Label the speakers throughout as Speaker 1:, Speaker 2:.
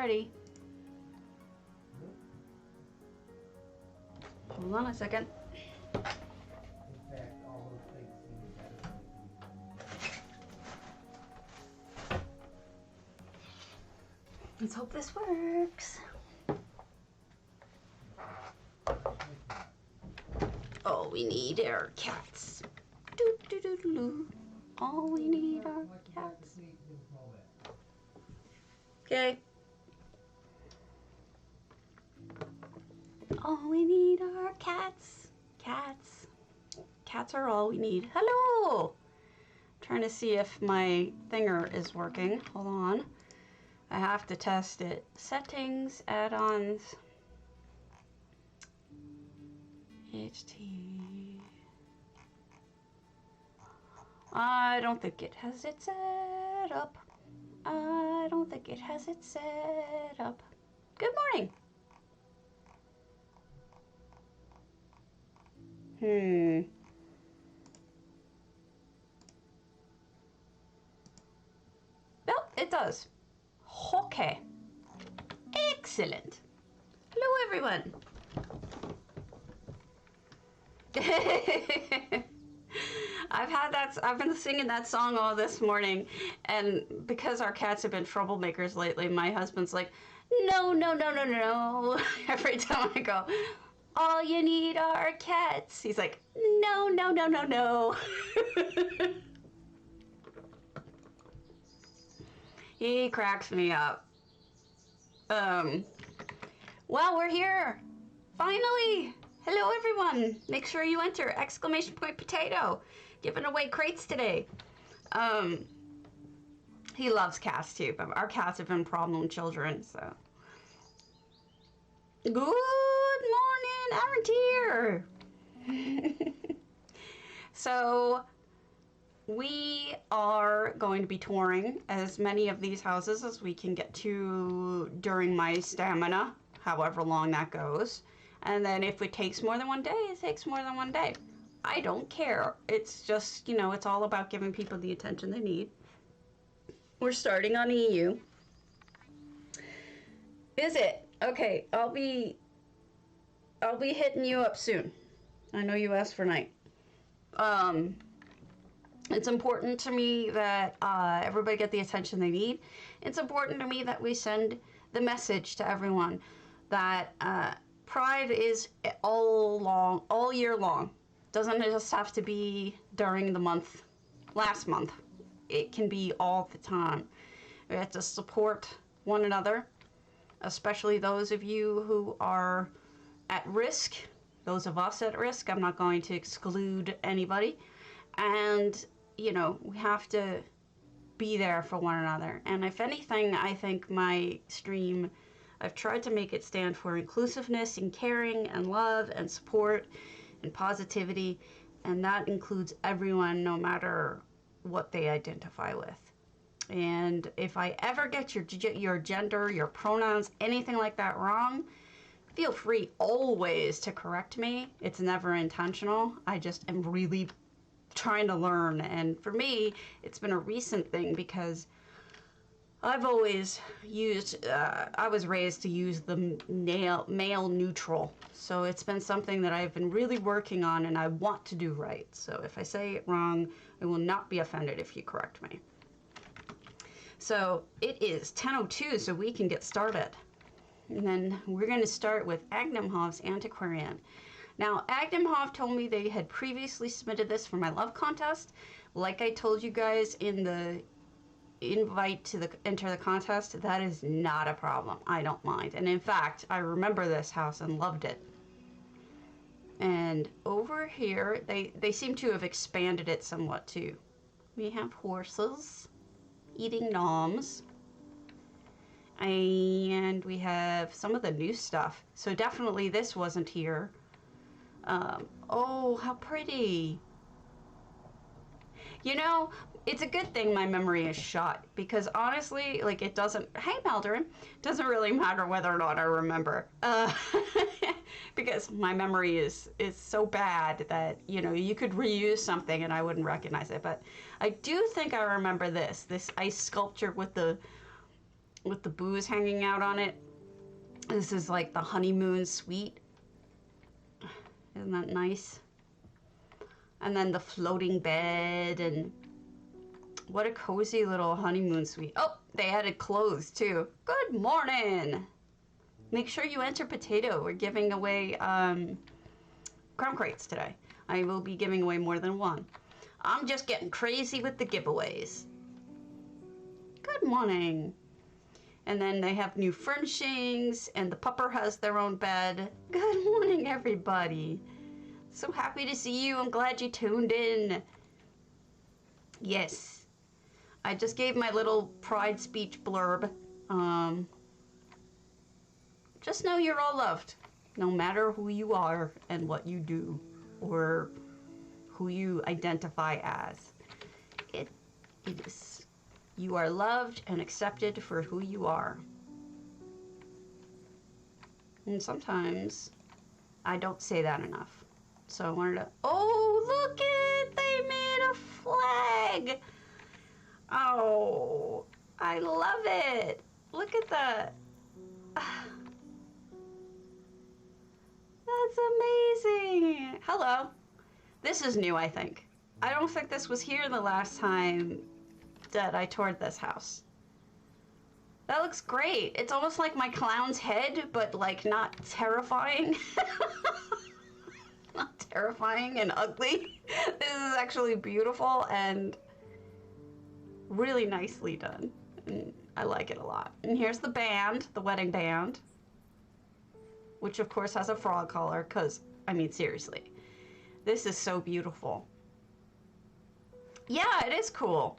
Speaker 1: already. Hold on a second. Let's hope this works. All we need are cats. Doo doo doo doo. All we need are cats. Okay. All we need are cats. Cats. Cats are all we need. Hello! Trying to see if my thinger is working. Hold on. I have to test it. Settings, add-ons. HT. I don't think it has it set up. I don't think it has it set up. Good morning. Well, it does. Okay. Excellent. Hello, everyone. I've been singing that song all this morning, and because our cats have been troublemakers lately, my husband's like, no, no, no, no, no. Every time I go, all you need are cats. He's like, no, no, no, no, no. He cracks me up. Well, we're here. Finally. Hello, everyone. Make sure you enter exclamation point potato. Giving away crates today. He loves cats too, but our cats have been problem children, so. Good morning, Aaron here. So we are going to be touring as many of these houses as we can get to during my stamina, however long that goes. And then if it takes more than one day, it takes more than one day. I don't care. It's just, you know, it's all about giving people the attention they need. We're starting on EU. Is it? Okay, I'll be hitting you up soon. I know you asked for night. It's important to me that everybody get the attention they need. It's important to me that we send the message to everyone that Pride is all year long. Doesn't just have to be during the month, last month. It can be all the time. We have to support one another, especially those of you who are at risk, those of us at risk. I'm not going to exclude anybody. And, you know, we have to be there for one another. And if anything, I think my stream, I've tried to make it stand for inclusiveness and caring and love and support and positivity, and that includes everyone, no matter what they identify with. And if I ever get your gender, your pronouns, anything like that wrong, feel free always to correct me. It's never intentional. I just am really trying to learn, and for me, it's been a recent thing because I've always used, I was raised to use the male neutral. So it's been something that I've been really working on and I want to do right. So if I say it wrong, I will not be offended if you correct me. So it is 10:02, so we can get started. And then we're going to start with Agnimhov's Antiquarian. Now, Agnimhov told me they had previously submitted this for my love contest. Like I told you guys in the invite to enter the contest, that is not a problem. I don't mind. And in fact, I remember this house and loved it. And over here, they seem to have expanded it somewhat too. We have horses eating gnomes. And we have some of the new stuff. So definitely this wasn't here. Oh, how pretty. You know, it's a good thing my memory is shot, because honestly, like, it doesn't, hey Maldorin, doesn't really matter whether or not I remember, because my memory is so bad that, you know, you could reuse something and I wouldn't recognize it. But I do think I remember this ice sculpture with the with the booze hanging out on it. This is like the honeymoon suite. Isn't that nice? And then the floating bed, and what a cozy little honeymoon suite. Oh, they added clothes too. Good morning. Make sure you enter potato. We're giving away crumb crates today. I will be giving away more than one. I'm just getting crazy with the giveaways. Good morning. And then they have new furnishings, and the pupper has their own bed. Good morning, everybody. So happy to see you. I'm glad you tuned in. Yes. I just gave my little pride speech blurb. Just know you're all loved, no matter who you are and what you do, or who you identify as. It is. You are loved and accepted for who you are. And sometimes I don't say that enough. So I wanted to, oh, look it, they made a flag. Oh, I love it. Look at that. That's amazing. Hello. This is new, I think. I don't think this was here the last time that I toured this house. That looks great. It's almost like my clown's head, but like not terrifying. Not terrifying and ugly. This is actually beautiful and really nicely done. And I like it a lot. And here's the band, the wedding band, which of course has a frog collar, because, I mean, seriously, this is so beautiful. Yeah, it is cool.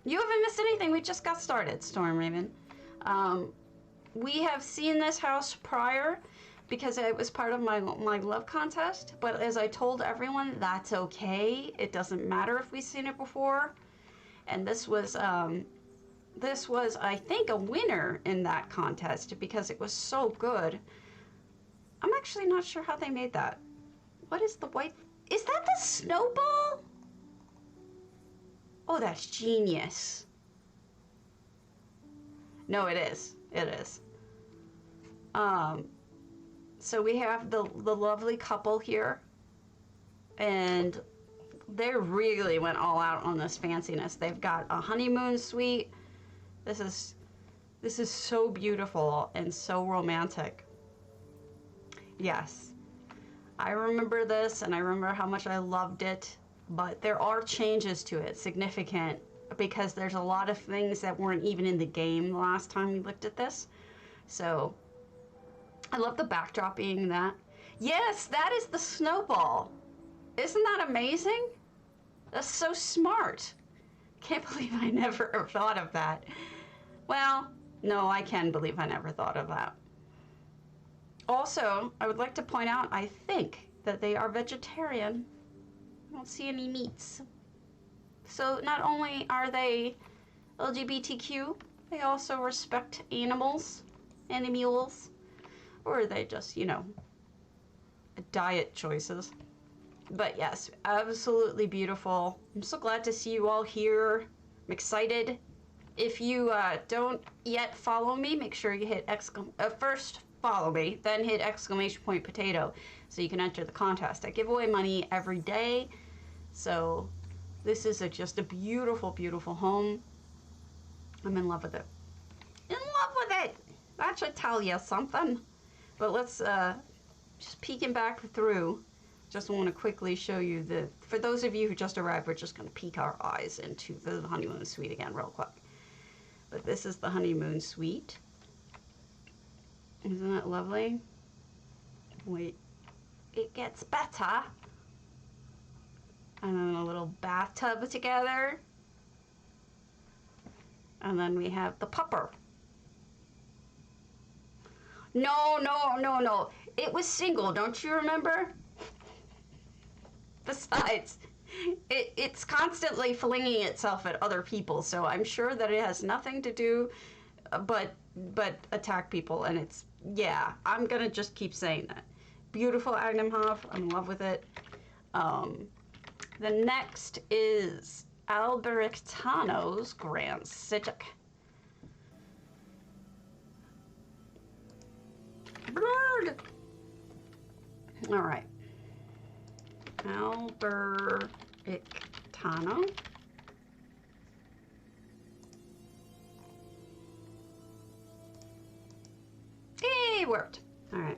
Speaker 1: You haven't missed anything. We just got started, Storm Raven. We have seen this house prior because it was part of my love contest, but as I told everyone, that's okay. It doesn't matter if we've seen it before. And this was, I think, a winner in that contest because it was so good. I'm actually not sure how they made that. What is the white? Is that the snowball? Oh, that's genius. No, it is. It is. So we have the lovely couple here, and they really went all out on this fanciness. They've got a honeymoon suite. This is so beautiful and so romantic. Yes, I remember this, and I remember how much I loved it, but there are changes to it, significant, because there's a lot of things that weren't even in the game the last time we looked at this. So I love the backdrop being that. Yes, that is the snowball. Isn't that amazing? That's so smart. Can't believe I never thought of that. Well, no, I can believe I never thought of that. Also, I would like to point out, I think that they are vegetarian. I don't see any meats. So not only are they LGBTQ, they also respect animals, animals, or are they just, you know, diet choices. But yes, absolutely beautiful. I'm so glad to see you all here. I'm excited. If you don't yet follow me, make sure you hit first follow me, then hit ! potato so you can enter the contest. I give away money every day, so this is just a beautiful, beautiful home. I'm in love with it. In love with it! That should tell you something. But let's just peeking back through. Just want to quickly show you for those of you who just arrived, we're just going to peek our eyes into the honeymoon suite again real quick. But this is the honeymoon suite. Isn't that lovely? Wait, it gets better. And then a little bathtub together. And then we have the pupper. No, no, no, no. It was single, don't you remember? Besides, it's constantly flinging itself at other people, so I'm sure that it has nothing to do but attack people, and it's, yeah, I'm gonna just keep saying that. Beautiful Agnimhof, I'm in love with it. The next is Alberichtano's Grand Psijic. All right. Alberictano. Hey, worked. All right.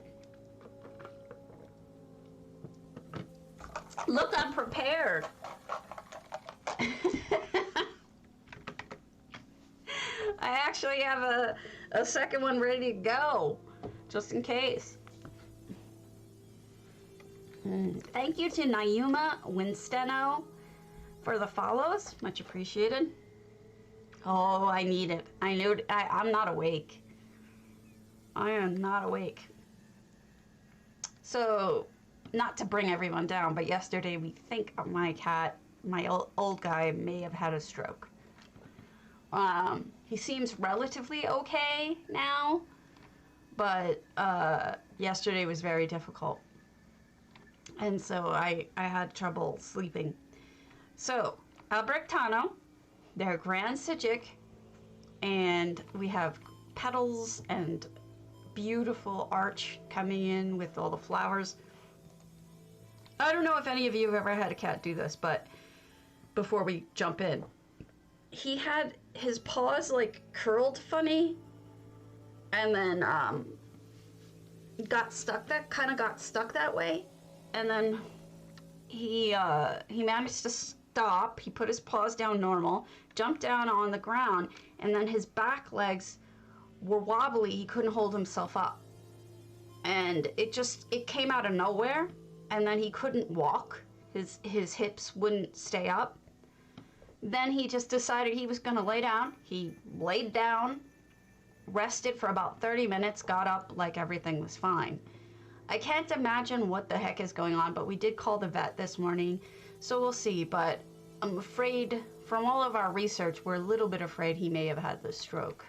Speaker 1: Look, I'm prepared. I actually have a second one ready to go, just in case. Thank you to Naima Winsteno for the follows. Much appreciated. Oh, I need it. I knew it. I'm not awake. I am not awake. So, not to bring everyone down, but yesterday we think my cat, my old guy, may have had a stroke. He seems relatively okay now, but yesterday was very difficult. And so I had trouble sleeping. So, Alberictano, they're Grand Psijic, and we have petals and beautiful arch coming in with all the flowers. I don't know if any of you have ever had a cat do this, but before we jump in, he had his paws like curled funny, and then got stuck that way, and then he managed to stop. He put his paws down normal, jumped down on the ground, and then his back legs were wobbly. He couldn't hold himself up, and it came out of nowhere, and then he couldn't walk. His hips wouldn't stay up. Then he just decided he was going to lay down. He laid down, rested for about 30 minutes, got up like everything was fine. I can't imagine what the heck is going on, but we did call the vet this morning, so we'll see. But I'm afraid, from all of our research, we're a little bit afraid he may have had the stroke.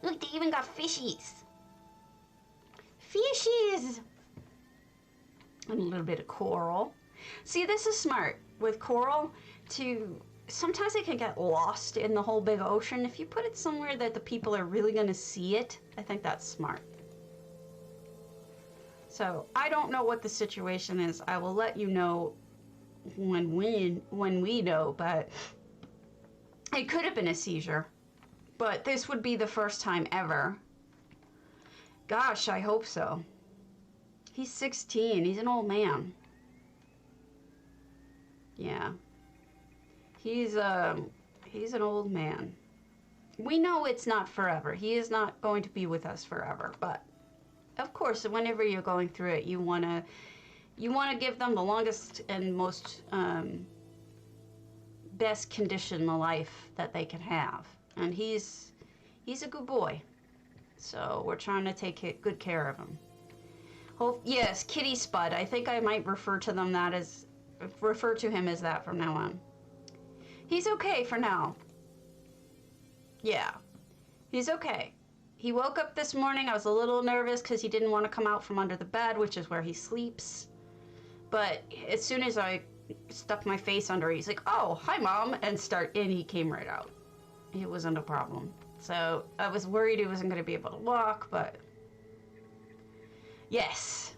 Speaker 1: Look, they even got fishies. Fishies! And a little bit of coral. See, this is smart with coral to... Sometimes it can get lost in the whole big ocean. If you put it somewhere that the people are really going to see it, I think that's smart. So, I don't know what the situation is. I will let you know when we know, but it could have been a seizure. But this would be the first time ever. Gosh, I hope so. He's 16. He's an old man. Yeah. He's an old man. We know it's not forever. He is not going to be with us forever, but of course, whenever you're going through it, you want to give them the longest and most best condition of life that they can have. And he's a good boy. So we're trying to take good care of him. Yes, Kitty Spud. I think I might refer to him as that from now on. He's okay for now. Yeah, he's okay. He woke up this morning. I was a little nervous because he didn't want to come out from under the bed, which is where he sleeps. But as soon as I stuck my face under, he's like, "Oh, hi, Mom," and he came right out. It wasn't a problem. So I was worried he wasn't going to be able to walk, but yes.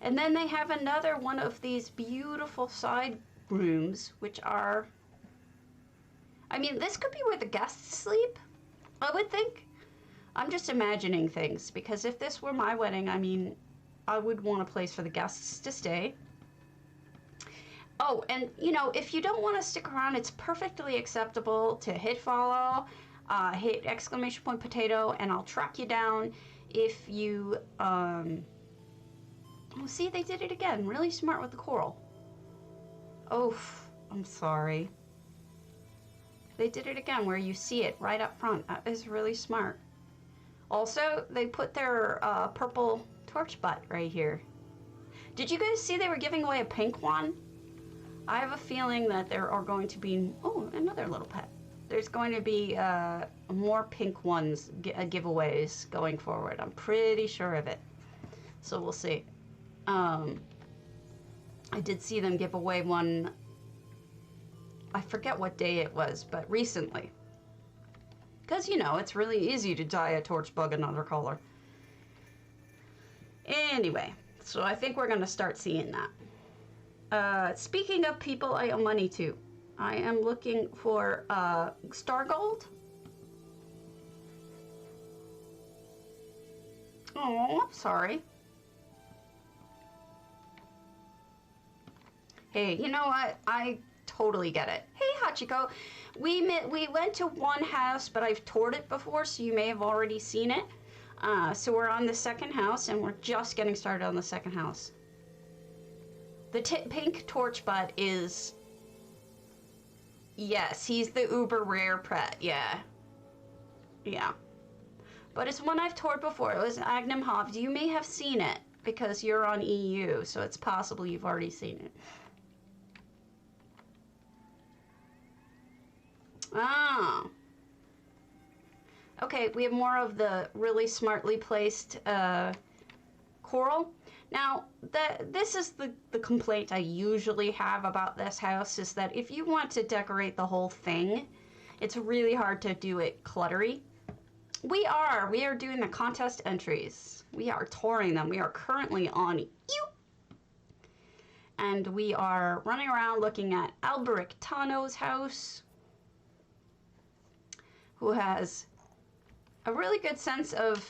Speaker 1: And then they have another one of these beautiful side rooms, which are... I mean, this could be where the guests sleep, I would think. I'm just imagining things, because if this were my wedding, I mean, I would want a place for the guests to stay. Oh, and, you know, if you don't want to stick around, it's perfectly acceptable to hit follow, hit !potato, and I'll track you down if you, Oh, see, they did it again. Really smart with the coral. Oh, I'm sorry. They did it again where you see it right up front. That is really smart. Also, they put their purple torch butt right here. Did you guys see they were giving away a pink one? I have a feeling that there are going to be... Oh, another little pet. There's going to be more pink ones, giveaways going forward. I'm pretty sure of it. So we'll see. I did see them give away one... I forget what day it was, but recently. Because, you know, it's really easy to dye a torch bug another color. Anyway, So I think we're going to start seeing that. Speaking of people I owe money to, I am looking for star gold. Oh, sorry. Hey, you know what? I totally get it. Hey, Hachiko. We went to one house, but I've toured it before, so you may have already seen it. So we're on the second house, and we're just getting started on the second house. The pink torch butt is... Yes, he's the uber rare pet, yeah. Yeah. But it's one I've toured before. It was Agnum Hovd. You may have seen it, because you're on EU, so it's possible you've already seen it. Ah. Okay, we have more of the really smartly placed coral. Now, this is the complaint I usually have about this house, is that if you want to decorate the whole thing, it's really hard to do it cluttery. We are doing the contest entries. We are touring them. We are currently on you. And we are running around looking at Alberic Tano's house, who has a really good sense of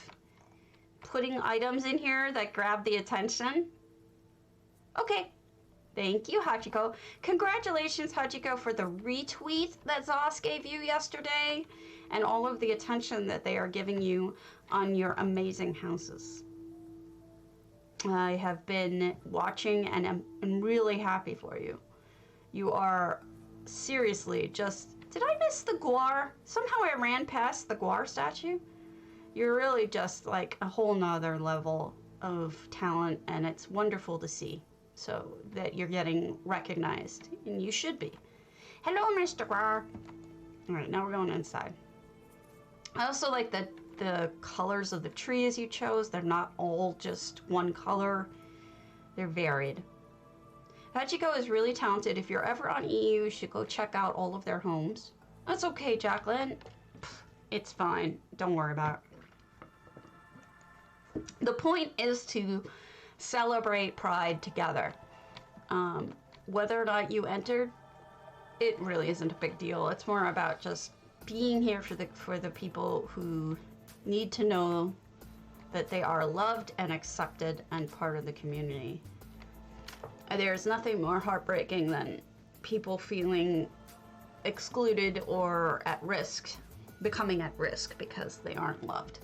Speaker 1: putting items in here that grab the attention. Okay. Thank you, Hachiko. Congratulations, Hachiko, for the retweet that Zos gave you yesterday and all of the attention that they are giving you on your amazing houses. I have been watching and I'm really happy for you. You are seriously just... Did I miss the Guar? Somehow I ran past the Guar statue. You're really just like a whole nother level of talent, and it's wonderful to see. So that you're getting recognized, and you should be. Hello, Mr. Guar. All right, now we're going inside. I also like the colors of the trees you chose. They're not all just one color. They're varied. Hachiko is really talented. If you're ever on EU, you should go check out all of their homes. That's okay, Jacqueline. It's fine. Don't worry about it. The point is to celebrate Pride together. Whether or not you entered, it really isn't a big deal. It's more about just being here for the people who need to know that they are loved and accepted and part of the community. There's nothing more heartbreaking than people feeling excluded or at risk, becoming at risk because they aren't loved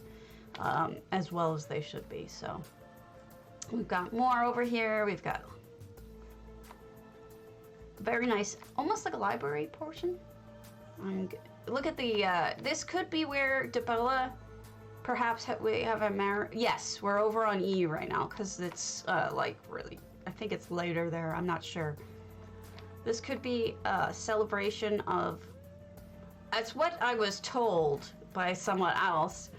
Speaker 1: as well as they should be. So we've got more over here. We've got very nice, almost like a library portion. Look at the, this could be where Debella, perhaps we have a yes, we're over on EU right now because it's like really, I think it's later there, I'm not sure. This could be a celebration of, that's what I was told by someone else.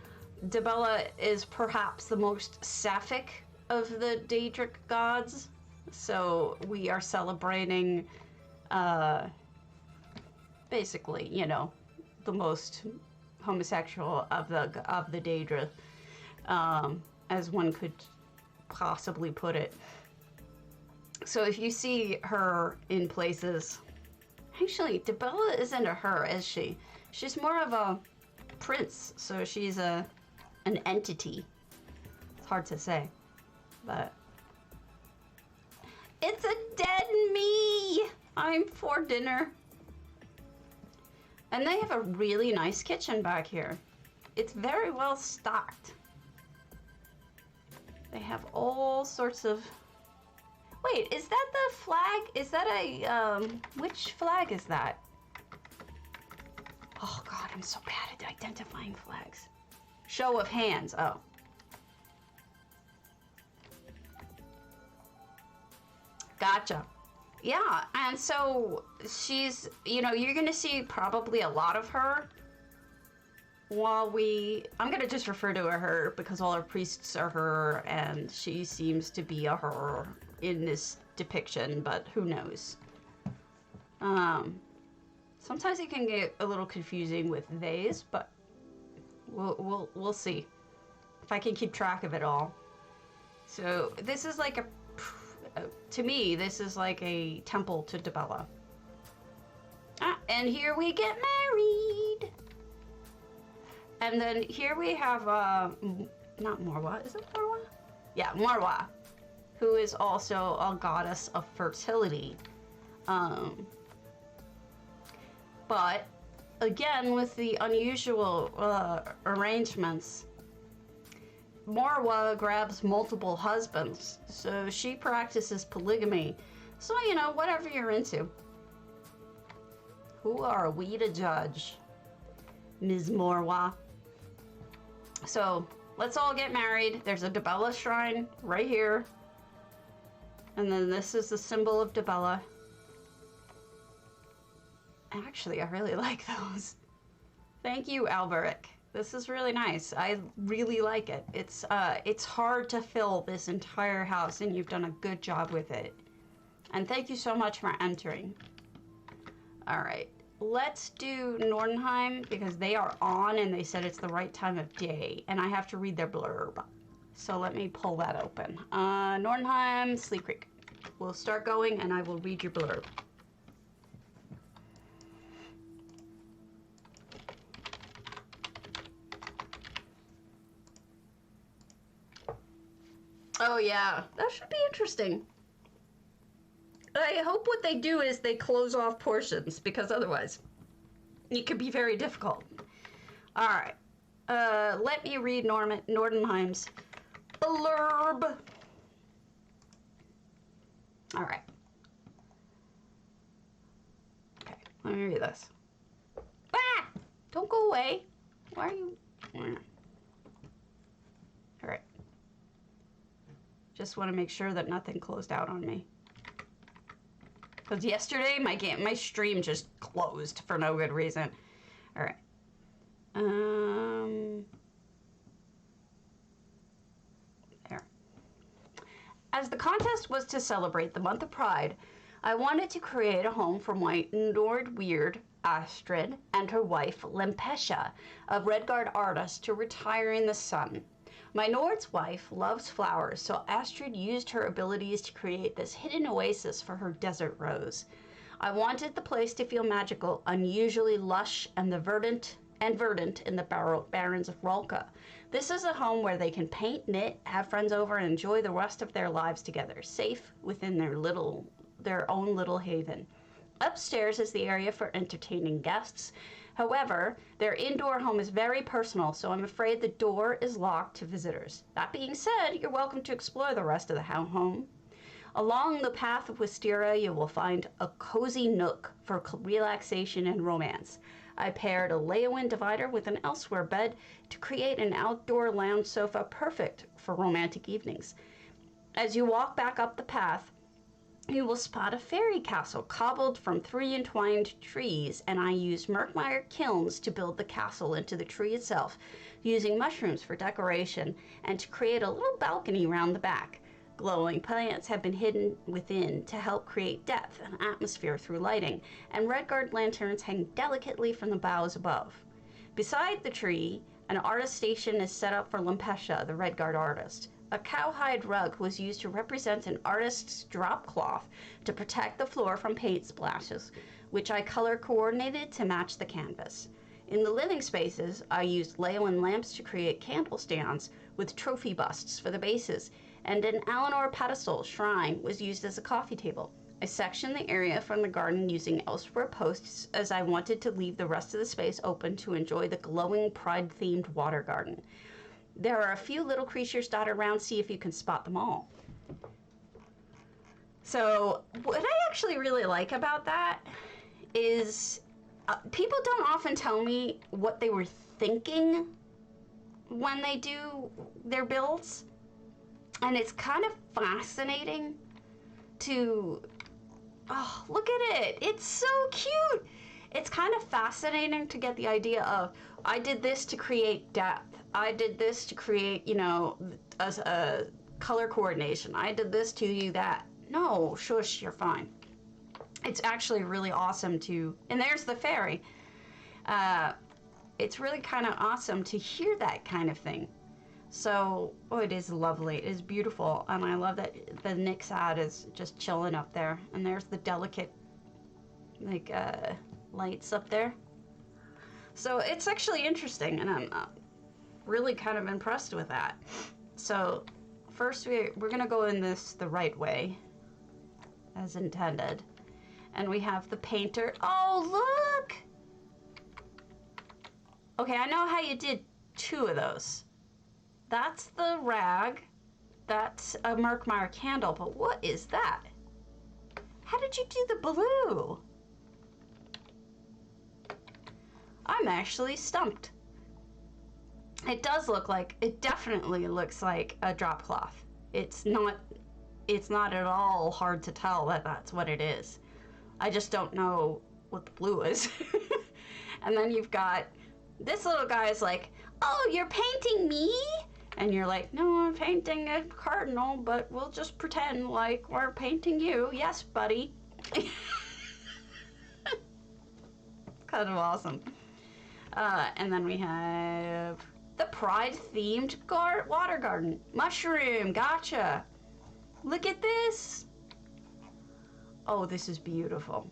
Speaker 1: Debella is perhaps the most sapphic of the Daedric gods, so we are celebrating, basically, you know, the most homosexual of the Daedra, as one could possibly put it. So if you see her in places, actually, Debella isn't a her, is she? She's more of a prince, so she's an entity. It's hard to say, but it's a dead me. I'm for dinner. And they have a really nice kitchen back here. It's very well stocked. They have all sorts of... Wait, is that the flag? Is that a, which flag is that? Oh God, I'm so bad at identifying flags. Show of hands, oh. Gotcha. Yeah, and so she's, you know, you're gonna see probably a lot of her while I'm gonna just refer to her because all our priests are her and she seems to be a her in this depiction, but who knows. Sometimes it can get a little confusing with theys, but we'll see if I can keep track of it all. So this is like to me, this is like a temple to Dibella. And here we get married. And then here we have, not Morwa, is it Morwa? Yeah, Morwa, who is also a goddess of fertility. But again, with the unusual arrangements, Morwa grabs multiple husbands, so she practices polygamy. So, you know, whatever you're into. Who are we to judge, Ms. Morwa? So, let's all get married. There's a Dibella shrine right here. And then this is the symbol of Dibella. Actually, I really like those. Thank you, Alberic. This is really nice. I really like it. It's hard to fill this entire house, and you've done a good job with it. And thank you so much for entering. All right, let's do Nordenheim because they are on and they said it's the right time of day, and I have to read their blurb. So let me pull that open. Nordenheim, Sleep Creek. We'll start going, and I will read your blurb. Oh yeah, that should be interesting. I hope what they do is they close off portions, because otherwise it could be very difficult. All right, let me read Nordenheim's blurb. All right. Okay, let me read this. Ah! Don't go away. Why are you... All right. Just want to make sure that nothing closed out on me. Because yesterday, my stream just closed for no good reason. All right. There. As the contest was to celebrate the month of Pride, I wanted to create a home for my Nord Weird, Astrid, and her wife, Lempesha, a Redguard artist, to retire in the sun. My Nord's wife loves flowers, so Astrid used her abilities to create this hidden oasis for her desert rose. I wanted the place to feel magical, unusually lush, and verdant in the barrens of Ralka. This is a home where they can paint, knit, have friends over, and enjoy the rest of their lives together, safe within their own little haven. Upstairs is the area for entertaining guests. However, their indoor home is very personal, so I'm afraid the door is locked to visitors. That being said, you're welcome to explore the rest of the home. Along the path of Wisteria, you will find a cozy nook for relaxation and romance. I paired a Leowin divider with an elsewhere bed to create an outdoor lounge sofa perfect for romantic evenings. As you walk back up the path, you will spot a fairy castle cobbled from 3 entwined trees, and I used Merkmeyer kilns to build the castle into the tree itself, using mushrooms for decoration and to create a little balcony round the back. Glowing plants have been hidden within to help create depth and atmosphere through lighting, and Redguard lanterns hang delicately from the boughs above. Beside the tree, an artist station is set up for Lempesha, the Redguard artist. A cowhide rug was used to represent an artist's drop cloth to protect the floor from paint splashes, which I color coordinated to match the canvas. In the living spaces, I used Leowin lamps to create candle stands with trophy busts for the bases, and an Alinor pedestal shrine was used as a coffee table. I sectioned the area from the garden using elsewhere posts, as I wanted to leave the rest of the space open to enjoy the glowing pride-themed water garden. There are a few little creatures dotted around. See if you can spot them all. So what I actually really like about that is people don't often tell me what they were thinking when they do their builds. And it's kind of fascinating to, oh, look at it. It's so cute. It's kind of fascinating to get the idea of, I did this to create depth. I did this to create, you know, a color coordination. I did this to do that. No, shush, you're fine. It's actually really awesome to, and there's the fairy. It's really kind of awesome to hear that kind of thing. So, oh, it is lovely. It is beautiful. And I love that the nyxad is just chilling up there. And there's the delicate, like, lights up there. So it's actually interesting, and I'm really kind of impressed with that. So first we're gonna go in this the right way, as intended. And we have the painter. Oh, look! Okay, I know how you did 2 of those. That's the rag. That's a Merkmeyer candle, but what is that? How did you do the blue? I'm actually stumped. It does look like, it definitely looks like a drop cloth. It's not at all hard to tell that that's what it is. I just don't know what the blue is. And then you've got, this little guy is like, oh, you're painting me? And you're like, no, I'm painting a cardinal, but we'll just pretend like we're painting you. Yes, buddy. Kind of awesome. And then we have the Pride-themed water garden. Mushroom, gotcha. Look at this. Oh, this is beautiful.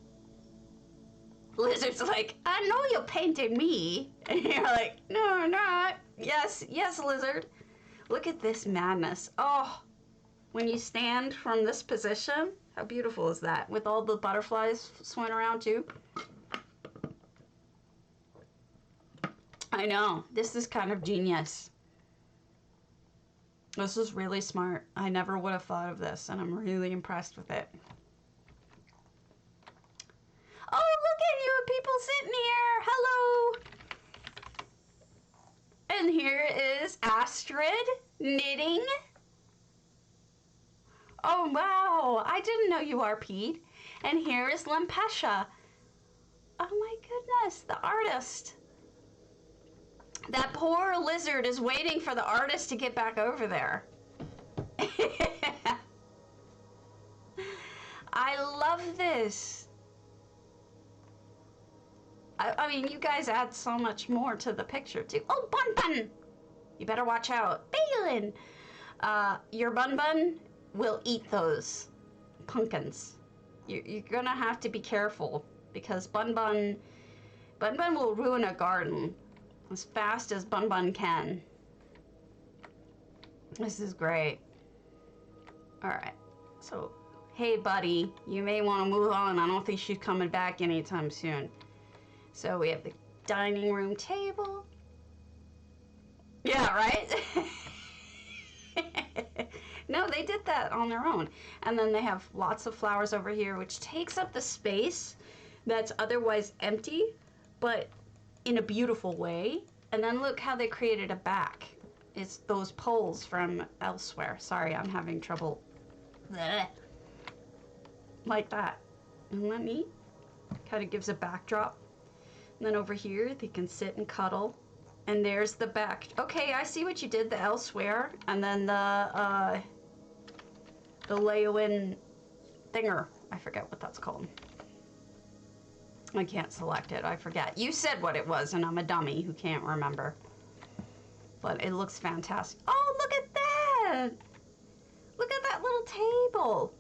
Speaker 1: Lizard's like, I know you're painting me. And you're like, no, I'm not. Yes, yes, Lizard. Look at this madness. Oh, when you stand from this position, how beautiful is that? With all the butterflies swimming around too. I know, this is kind of genius. This is really smart. I never would have thought of this, and I'm really impressed with it. Oh, look at you, people sitting here. Hello. And here is Astrid knitting. Oh, wow. I didn't know you RP'd. And here is Lempesha. Oh, my goodness, the artist. That poor lizard is waiting for the artist to get back over there. I love this. I mean, you guys add so much more to the picture, too. Oh, Bun Bun! You better watch out. Balin! Your Bun Bun will eat those pumpkins. You're gonna have to be careful, because Bun Bun will ruin a garden as fast as Bun Bun can. This is great. Alright, so, hey buddy, you may want to move on. I don't think she's coming back anytime soon. So we have the dining room table. Yeah, right? No, they did that on their own. And then they have lots of flowers over here, which takes up the space that's otherwise empty, but in a beautiful way. And then look how they created a back. It's those poles from elsewhere. Sorry, I'm having trouble. Blech. Like that. Isn't that neat? Kind of gives a backdrop. And then over here, they can sit and cuddle. And there's the back. Okay, I see what you did, the elsewhere. And then the lay-in thinger. I forget what that's called. I can't select it, I forget. You said what it was, and I'm a dummy who can't remember. But it looks fantastic. Oh, look at that! Look at that little table.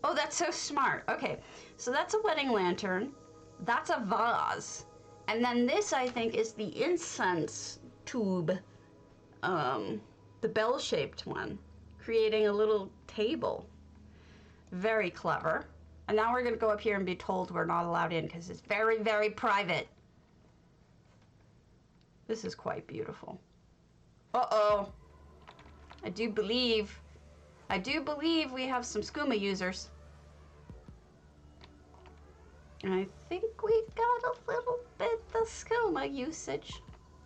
Speaker 1: Oh, that's so smart. Okay, so that's a wedding lantern. That's a vase. And then this, I think, is the incense tube. The bell-shaped one. Creating a little table. Very clever. And now we're going to go up here and be told we're not allowed in because it's very, very private. This is quite beautiful. Uh-oh. I do believe we have some skooma users. And I think we've got a little bit of skooma usage.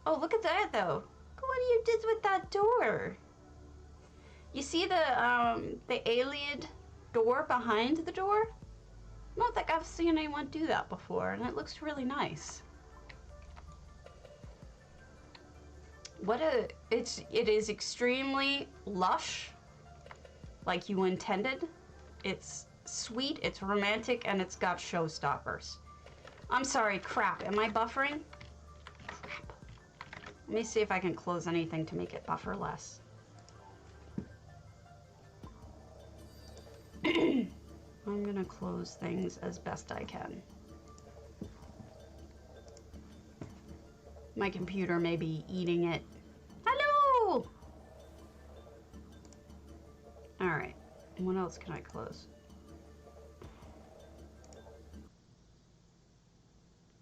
Speaker 1: Oh, look at that, though. Look what you did with that door. You see the alien door behind the door? I don't think I've seen anyone do that before, and it looks really nice. It is extremely lush, like you intended. It's sweet, it's romantic, and it's got showstoppers. I'm sorry, crap. Am I buffering? Crap. Let me see if I can close anything to make it buffer less. I'm gonna close things as best I can. My computer may be eating it. Hello! Alright, what else can I close?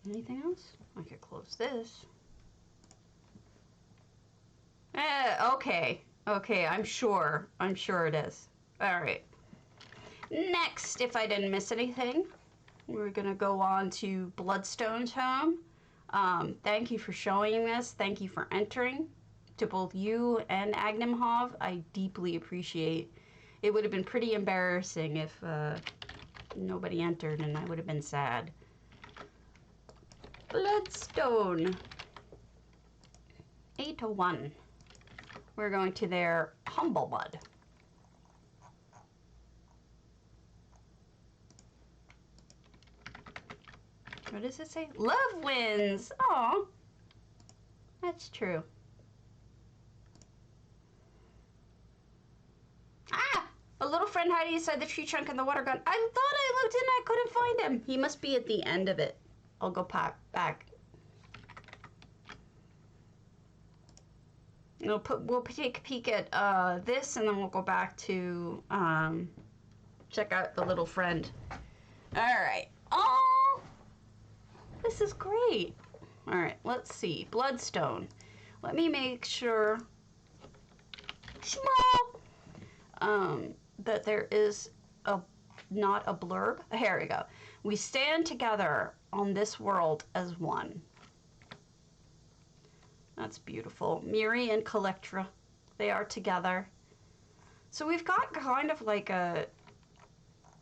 Speaker 1: Anything else? I could close this. Okay. Okay, I'm sure it is. Alright. Next, if I didn't miss anything, we're gonna go on to Bloodstone's home. Thank you for showing this. Thank you for entering. To both you and Agnimhov, I deeply appreciate. It would have been pretty embarrassing if nobody entered, and I would have been sad. Bloodstone. 801. We're going to their humblemud. What does it say? Love wins! Aw. That's true. Ah! A little friend hiding inside the tree trunk and the water gun. I thought I looked in, I couldn't find him. He must be at the end of it. I'll go back. We'll take a peek at this, and then we'll go back to check out the little friend. All right. Oh, this is great. All right, let's see. Bloodstone. Let me make sure that there is not a blurb. Here we go. We stand together on this world as one. That's beautiful. Miri and Kelektra, they are together. So we've got kind of like a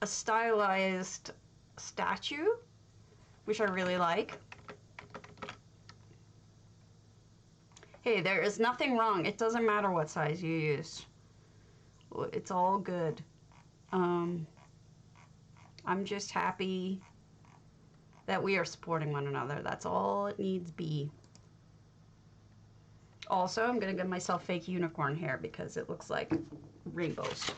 Speaker 1: stylized statue, which I really like. Hey, there is nothing wrong. It doesn't matter what size you use. It's all good. I'm just happy that we are supporting one another. That's all it needs be. Also, I'm gonna give myself fake unicorn hair because it looks like rainbows.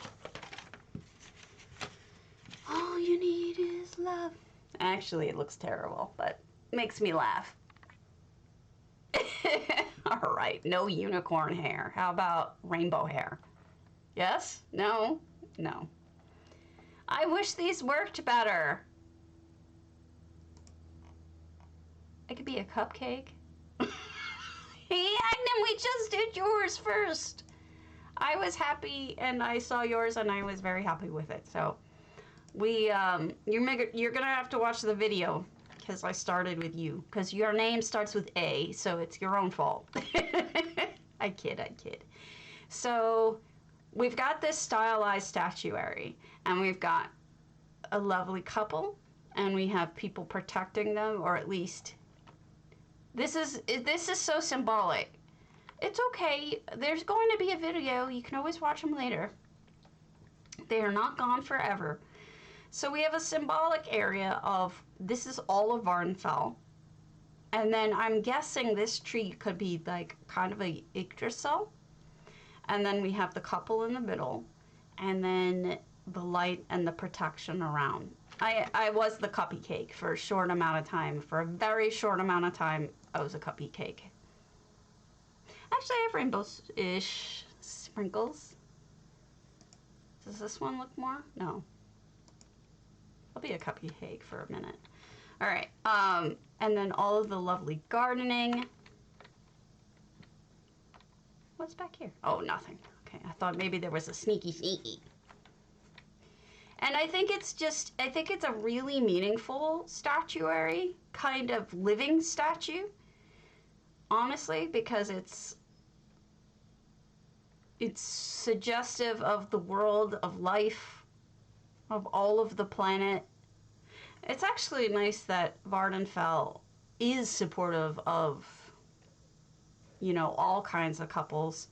Speaker 1: All you need is love. Actually, it looks terrible, but it makes me laugh. All right, no unicorn hair. How about rainbow hair? Yes? No? No. I wish these worked better. I could be a cupcake. Hey, Agnem, we just did yours first. I was happy, and I saw yours, and I was very happy with it. So, you're gonna have to watch the video because I started with you. Because your name starts with A, so it's your own fault. I kid. So, we've got this stylized statuary, and we've got a lovely couple, and we have people protecting them, or at least. This is so symbolic. It's okay. There's going to be a video. You can always watch them later. They are not gone forever. So we have a symbolic area of this is all of Vardenfell. And then I'm guessing this tree could be like kind of a Yggdrasil. And then we have the couple in the middle. And then the light and the protection around. I was the cupcake for a short amount of time. For a very short amount of time, I was a cupcake. Actually, I have rainbows-ish sprinkles. Does this one look more? No. I'll be a cupcake for a minute. All right. And then all of the lovely gardening. What's back here? Oh, nothing. Okay, I thought maybe there was a sneaky. And I think it's a really meaningful statuary, kind of living statue, honestly, because it's suggestive of the world, of life, of all of the planet. It's actually nice that Vardenfell is supportive of, all kinds of couples.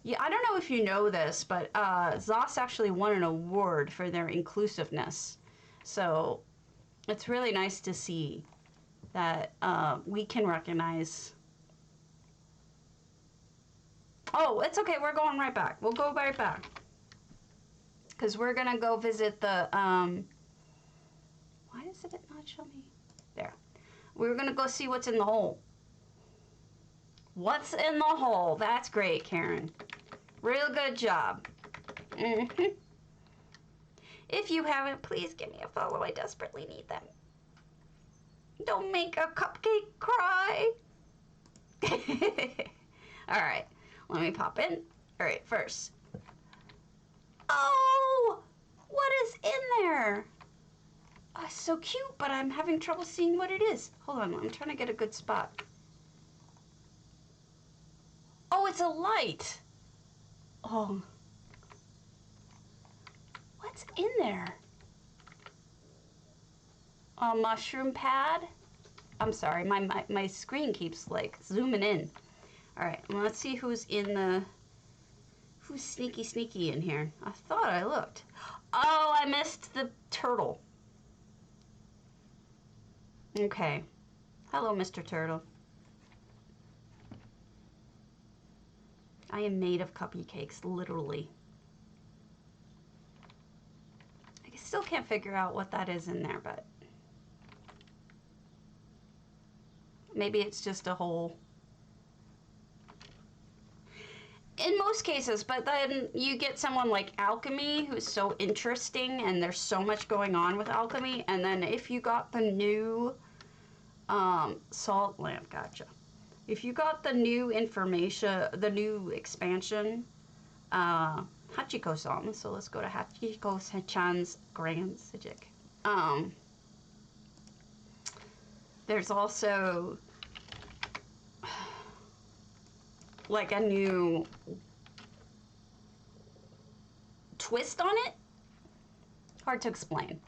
Speaker 1: Yeah, I don't know if you know this, but ZOS actually won an award for their inclusiveness. So it's really nice to see that we can recognize Oh, it's okay. We're going right back. We'll go right back. Because we're going to go visit the, why does it not show me? There. We're going to go see what's in the hole. What's in the hole? That's great, Karen. Real good job. Mm-hmm. If you haven't, please give me a follow. I desperately need them. Don't make a cupcake cry. All right. Let me pop in. All right, first. Oh, what is in there? Oh, it's so cute, but I'm having trouble seeing what it is. Hold on, I'm trying to get a good spot. Oh, it's a light. Oh. What's in there? A mushroom pad? I'm sorry, my screen keeps like zooming in. All right, well, let's see who's sneaky in here. I thought I looked. Oh, I missed the turtle. Okay. Hello, Mr. Turtle. I am made of cupcakes, literally. I still can't figure out what that is in there, but maybe it's just a hole. In most cases, but then you get someone like alchemy who's so interesting and there's so much going on with alchemy, and then if you got the new salt lamp, gotcha. If you got the new information, the new expansion, Hachiko-san, so let's go to Hachiko-chan's Grand psijic. There's also like a new twist on it. Hard to explain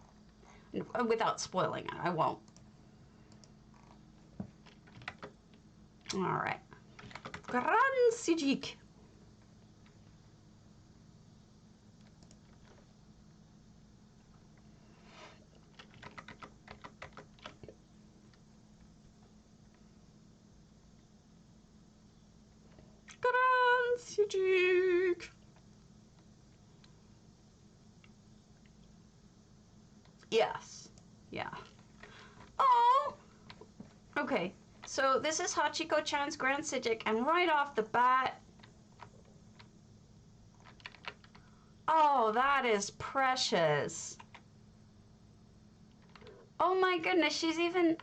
Speaker 1: without spoiling it. I won't. All right. Grand psijic. Grand psijic. Yes. Yeah. Oh. Okay. So this is Hachiko-chan's Grand psijic, and right off the bat, oh, that is precious. Oh my goodness, she's even,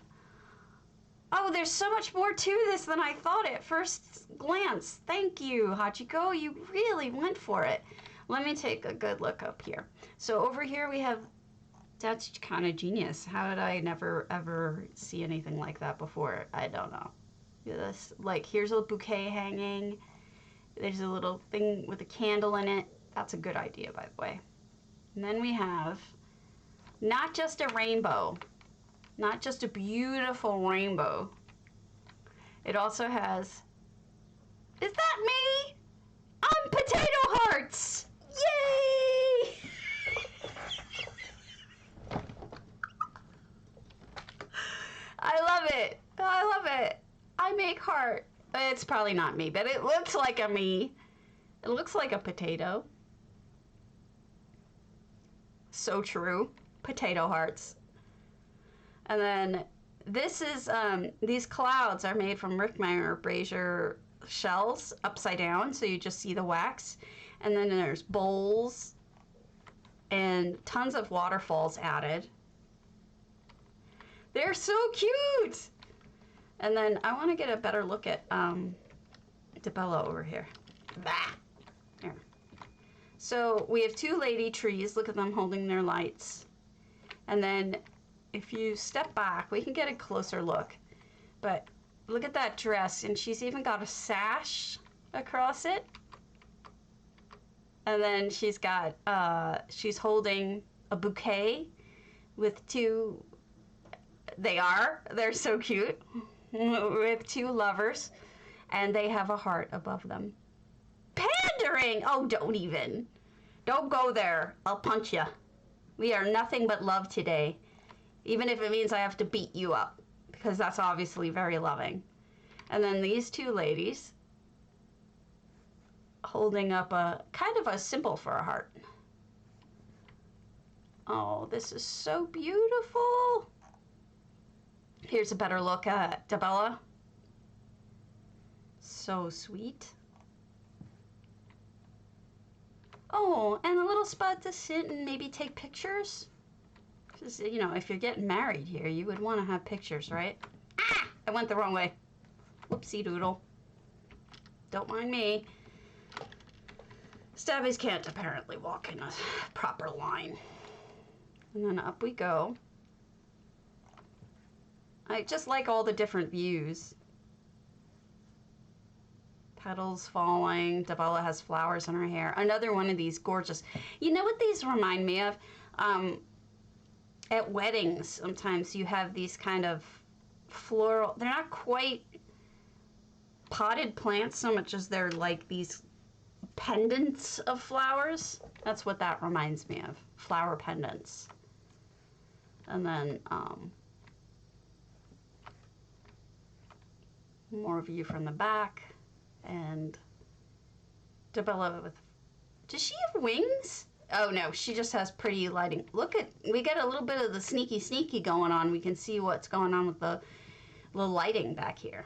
Speaker 1: oh, there's so much more to this than I thought at first glance. Thank you, Hachiko, you really went for it. Let me take a good look up here. So over here we have, that's kind of genius. How did I never ever see anything like that before? I don't know. This, like, here's a bouquet hanging. There's a little thing with a candle in it. That's a good idea, by the way. And then we have not just a rainbow, not just a beautiful rainbow. It also has, is that me? I'm potato hearts! Yay! I love it. I love it. I make heart. It's probably not me, but it looks like a me. It looks like a potato. So true. Potato hearts. And then this is, these clouds are made from Rickmeyer brazier shells upside down, so you just see the wax. And then there's bowls and tons of waterfalls added. They're so cute! And then I want to get a better look at Debella over here. Bah! There. So we have two lady trees. Look at them holding their lights. And then if you step back, we can get a closer look. But look at that dress, and she's even got a sash across it. And then she's got, she's holding a bouquet with two, they're so cute, with two lovers, and they have a heart above them. Pandering! Oh, don't go there. I'll punch you. We are nothing but love today, even if it means I have to beat you up, because that's obviously very loving. And then these two ladies holding up a kind of a symbol for a heart. Oh, this is so beautiful. Here's a better look at Dabella. So sweet. Oh, and a little spot to sit and maybe take pictures. Because, you know, if you're getting married here, you would want to have pictures, right? Ah! I went the wrong way. Whoopsie doodle. Don't mind me. Stabbies can't apparently walk in a proper line. And then up we go. I just like all the different views. Petals falling. Dabella has flowers in her hair. Another one of these gorgeous. You know what these remind me of? At weddings, sometimes you have these kind of floral. They're not quite potted plants so much as they're like these pendants of flowers. That's what that reminds me of. Flower pendants. And then more view from the back. And Dabella with, does she have wings? Oh no, she just has pretty lighting. Look at, we get a little bit of the sneaky going on. We can see what's going on with the lighting back here.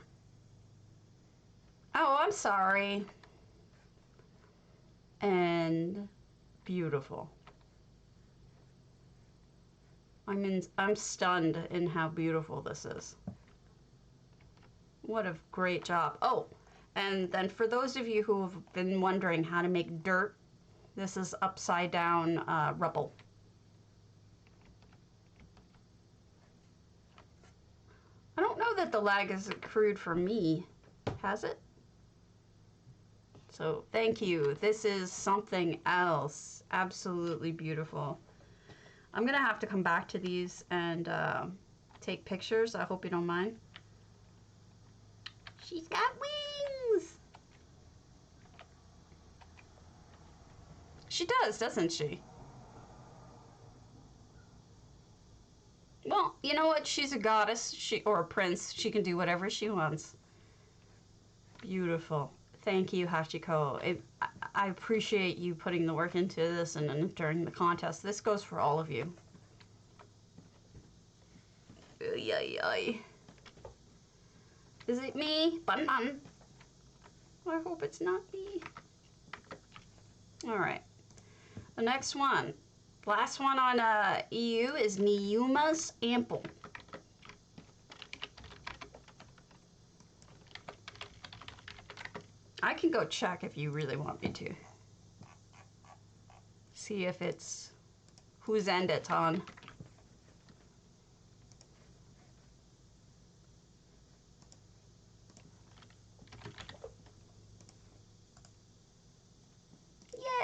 Speaker 1: Oh, I'm sorry. And beautiful. I'm stunned in how beautiful this is. What a great job. Oh, and then for those of you who have been wondering how to make dirt, this is upside down rubble. I don't know that the lag is accrued for me. Has it? So thank you. This is something else. Absolutely beautiful. I'm gonna have to come back to these and take pictures. I hope you don't mind. She's got wings. She does, doesn't she? Well, you know what? She's a goddess, or a prince. She can do whatever she wants. Beautiful. Thank you, Hachiko. I appreciate you putting the work into this and entering the contest. This goes for all of you. Ay. Is it me? Bun. I hope it's not me. All right. The next one, last one on EU is Niyuma's Ample. I can go check if you really want me to. See if it's whose end it's on.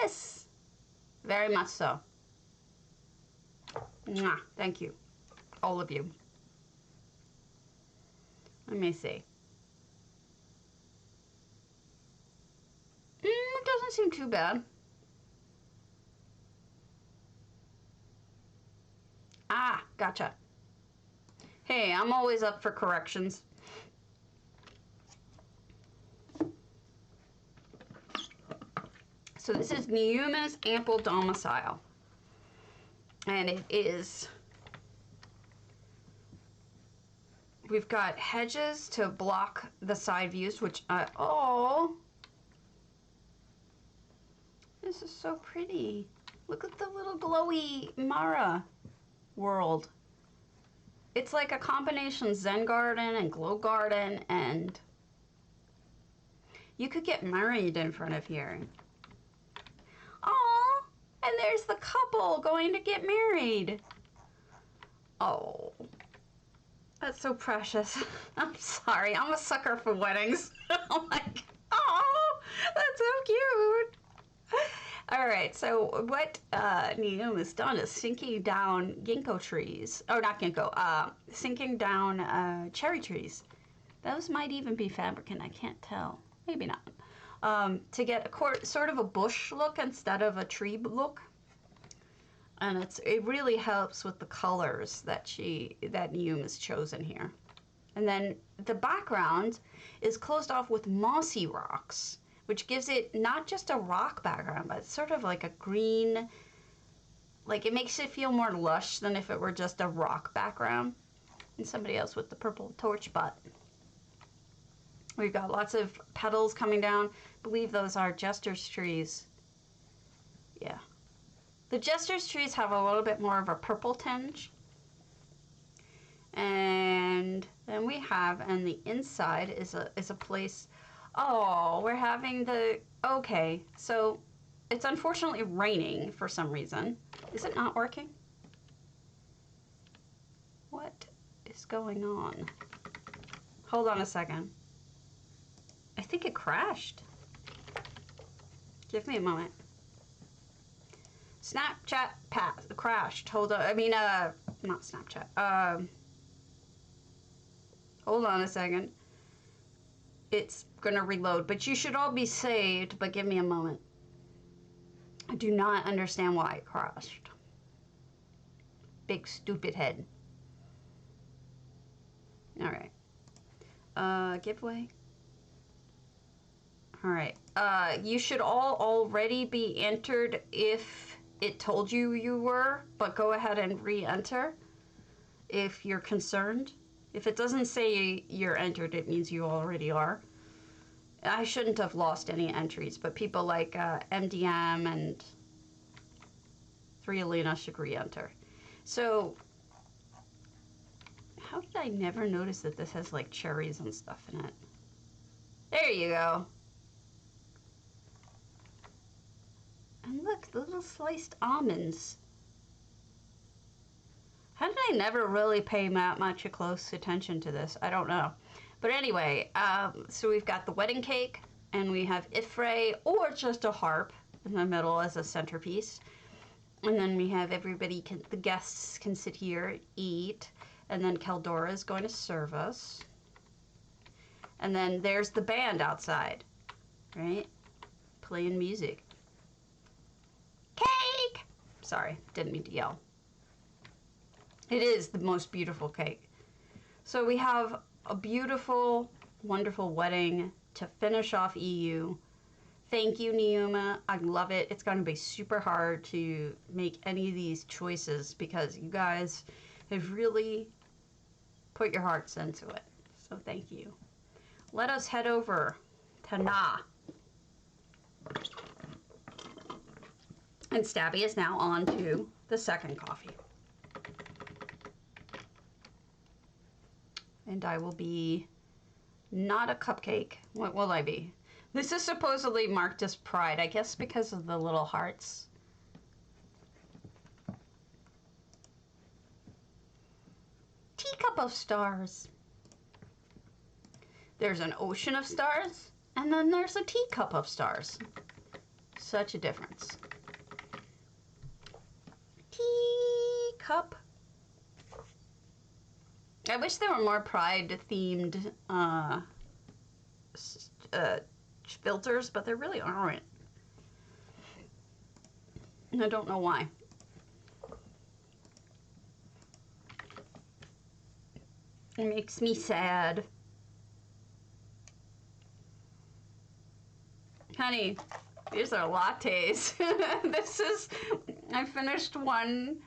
Speaker 1: Yes, very much so. Mwah. Thank you, all of you. Let me see. It doesn't seem too bad. Ah, gotcha. Hey, I'm always up for corrections. So this is Niyuma's Ample Domicile. And it is, we've got hedges to block the side views, which, oh, this is so pretty. Look at the little glowy Mara world. It's like a combination Zen garden and glow garden, and you could get married in front of here. Oh, and there's the couple going to get married. Oh, that's so precious. I'm sorry, I'm a sucker for weddings. I'm like, oh, that's so cute. All right, so what Niyuma has done is sinking down ginkgo trees, or not ginkgo, sinking down cherry trees. Those might even be fabricant, I can't tell. Maybe not. To get a sort of a bush look instead of a tree look. And it really helps with the colors that Niyuma has chosen here. And then the background is closed off with mossy rocks, which gives it not just a rock background, but it's sort of like a green, like it makes it feel more lush than if it were just a rock background. And somebody else with the purple torch butt. We've got lots of petals coming down. I believe those are jester's trees. Yeah. The jester's trees have a little bit more of a purple tinge. And then we have, and the inside is a place. Oh, we're having the, okay, so it's unfortunately raining for some reason. Is it not working? What is going on? Hold on a second. I think it crashed. Give me a moment. Snapchat crashed. Hold on. I mean, not Snapchat. Hold on a second. It's gonna reload, but you should all be saved, but give me a moment. I do not understand why it crashed. Big stupid head. Alright. Giveaway. Alright. You should all already be entered if it told you you were, but go ahead and re-enter if you're concerned. If it doesn't say you're entered, it means you already are. I shouldn't have lost any entries, but people like MDM and 3Alina should re-enter. So, how did I never notice that this has like cherries and stuff in it? There you go. And look, the little sliced almonds. How did I never really pay much close attention to this? I don't know. But anyway, so we've got the wedding cake, and we have Ifray, or just a harp in the middle as a centerpiece. And then we have everybody, the guests can sit here, eat, and then Keldora is going to serve us. And then there's the band outside, right? Playing music. Cake! Sorry, didn't mean to yell. It is the most beautiful cake. So we have a beautiful, wonderful wedding to finish off EU. Thank you, Neuma. I love it. It's going to be super hard to make any of these choices because you guys have really put your hearts into it. So thank you. Let us head over to Na. And Stabby is now on to the second coffee. And I will be not a cupcake. What will I be? This is supposedly marked as pride, I guess because of the little hearts. Teacup of stars. There's an ocean of stars, and then there's a teacup of stars. Such a difference. Teacup. I wish there were more pride-themed filters, but there really aren't. And I don't know why. It makes me sad. Honey, these are lattes. I finished one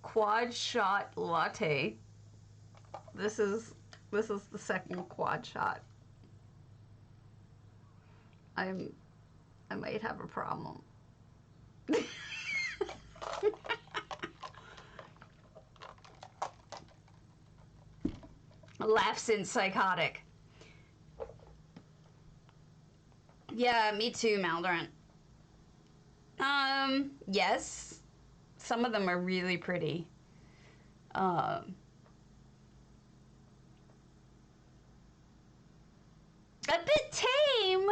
Speaker 1: quad shot latte. This is the second quad shot. I might have a problem. Laughs in psychotic. Yeah, me too, Maldoran. Yes. Some of them are really pretty. A bit tame.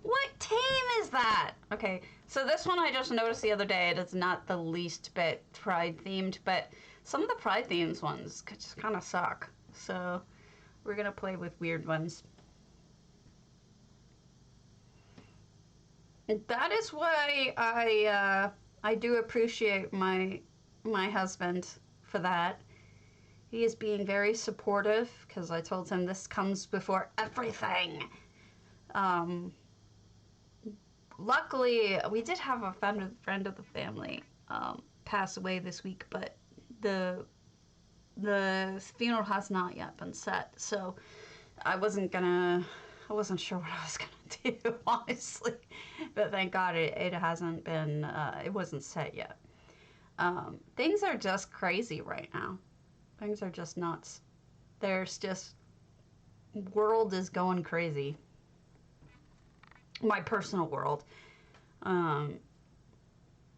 Speaker 1: What tame is that? Okay, so this one I just noticed the other day. It is not the least bit pride themed, but some of the pride themed ones just kind of suck. So we're gonna play with weird ones. That is why I do appreciate my husband for that. He is being very supportive because I told him this comes before everything. luckily, we did have a friend of the family pass away this week, but the funeral has not yet been set, so I wasn't sure what I was gonna do, honestly. But thank God it hasn't been, it wasn't set yet. Things are just crazy right now. Things are just nuts. There's just, world is going crazy. My personal world.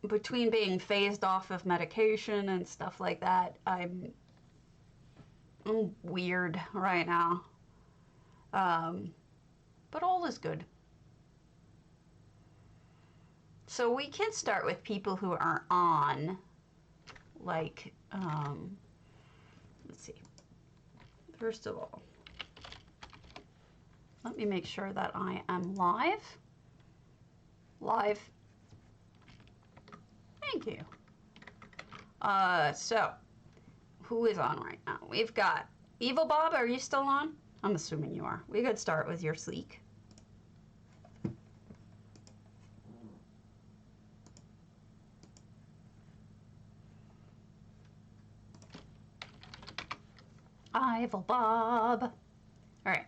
Speaker 1: Between being phased off of medication and stuff like that, I'm weird right now. But all is good. So we can start with people who are on, like, let's see. First of all, let me make sure that I am live. Live. Thank you. So, who is on right now? We've got evelbob. Are you still on? I'm assuming you are. We could start with your sleek. Ivelbob. All right.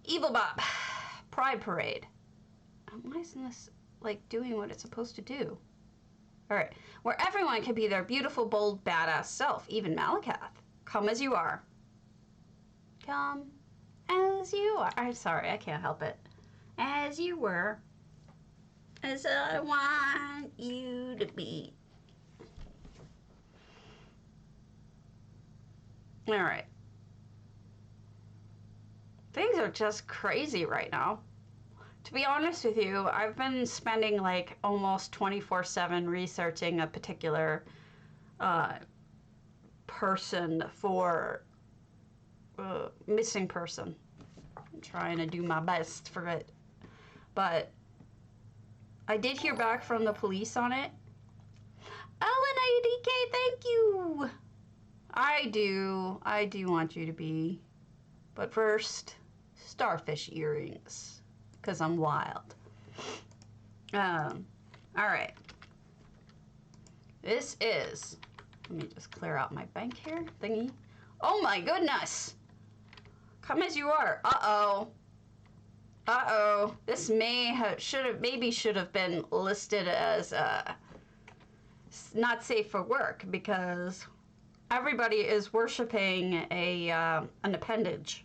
Speaker 1: Evelbob. Pride Parade. Why isn't this, like, doing what it's supposed to do? All right. Where everyone can be their beautiful, bold, badass self, even Malakath. Come as you are. Come as you are. I'm sorry, I can't help it. As you were. As I want you to be. All right. Things are just crazy right now. To be honest with you, I've been spending like almost 24/7 researching a particular person for missing person. I'm trying to do my best for it. But I did hear back from the police on it. LNADK, thank you! I do want you to be. But first, starfish earrings. Because I'm wild. Alright. This is... Let me just clear out my bank here. Thingy. Oh my goodness! Come as you are. Uh-oh. Uh-oh. This maybe should have been listed as not safe for work, because everybody is worshiping an appendage.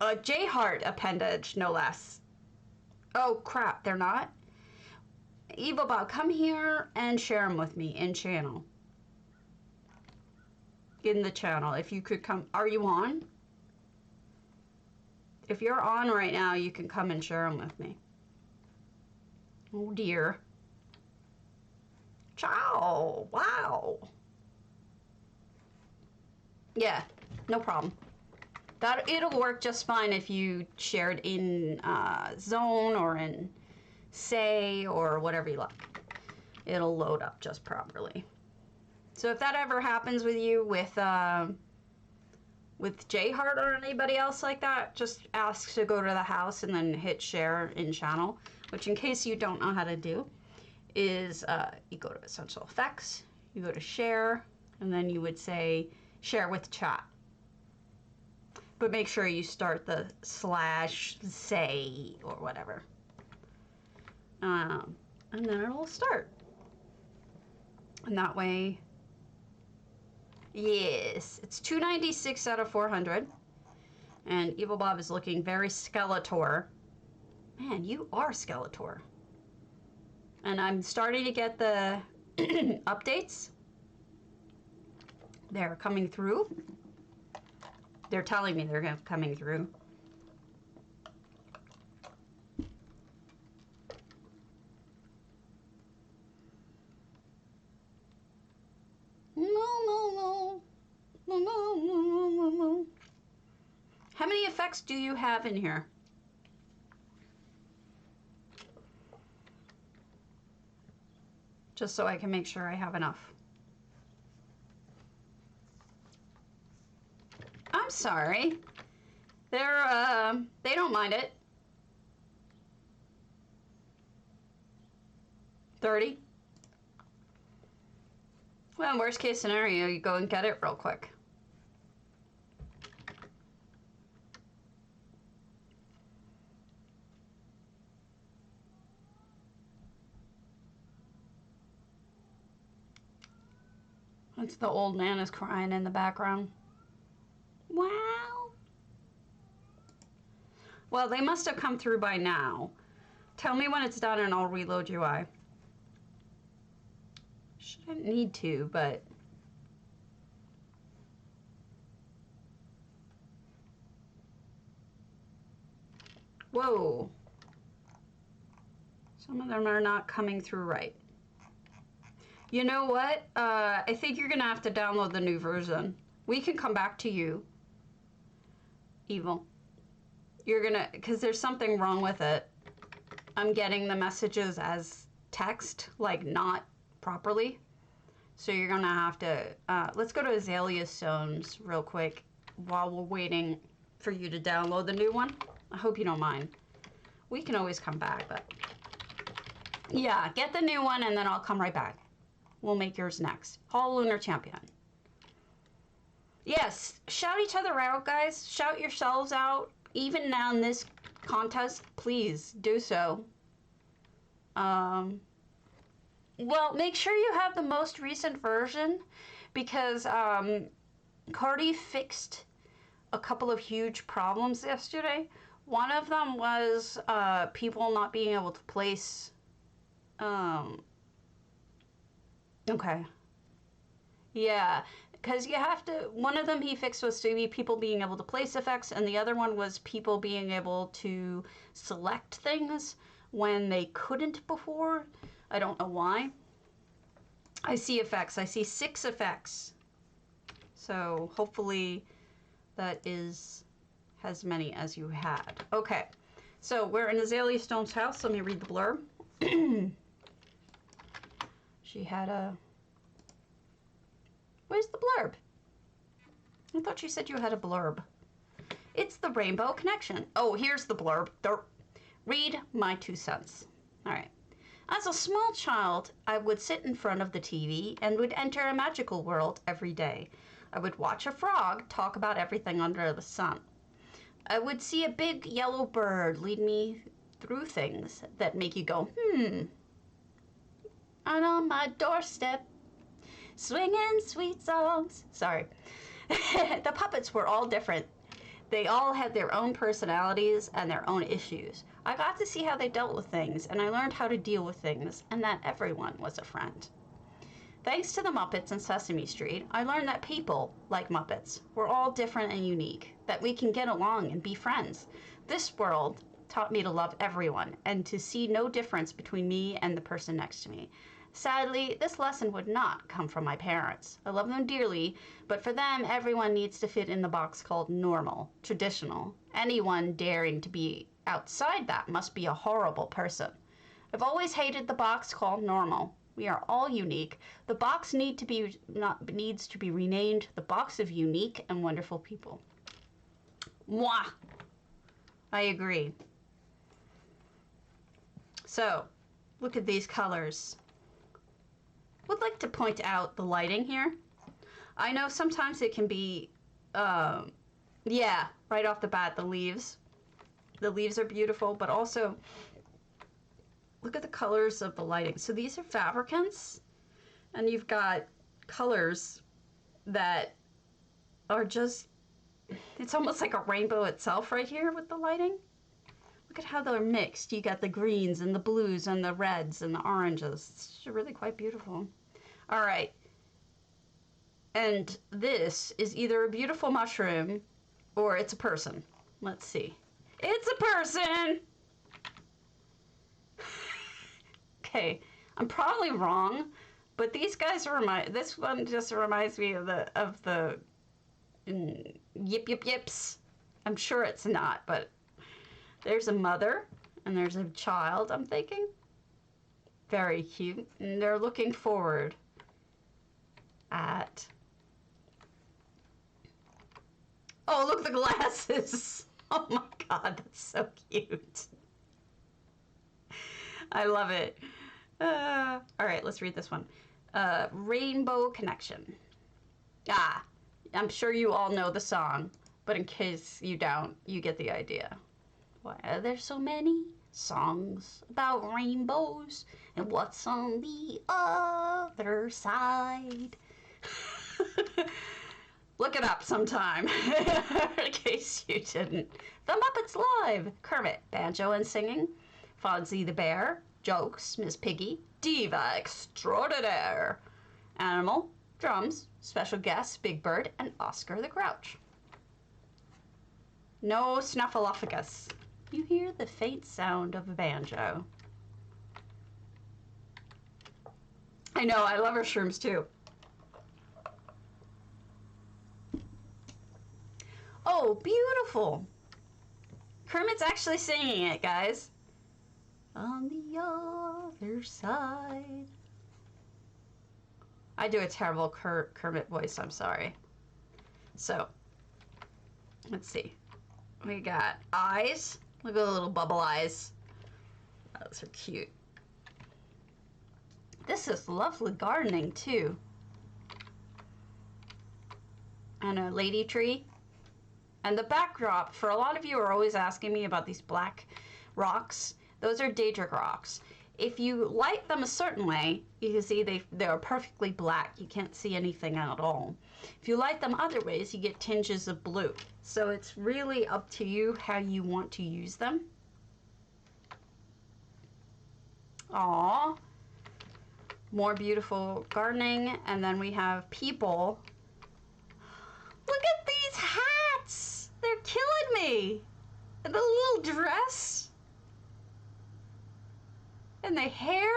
Speaker 1: A J-Heart appendage, no less. Oh crap, they're not? evelbob, come here and share them with me in channel. In the channel, if you could come. Are you on? If you're on right now, you can come and share them with me. Oh dear. Ciao. Wow. Yeah, no problem. It'll work just fine if you shared in Zone or in Say or whatever you like. It'll load up just properly. So if that ever happens with you with J-Heart or anybody else like that, just ask to go to the house and then hit share in channel, which in case you don't know how to do, is you go to Essential Effects, you go to share, and then you would say share with chat. But make sure you start the /say or whatever. And then it'll start. And that way, yes, it's 296 out of 400. And evelbob is looking very Skeletor. Man, you are Skeletor. And I'm starting to get the updates. They're coming through. They're telling me they're coming through. No. How many effects do you have in here? Just so I can make sure I have enough. I'm sorry. They don't mind it. 30? Well, worst case scenario, you go and get it real quick. That's the old man is crying in the background. Wow. Well, they must have come through by now. Tell me when it's done and I'll reload UI. Shouldn't need to, but... Whoa. Some of them are not coming through right. You know what? I think you're gonna have to download the new version. We can come back to you. Evil. You're gonna, because there's something wrong with it. I'm getting the messages as text, like not properly. So you're gonna have to, let's go to Azalea Stones real quick while we're waiting for you to download the new one. I hope you don't mind. We can always come back, but yeah, get the new one and then I'll come right back. We'll make yours next. Hall Lunar Champion. Yes, shout each other out, guys. Shout yourselves out. Even now in this contest, please do so. Well, make sure you have the most recent version because Cardi fixed a couple of huge problems yesterday. One of them was people not being able to place... Okay. Yeah, because you have to... One of them he fixed was to be people being able to place effects, and the other one was people being able to select things when they couldn't before. I don't know why. I see effects. I see 6 effects. So hopefully that is as many as you had. Okay, so we're in Azalea Stone's house. Let me read the blurb. She had a... Where's the blurb? I thought you said you had a blurb. It's the Rainbow Connection. Oh, here's the blurb. Read my 2 cents. All right. As a small child, I would sit in front of the TV and would enter a magical world every day. I would watch a frog talk about everything under the sun. I would see a big yellow bird lead me through things that make you go, And on my doorstep, swinging sweet songs. Sorry. The puppets were all different. They all had their own personalities and their own issues. I got to see how they dealt with things, and I learned how to deal with things, and that everyone was a friend. Thanks to the Muppets and Sesame Street, I learned that people, like Muppets, were all different and unique, that we can get along and be friends. This world taught me to love everyone, and to see no difference between me and the person next to me. Sadly, this lesson would not come from my parents. I love them dearly, but for them, everyone needs to fit in the box called normal, traditional. Anyone daring to be outside that must be a horrible person. I've always hated the box called normal. We are all unique. The box needs to be renamed the box of unique and wonderful people. Mwah! I agree. So, look at these colors. Would like to point out the lighting here. I know sometimes it can be, yeah, right off the bat, the leaves. The leaves are beautiful, but also look at the colors of the lighting. So these are fabricants, and you've got colors that are just, it's almost like a rainbow itself right here with the lighting. Look at how they're mixed. You got the greens and the blues and the reds and the oranges. It's really quite beautiful. All right. And this is either a beautiful mushroom or it's a person. Let's see. It's a person! Okay, I'm probably wrong, but these guys this one just reminds me of the yip yip yips. I'm sure it's not, but there's a mother and there's a child, I'm thinking. Very cute. And they're looking forward at... Oh, look, the glasses. Oh my God, that's so cute. I love it. All right, let's read this one. Rainbow Connection. I'm sure you all know the song, but in case you don't, you get the idea. Why are there so many songs about rainbows and what's on the other side? Look it up sometime, in case you didn't. The Muppets Live, Kermit, banjo and singing, Fonzie the Bear, jokes, Miss Piggy, Diva Extraordinaire, Animal, drums, special guests, Big Bird, and Oscar the Grouch. No Snuffleupagus. You hear the faint sound of a banjo. I know, I love her shrooms too. Oh, beautiful. Kermit's actually singing it, guys. On the other side. I do a terrible Kermit voice, I'm sorry. So, let's see. We got eyes. Look at the little bubble eyes. Those are cute. This is lovely gardening, too. And a lady tree. And the backdrop, for a lot of you are always asking me about these black rocks. Those are daedric rocks. If you light them a certain way, you can see they're perfectly black. You can't see anything at all. If you light them other ways, you get tinges of blue. So it's really up to you how you want to use them. Aww. More beautiful gardening. And then we have people. Look at these hats! They're killing me! And the little dress. And the hair.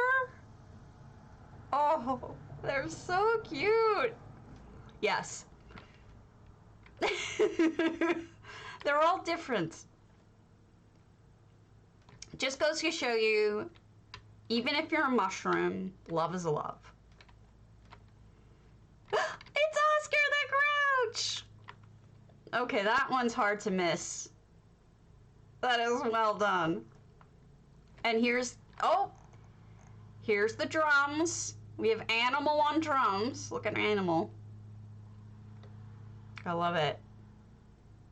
Speaker 1: Oh, they're so cute. Yes. They're all different. Just goes to show you, even if you're a mushroom, love is love. It's Oscar the Grouch! Okay, that one's hard to miss. That is well done. And here's the drums. We have Animal on drums. Look at Animal. I love it.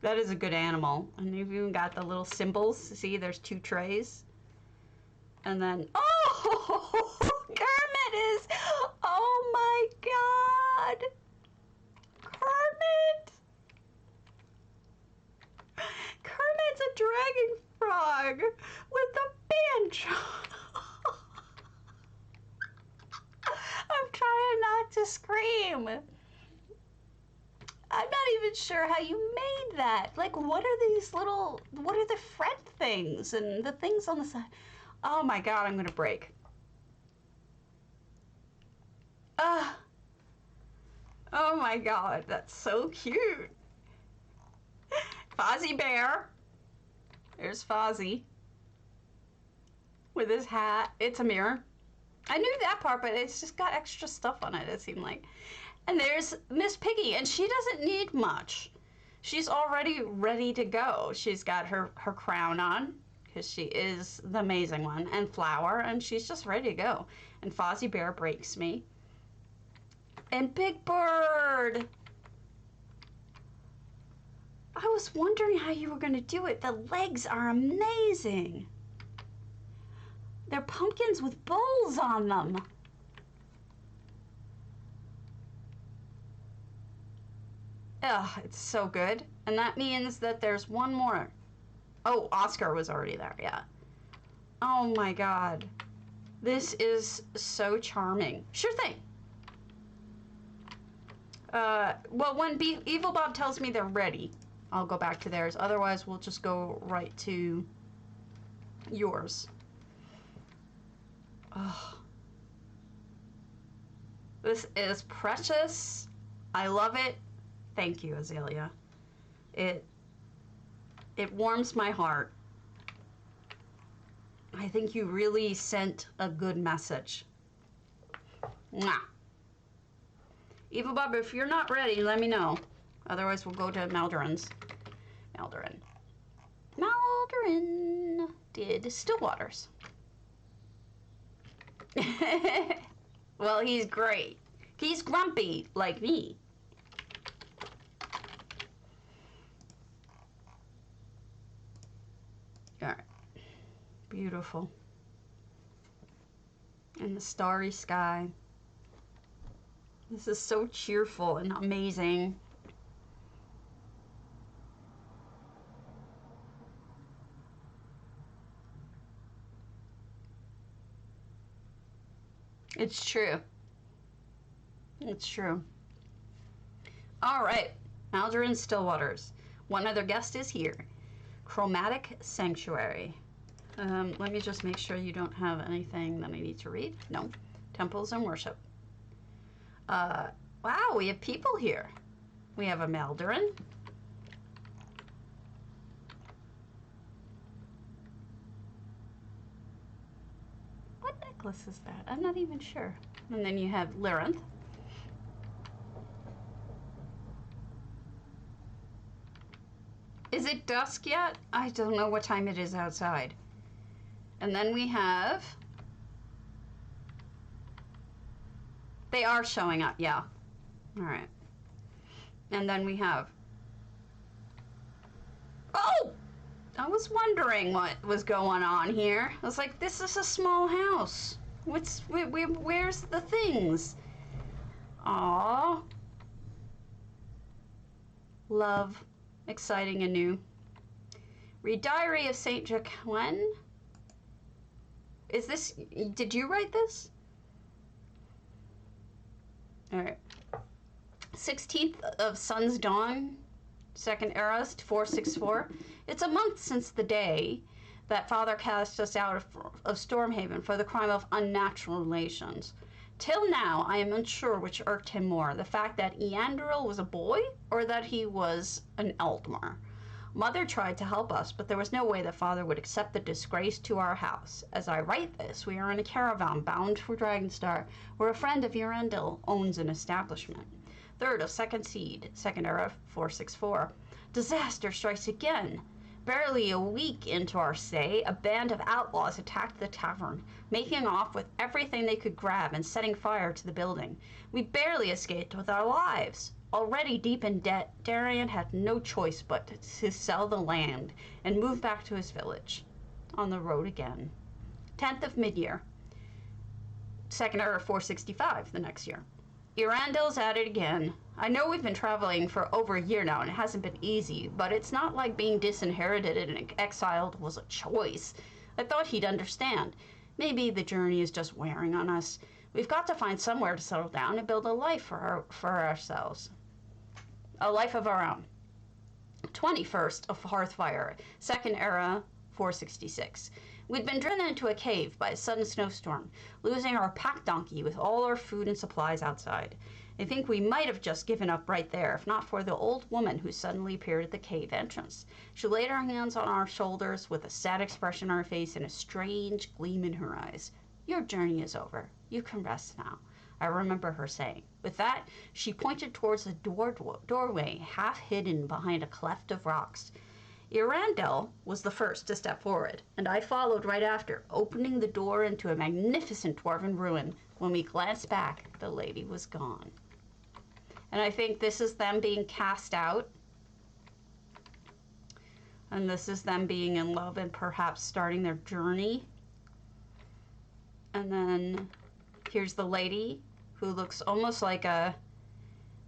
Speaker 1: That is a good animal. And you've even got the little symbols. See, there's 2 trays. And then, oh, Kermit is, oh my God. Kermit. Kermit's a dragon frog with a banjo. I'm trying not to scream. I'm not even sure how you made that. Like, what are these little, what are the fret things and the things on the side? Oh my God, I'm gonna break. Oh my God, that's so cute. Fozzie Bear. There's Fozzie. With his hat. It's a mirror. I knew that part, but it's just got extra stuff on it, it seemed like. And there's Miss Piggy, and she doesn't need much. She's already ready to go. She's got her crown on, because she is the amazing one, and flower, and she's just ready to go. And Fozzie Bear breaks me. And Big Bird! I was wondering how you were going to do it. The legs are amazing. They're pumpkins with bowls on them. Ugh, it's so good. And that means that there's one more. Oh, Oscar was already there, yeah. Oh my God. This is so charming. Sure thing. Well, when ivelbob tells me they're ready, I'll go back to theirs. Otherwise, we'll just go right to yours. Oh. This is precious. I love it. Thank you, Azalea. It warms my heart. I think you really sent a good message. Mwah. ivelbob, if you're not ready, let me know. Otherwise, we'll go to Maldoran's. Maldoran did Stillwaters. Well, he's great. He's grumpy, like me. Alright. Beautiful. And the starry sky. This is so cheerful and amazing. It's true. It's true. All right, Algerin Stillwaters. One other guest is here. Chromatic Sanctuary. Let me just make sure you don't have anything that I need to read. No. Temples and worship. Wow, we have people here. We have a Maldarin. What necklace is that? I'm not even sure. And then you have Lyrinth. Is it dusk yet? I don't know what time it is outside. And then we have... They are showing up, yeah. All right. And then we have... Oh! I was wondering what was going on here. I was like, this is a small house. Where's the things? Aww. Love. Exciting and new. Read Diary of Saint Jacqueline. Is this... Did you write this? Alright. 16th of Sun's Dawn. Second Erst, 464. It's a month since the day that Father cast us out of Stormhaven for the crime of unnatural relations. Till now, I am unsure which irked him more, the fact that Eandril was a boy, or that he was an Eldmar. Mother tried to help us, but there was no way that Father would accept the disgrace to our house. As I write this, we are in a caravan bound for Dragonstar, where a friend of Eandril owns an establishment. Third of Second Seed, Second Era, 464. Disaster strikes again. Barely a week into our stay, a band of outlaws attacked the tavern, making off with everything they could grab and setting fire to the building. We barely escaped with our lives. Already deep in debt, Darian had no choice but to sell the land and move back to his village. On the road again. 10th of Midyear. Second Era 465 the next year. Earandil's at it again. I know we've been traveling for over a year now and it hasn't been easy, but it's not like being disinherited and exiled was a choice. I thought he'd understand. Maybe the journey is just wearing on us. We've got to find somewhere to settle down and build a life for ourselves. A life of our own. 21st of Hearthfire, Second Era, 466. We'd been driven into a cave by a sudden snowstorm, losing our pack donkey with all our food and supplies outside. I think we might have just given up right there, if not for the old woman who suddenly appeared at the cave entrance. She laid her hands on our shoulders with a sad expression on her face and a strange gleam in her eyes. Your journey is over. You can rest now, I remember her saying. With that, she pointed towards the doorway, half hidden behind a cleft of rocks. Earandil was the first to step forward, and I followed right after, opening the door into a magnificent dwarven ruin. When we glanced back, the lady was gone. And I think this is them being cast out. And this is them being in love and perhaps starting their journey. And then here's the lady who looks almost like a...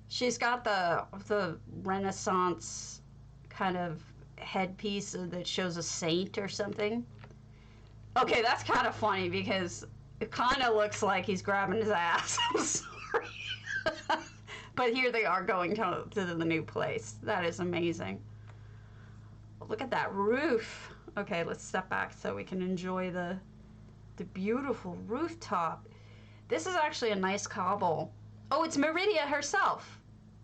Speaker 1: She's got the Renaissance kind of headpiece that shows a saint or something. Okay, that's kind of funny because it kind of looks like he's grabbing his ass. I'm sorry. But here they are going to the new place. That is amazing. Look at that roof. Okay, let's step back so we can enjoy the beautiful rooftop. This is actually a nice cobble. Oh, it's Meridia herself.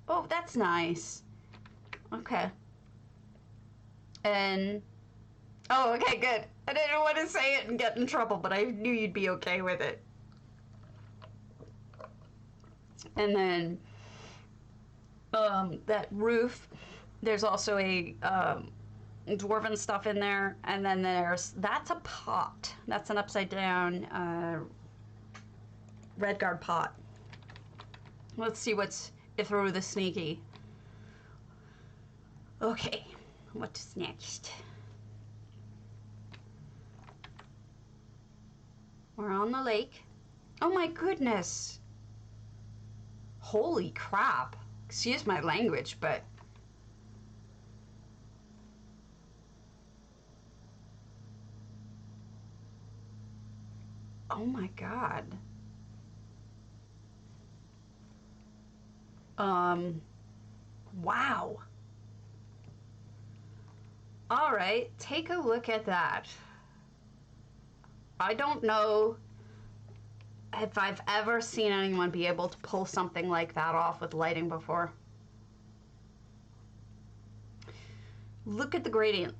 Speaker 1: Oh, that's nice. Okay. And, oh, okay, good. I didn't want to say it and get in trouble, but I knew you'd be okay with it. And then, that roof, there's also a, dwarven stuff in there. And then that's a pot. That's an upside down, Redguard pot. Let's see what's through the sneaky. Okay, what's next? We're on the lake. Oh my goodness. Holy crap. Excuse my language, but oh my god. Wow. All right, take a look at that. I don't know if I've ever seen anyone be able to pull something like that off with lighting before. Look at the gradient.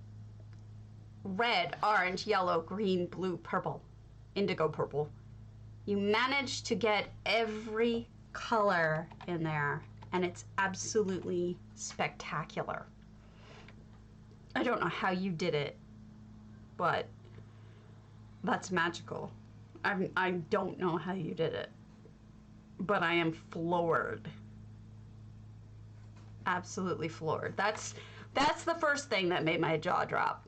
Speaker 1: Red, orange, yellow, green, blue, purple, indigo purple. You managed to get every color in there, and it's absolutely spectacular. I don't know how you did it, but that's magical. I don't know how you did it, but I am floored. Absolutely floored. That's the first thing that made my jaw drop.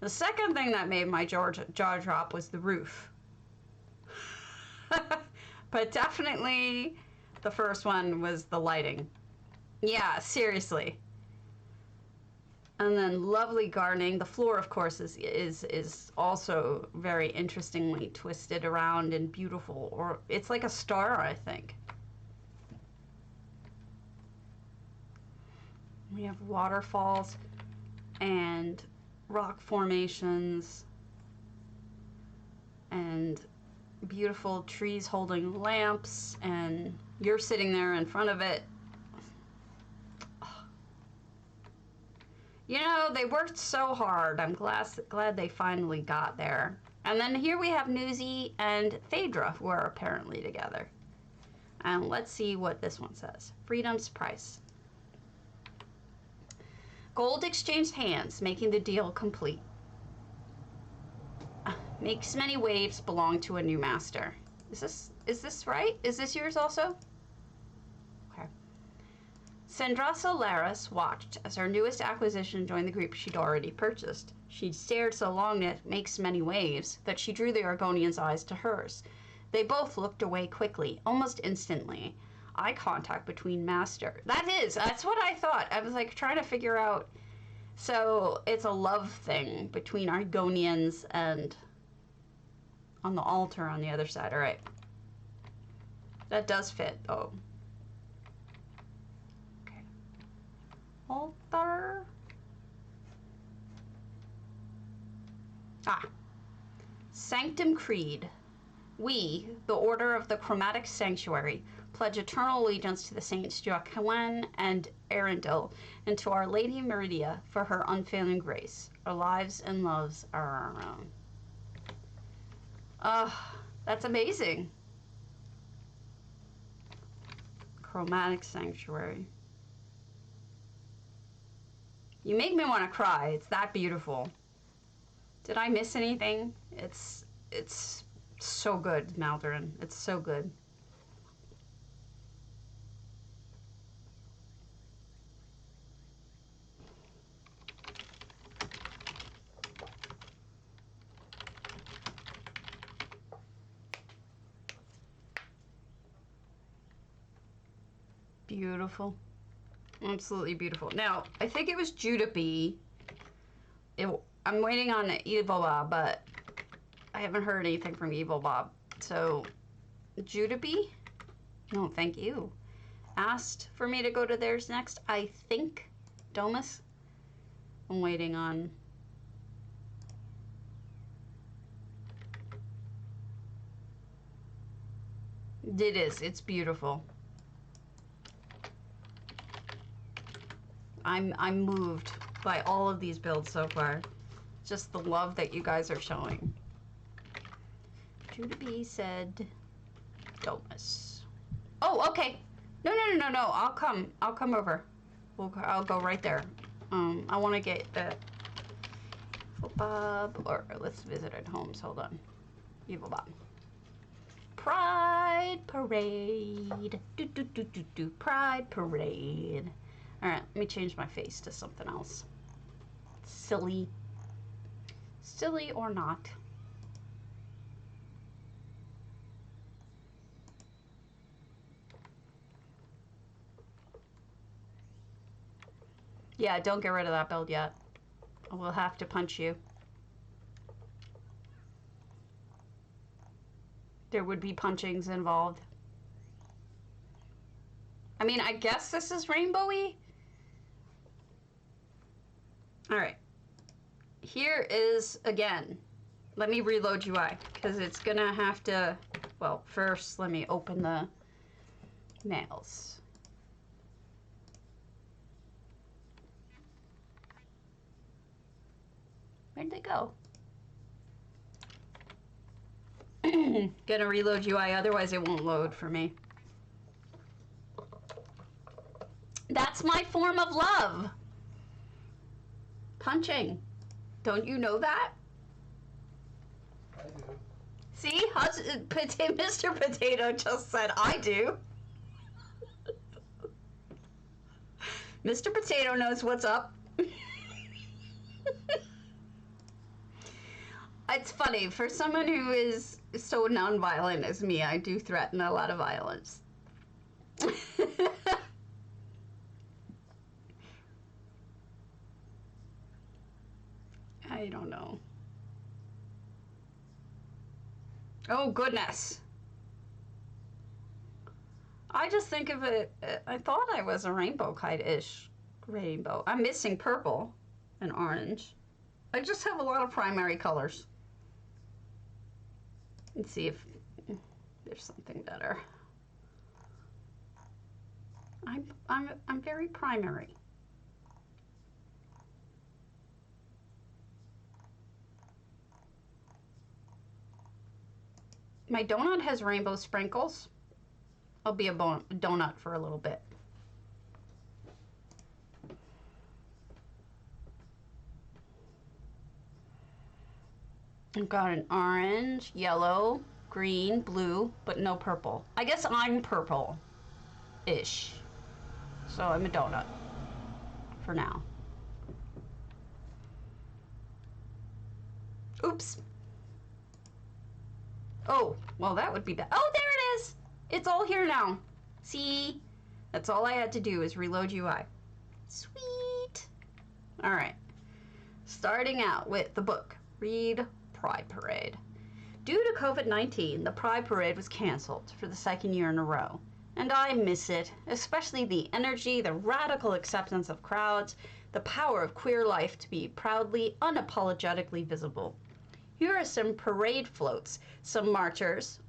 Speaker 1: The second thing that made my jaw drop was the roof. But definitely the first one was the lighting. Yeah, seriously. And then lovely gardening. The floor, of course, is also very interestingly twisted around and beautiful. Or it's like a star, I think. We have waterfalls and rock formations and beautiful trees holding lamps, and you're sitting there in front of it. You know, they worked so hard. I'm glad they finally got there. And then here we have Newsy and Phaedra, who are apparently together. And let's see what this one says. Freedom's price. Gold exchanged hands, making the deal complete. Makes many waves belong to a new master. Is this right? Is this yours also? Okay. Sendrasa Laris watched as her newest acquisition joined the group she'd already purchased. She'd stared so long at Makes Many Waves that she drew the Argonian's eyes to hers. They both looked away quickly, almost instantly. Eye contact between master. That's what I thought. I was like trying to figure out. So it's a love thing between Argonians and on the altar on the other side. All right. That does fit, though. Okay. Altar. Sanctum Creed. We, the Order of the Chromatic Sanctuary, pledge eternal allegiance to the saints Joaquin and Arundel, and to Our Lady Meridia for her unfailing grace. Our lives and loves are our own. That's amazing. Chromatic Sanctuary. You make me want to cry. It's that beautiful. Did I miss anything? It's so good, Maldarin. It's so good. Beautiful. Absolutely beautiful. Now, I think it was judahbee. I'm waiting on evelbob, but I haven't heard anything from evelbob. So, judahbee? No, thank you. Asked for me to go to theirs next. I think domus. I'm waiting on. It is. It's beautiful. I'm moved by all of these builds so far. Just the love that you guys are showing. judahbee said domus. Oh, okay. No. I'll come over. I'll go right there. I want to get the evelbob, or let's visit at homes. Hold on. evelbob. Pride. Pride Parade. Do, do, do, do, do. Pride Parade. All right, let me change my face to something else. Silly. Silly or not. Yeah, don't get rid of that build yet. We'll have to punch you. There would be punchings involved. I mean, I guess this is rainbowy. All right. Here is, again, let me reload UI because it's gonna have to, well, first let me open the nails. Where'd they go? Gonna reload UI, otherwise it won't load for me. That's my form of love. Punching. Don't you know that?
Speaker 2: I do.
Speaker 1: See? Mr. Potato just said, I do. Mr. Potato knows what's up. It's funny, for someone who is so non-violent as me, I do threaten a lot of violence. I don't know. Oh, goodness. I just think of it, I thought I was a rainbow kite-ish rainbow. I'm missing purple and orange. I just have a lot of primary colors. Let's see if there's something better. I'm very primary. My donut has rainbow sprinkles. I'll be a donut for a little bit. I've got an orange, yellow, green, blue, but no purple. I guess I'm purple-ish. So I'm a donut for now. Oops. Oh, well that would be bad. Oh, there it is! It's all here now. See? That's all I had to do is reload UI. Sweet. All right. Starting out with the book. Read Pride Parade. Due to COVID-19, the Pride Parade was canceled for the second year in a row. And I miss it, especially the energy, the radical acceptance of crowds, the power of queer life to be proudly, unapologetically visible. Here are some parade floats, some marchers,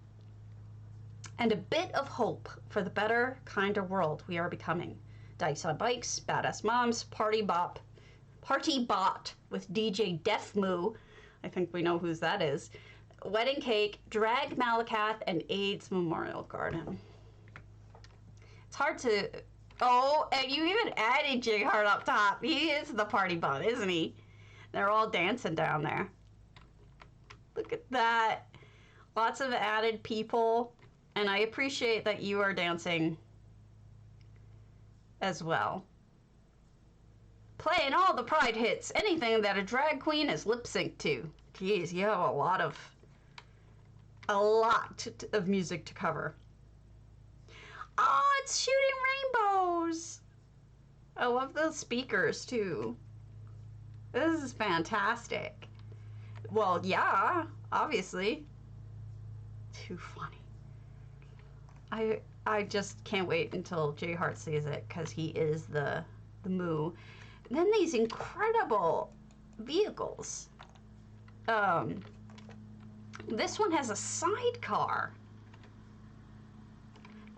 Speaker 1: and a bit of hope for the better, kinder world we are becoming. Dykes on bikes, badass moms, party bot with DJ Death Moo, I think we know whose that is, wedding cake, drag Malakath, and AIDS Memorial Garden. It's hard to, oh, and you even added J Heart up top. He is the party bot, isn't he? They're all dancing down there. Look at that. Lots of added people. And I appreciate that you are dancing as well. Playing all the Pride hits. Anything that a drag queen is lip synced to. Jeez, you have a lot of music to cover. Oh, it's shooting rainbows. I love those speakers too. This is fantastic. Well, yeah, obviously. Too funny. I just can't wait until J Heart sees it because he is the moo. And then these incredible vehicles. This one has a sidecar.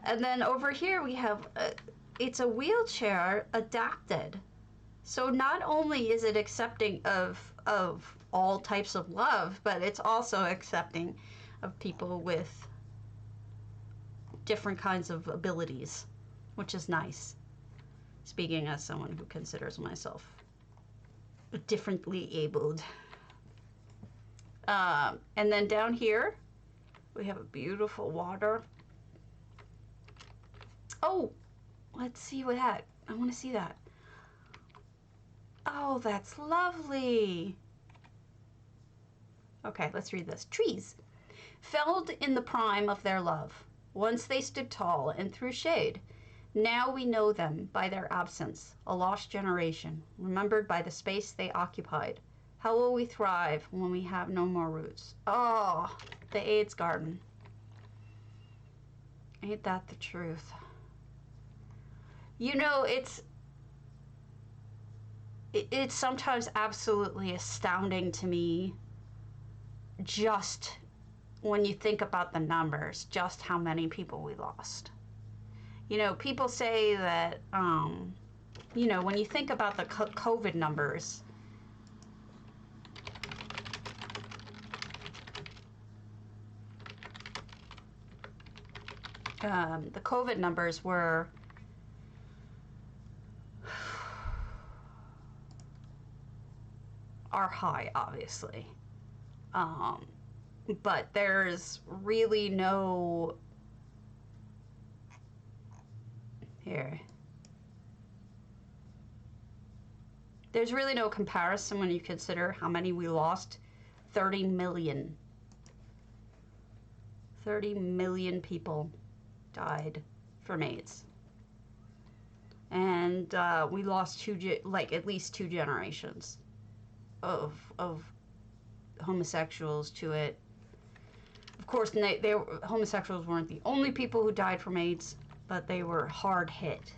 Speaker 1: And then over here we have, it's a wheelchair adapted. So not only is it accepting of all types of love, but it's also accepting of people with different kinds of abilities, which is nice. Speaking as someone who considers myself differently abled. And then down here, we have a beautiful water Oh, let's see what that. I want to see that. Oh, that's lovely. Okay, let's read this. Trees. Felled in the prime of their love. Once they stood tall and threw shade. Now we know them by their absence, a lost generation, remembered by the space they occupied. How will we thrive when we have no more roots? Oh, the AIDS garden. Ain't that the truth? You know, it's sometimes absolutely astounding to me, just when you think about the numbers, just how many people we lost. You know, people say that, you know, when you think about the COVID numbers, the COVID numbers are high, obviously. But there's really no, here. There's really no comparison when you consider how many we lost. 30 million. 30 million people died from AIDS. And we lost at least 2 generations of homosexuals to it. Of course, homosexuals weren't the only people who died from AIDS, but they were hard hit.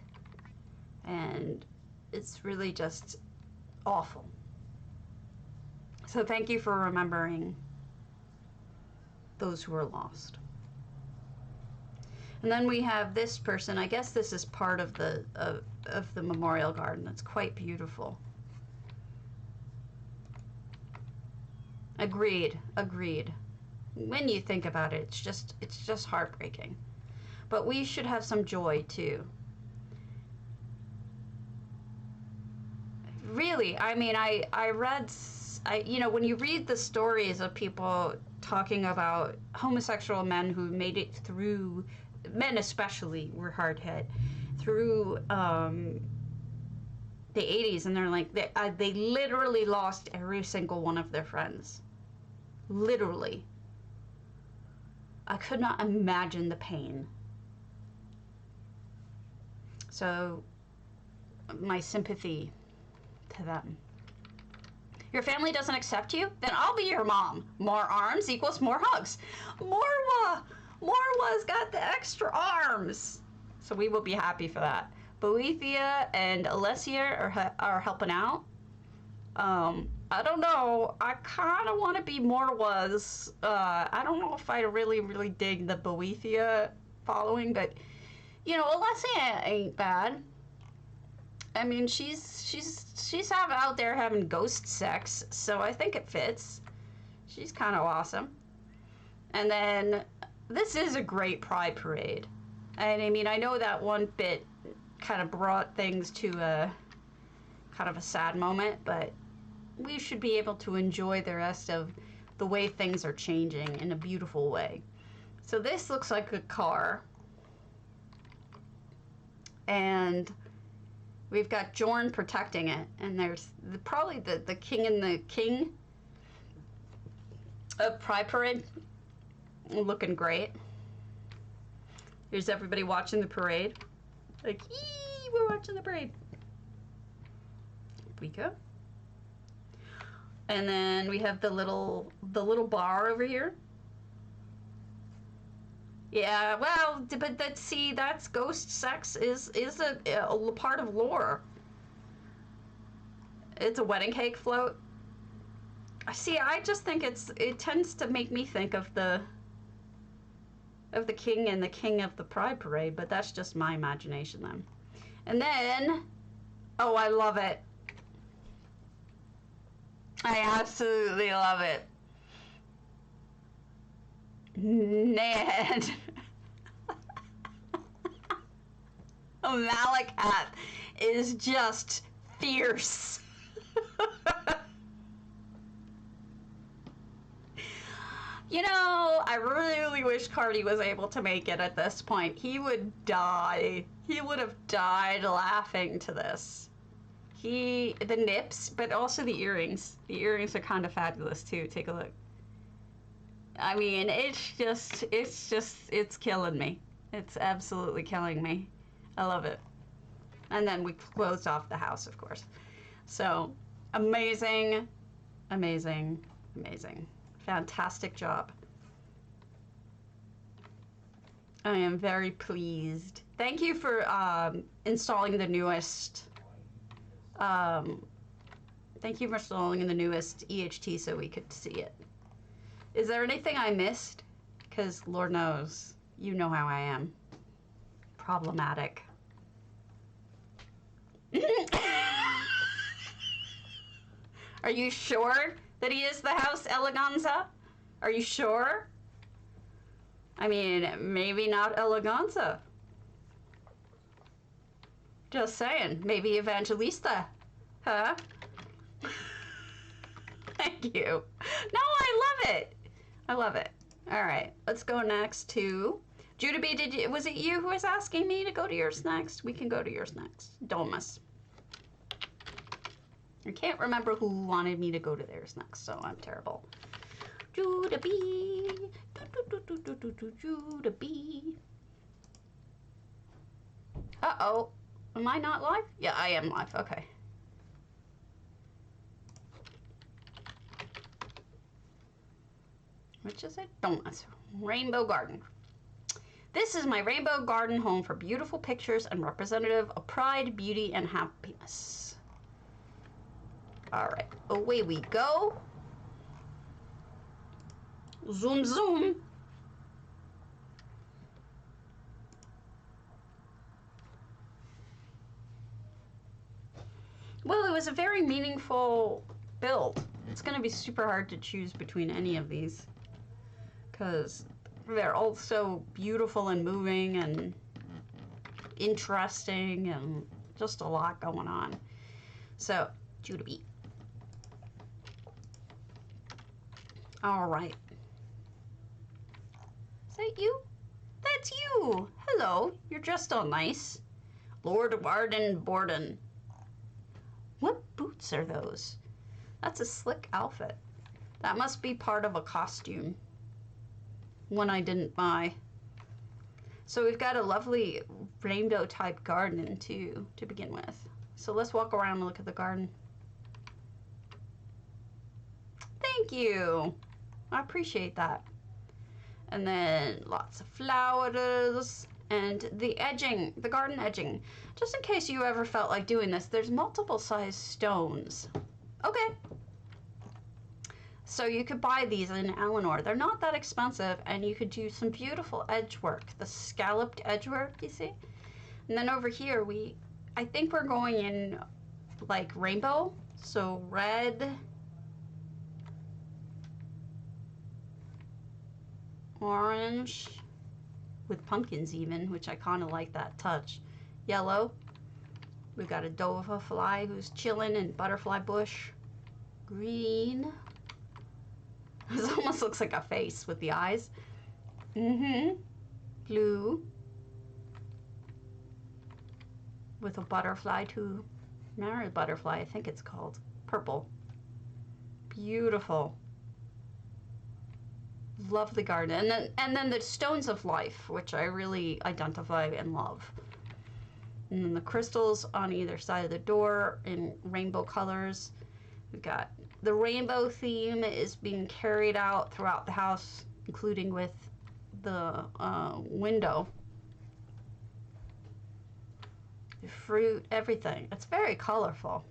Speaker 1: And it's really just awful. So thank you for remembering those who are lost. And then we have this person. I guess this is part of the memorial garden. It's quite beautiful. Agreed. When you think about it, it's just heartbreaking. But we should have some joy too. Really, I mean, I read, you know, when you read the stories of people talking about homosexual men who made it through, men especially were hard hit, through the 80s, and they're like, they literally lost every single one of their friends. Literally. I could not imagine the pain. So, my sympathy to them. Your family doesn't accept you? Then I'll be your mom. More arms equals more hugs. Morwa's got the extra arms. So we will be happy for that. Boethia and Alessia are helping out. I don't know. I kind of want to be Morwa's. I don't know if I really, really dig the Boethia following, but, you know, Alessia ain't bad. I mean, she's out there having ghost sex, so I think it fits. She's kind of awesome. And then this is a great pride parade. And I mean, I know that one bit kind of brought things to a kind of a sad moment, but we should be able to enjoy the rest of the way things are changing in a beautiful way. So this looks like a car. And we've got Jorn protecting it, and there's probably the king and the king of Pride Parade looking great. Here's everybody watching the parade. Like, yee, we're watching the parade. We go. And then we have the little bar over here. Yeah, well, but that's ghost sex is a part of lore. It's a wedding cake float. See, I just think it tends to make me think of the king and the king of the Pride Parade, but that's just my imagination then. And then, oh, I love it. I absolutely love it. Ned. Malakath is just fierce. You know, I really wish Cardi was able to make it at this point. He would die. He would have died laughing to this. The nips, but also the earrings. The earrings are kind of fabulous too. Take a look. I mean, it's killing me. It's absolutely killing me. I love it. And then we closed off the house, of course. So, amazing, amazing, amazing. Fantastic job. I am very pleased. Thank you for installing the newest. Thank you for installing the newest EHT so we could see it. Is there anything I missed? Because Lord knows, you know how I am. Problematic. Are you sure that he is the House Eleganza? Are you sure? I mean, maybe not Eleganza. Just saying. Maybe Evangelista. Huh? Thank you. No, I love it. I love it. All right, let's go next to judahbee. Was it you who was asking me to go to yours next? We can go to yours next. Domus. I can't remember who wanted me to go to theirs next, so I'm terrible. Judahbee. Judahbee. Uh-oh. Am I not live? Yeah, I am live. Okay. Which is it? Domus. Rainbow Garden. This is my rainbow garden home for beautiful pictures and representative of pride, beauty, and happiness. All right, away we go. Zoom, zoom. Well, it was a very meaningful build. It's going to be super hard to choose between any of these because they're all so beautiful and moving and interesting and just a lot going on. So, judahbee. All right. Is that you? That's you. Hello. You're dressed all nice. Lord Warden Borden. What boots are those? That's a slick outfit. That must be part of a costume. One I didn't buy. So we've got a lovely rainbow type garden too to begin with. So let's walk around and look at the garden. Thank you. I appreciate that. And then lots of flowers and the edging, the garden edging. Just in case you ever felt like doing this, there's multiple size stones. Okay. So you could buy these in Eleanor. They're not that expensive and you could do some beautiful edge work. The scalloped edge work, you see? And then over here, I think we're going in like rainbow. So red, orange, with pumpkins even, which I kind of like that touch. Yellow. We've got a dova fly who's chilling in butterfly bush. Green. This almost looks like a face with the eyes. Blue. With a butterfly too. Mary butterfly, I think it's called. Purple. Beautiful. Lovely garden. And then the stones of life, which I really identify and love. And then the crystals on either side of the door in rainbow colors. We've got the rainbow theme is being carried out throughout the house, including with the window. The fruit, everything. It's very colorful.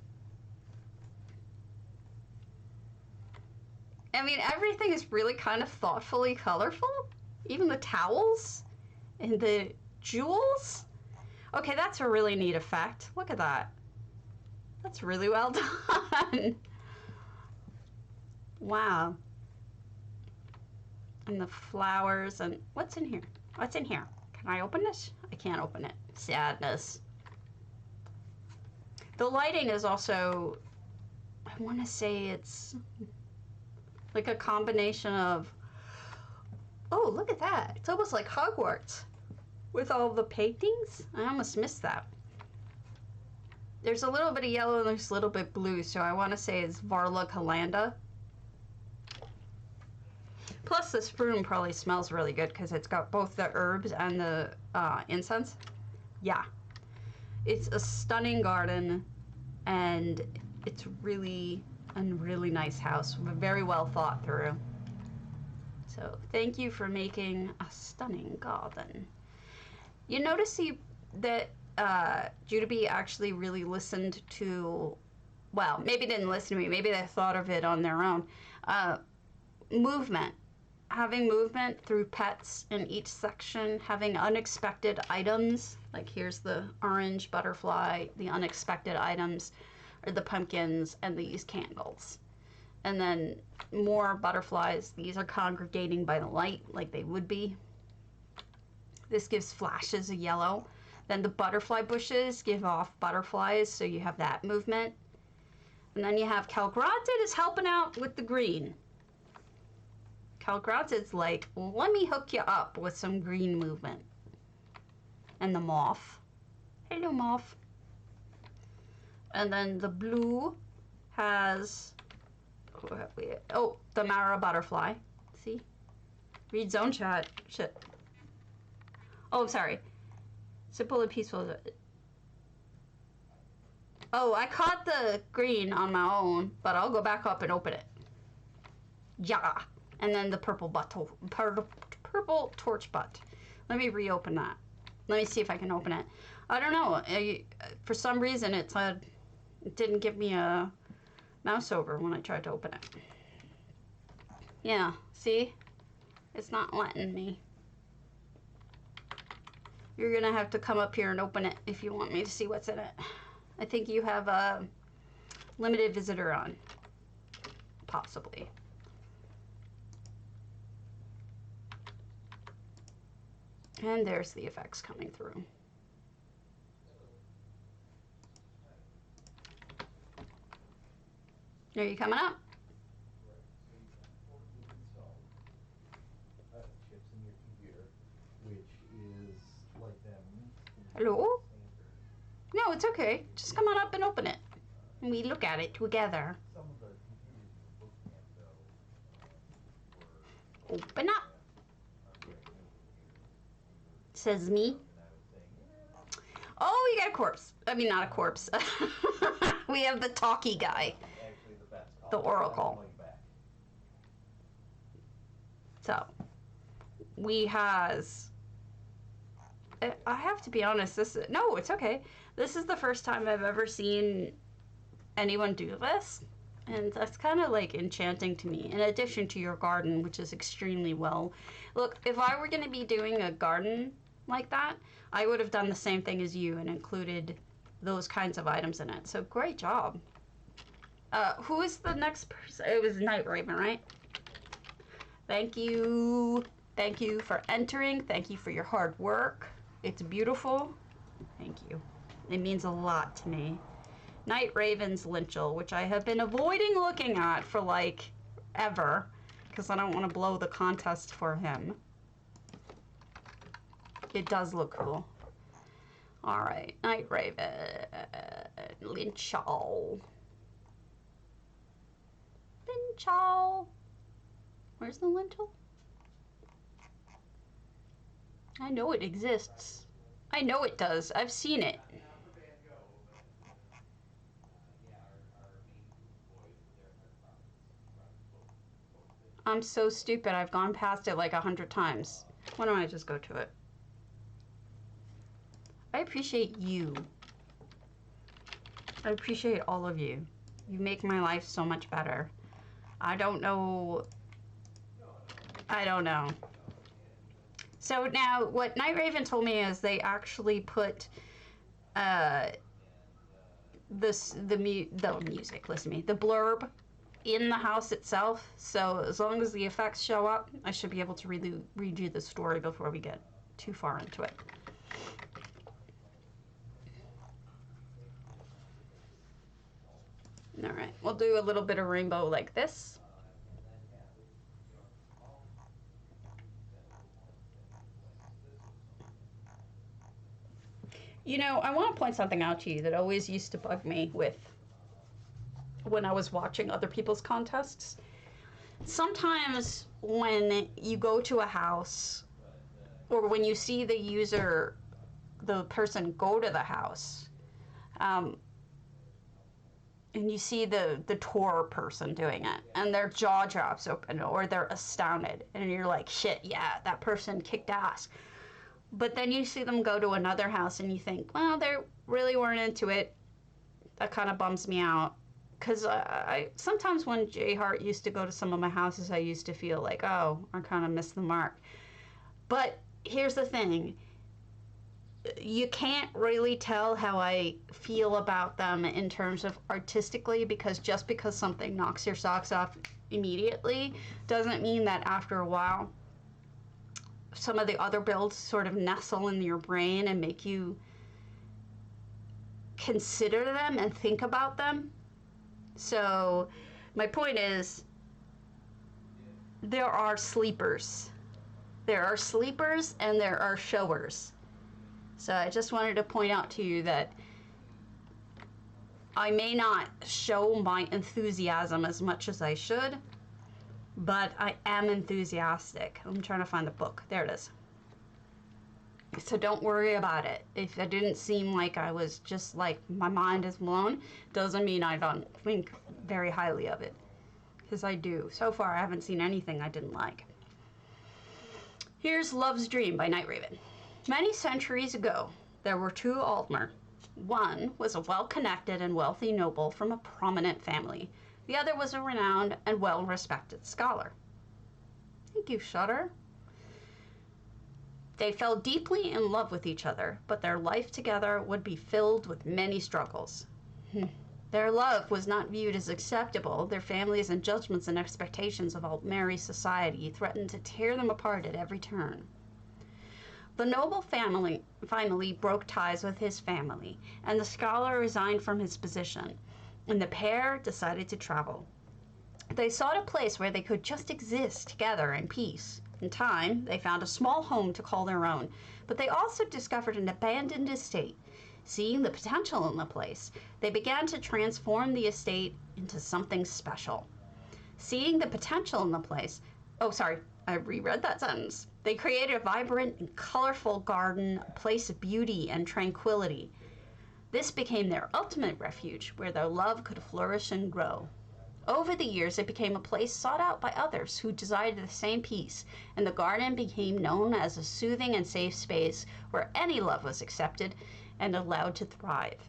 Speaker 1: I mean, everything is really kind of thoughtfully colorful. Even the towels and the jewels. Okay, that's a really neat effect. Look at that. That's really well done. Wow. And the flowers and what's in here? What's in here? Can I open this? I can't open it. Sadness. The lighting is also, I want to say it's like a combination of Oh, look at that. It's almost like Hogwarts with all the paintings. I almost missed that. There's a little bit of yellow and there's a little bit blue, so I want to say it's Varla Calanda. Plus, this room probably smells really good because it's got both the herbs and the incense. Yeah. It's a stunning garden, and it's really a really nice house. Very well thought through. So, thank you for making a stunning garden. You notice that judahbee actually really listened to, well, maybe didn't listen to me, maybe they thought of it on their own. Movement. Having movement through pets in each section, having unexpected items, like here's the orange butterfly, the unexpected items are the pumpkins and these candles. And then more butterflies, these are congregating by the light like they would be. This gives flashes of yellow. Then the butterfly bushes give off butterflies, so you have that movement. And then you have kelektra is helping out with the green. Kelektra's like, let me hook you up with some green movement. And the moth. Hello, moth. And then the blue has, oh, the Mara butterfly. See? Read zone chat. Shit. Oh, sorry. Simple and peaceful. Oh, I caught the green on my own, but I'll go back up and open it. Yeah. And then the purple torch butt. Let me reopen that. Let me see if I can open it. I don't know. For some reason, it didn't give me a mouse over when I tried to open it. Yeah, see? It's not letting me. You're gonna have to come up here and open it if you want me to see what's in it. I think you have a limited visitor on. Possibly. And there's the effects coming through. Are you coming up? Hello? No, it's okay. Just come on up and open it. And we look at it together. Open up. Says me. Oh, you got a corpse. I mean, not a corpse. We have the talkie guy. The oracle. So, we has... I have to be honest, no, it's okay. This is the first time I've ever seen anyone do this. And that's kind of like enchanting to me, in addition to your garden, which is extremely well. Look, if I were going to be doing a garden like that, I would have done the same thing as you and included those kinds of items in it. So great job. Who is the next person? It was nyght.raven, right? Thank you. Thank you for entering. Thank you for your hard work. It's beautiful. Thank you. It means a lot to me. nyght.raven's linchal, which I have been avoiding looking at for like ever, because I don't want to blow the contest for him. It does look cool. All right, nyght.raven, linchal. Linchal. Where's the linchal? I know it exists. I know it does. I've seen it. I'm so stupid. I've gone past it like 100 times. Why don't I just go to it? I appreciate you. I appreciate all of you. You make my life so much better. I don't know. I don't know. So now, what nyght.raven told me is they actually put the music, listen to me, the blurb in the house itself. So as long as the effects show up, I should be able to read you the story before we get too far into it. All right, we'll do a little bit of rainbow like this. You know, I want to point something out to you that always used to bug me with when I was watching other people's contests. Sometimes when you go to a house or when you see the person go to the house, and you see the tour person doing it, and their jaw drops open or they're astounded, and you're like, shit, yeah, that person kicked ass. But then you see them go to another house and you think, well, they really weren't into it. That kind of bums me out. Because I sometimes when J Hart used to go to some of my houses, I used to feel like, oh, I kind of missed the mark. But here's the thing. You can't really tell how I feel about them in terms of artistically, because just because something knocks your socks off immediately doesn't mean that after a while some of the other builds sort of nestle in your brain and make you consider them and think about them. So my point is, there are sleepers. There are sleepers and there are showers. So I just wanted to point out to you that I may not show my enthusiasm as much as I should, but I am enthusiastic. I'm trying to find the book. There it is. So don't worry about it. If it didn't seem like I was just like, my mind is blown, doesn't mean I don't think very highly of it. Because I do. So far, I haven't seen anything I didn't like. Here's Love's Dream by nyght.raven. Many centuries ago, there were two Aldmer. One was a well-connected and wealthy noble from a prominent family. The other was a renowned and well-respected scholar. Thank you, Shutter. They fell deeply in love with each other, but their life together would be filled with many struggles. Their love was not viewed as acceptable. Their families and judgments and expectations of Altmerry society threatened to tear them apart at every turn. The noble family finally broke ties with his family, and the scholar resigned from his position, and the pair decided to travel. They sought a place where they could just exist together in peace. In time, they found a small home to call their own, but they also discovered an abandoned estate. Seeing the potential in the place, they began to transform the estate into something special. Seeing the potential in the place, I reread that sentence. They created a vibrant and colorful garden, a place of beauty and tranquility. This became their ultimate refuge, where their love could flourish and grow. Over the years, it became a place sought out by others who desired the same peace, and the garden became known as a soothing and safe space where any love was accepted and allowed to thrive.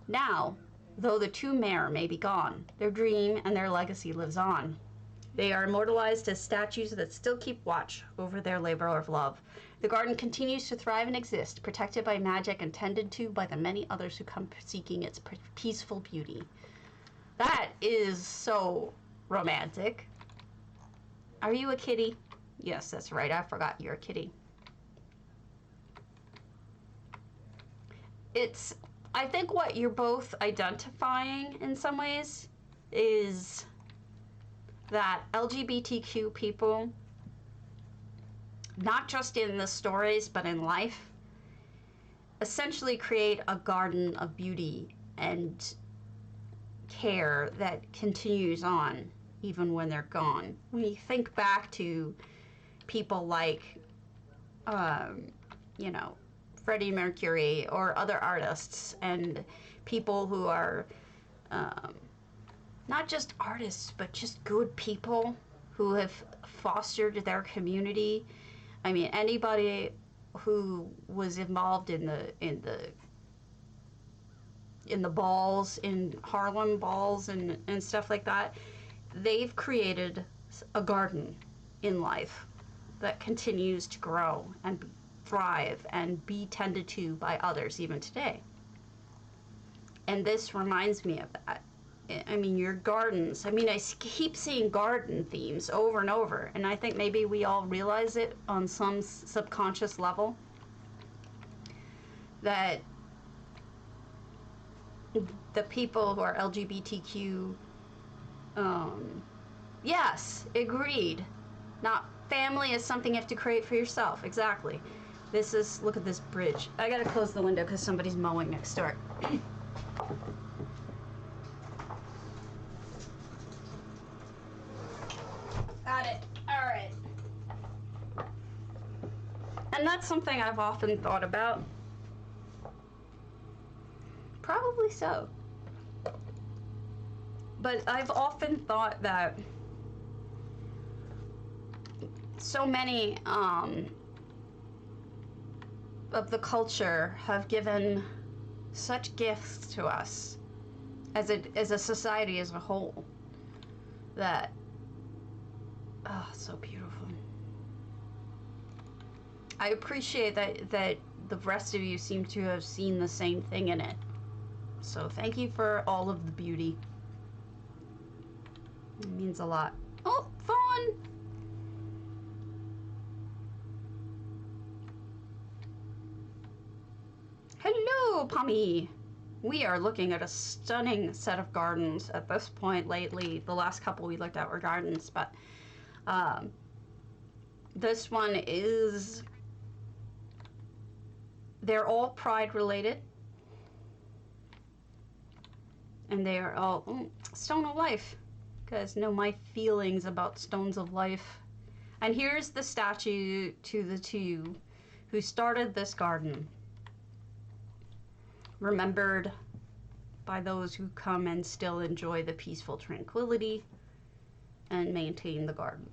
Speaker 1: Now, though the two may be gone, their dream and their legacy lives on. They are immortalized as statues that still keep watch over their labor of love. The garden continues to thrive and exist, protected by magic and tended to by the many others who come seeking its peaceful beauty. That is so romantic. Are you a kitty? Yes, that's right. I forgot you're a kitty. I think what you're both identifying in some ways is that LGBTQ people, not just in the stories, but in life, essentially create a garden of beauty and care that continues on even when they're gone. When you think back to people like, Freddie Mercury or other artists and people who are not just artists, but just good people who have fostered their community. I mean, anybody who was involved in the balls, in Harlem balls and stuff like that, they've created a garden in life that continues to grow and thrive and be tended to by others even today. And this reminds me of that. I mean, your gardens. I mean, I keep seeing garden themes over and over, and I think maybe we all realize it on some subconscious level, that the people who are LGBTQ, yes, agreed. Not family is something you have to create for yourself, exactly. This is, look at this bridge. I gotta close the window because somebody's mowing next door. Got it. Alright. And that's something I've often thought about. Probably so. But I've often thought that so many of the culture have given such gifts to us as a society as a whole that, oh, so beautiful. I appreciate that the rest of you seem to have seen the same thing in it. So thank you for all of the beauty. It means a lot. Oh, fawn! Hello, Pommy! We are looking at a stunning set of gardens at this point lately. The last couple we looked at were gardens, but this one is... They're all pride related. And they are all stone of life. You guys know my feelings about stones of life. And here's the statue to the two who started this garden. Remembered by those who come and still enjoy the peaceful tranquility and maintain the garden.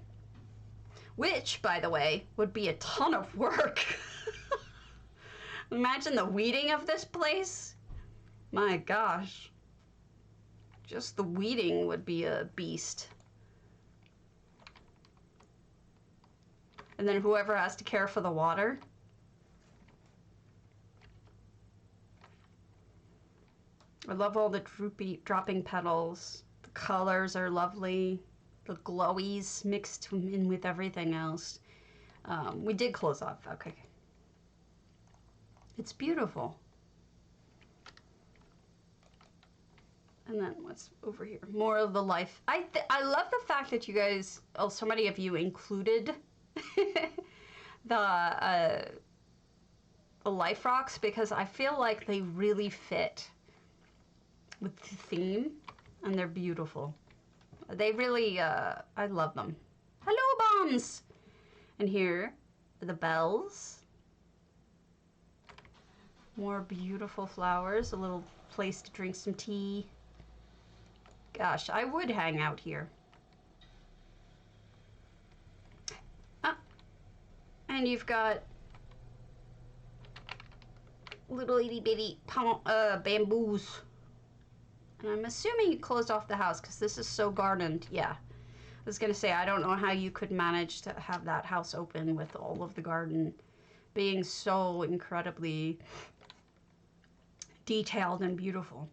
Speaker 1: Which, by the way, would be a ton of work. Imagine the weeding of this place. My gosh. Just the weeding would be a beast. And then whoever has to care for the water. I love all the dropping petals. The colors are lovely. The glowies mixed in with everything else. We did close off. Okay. It's beautiful. And then what's over here? More of the life. I love the fact that you guys, so many of you included the life rocks, because I feel like they really fit with the theme, and they're beautiful. They really, I love them. Hello, bombs! And here are the bells. More beautiful flowers, a little place to drink some tea. Gosh, I would hang out here. And you've got little itty bitty bamboos. And I'm assuming you closed off the house because this is so gardened. Yeah. I was gonna say, I don't know how you could manage to have that house open with all of the garden being so incredibly detailed and beautiful.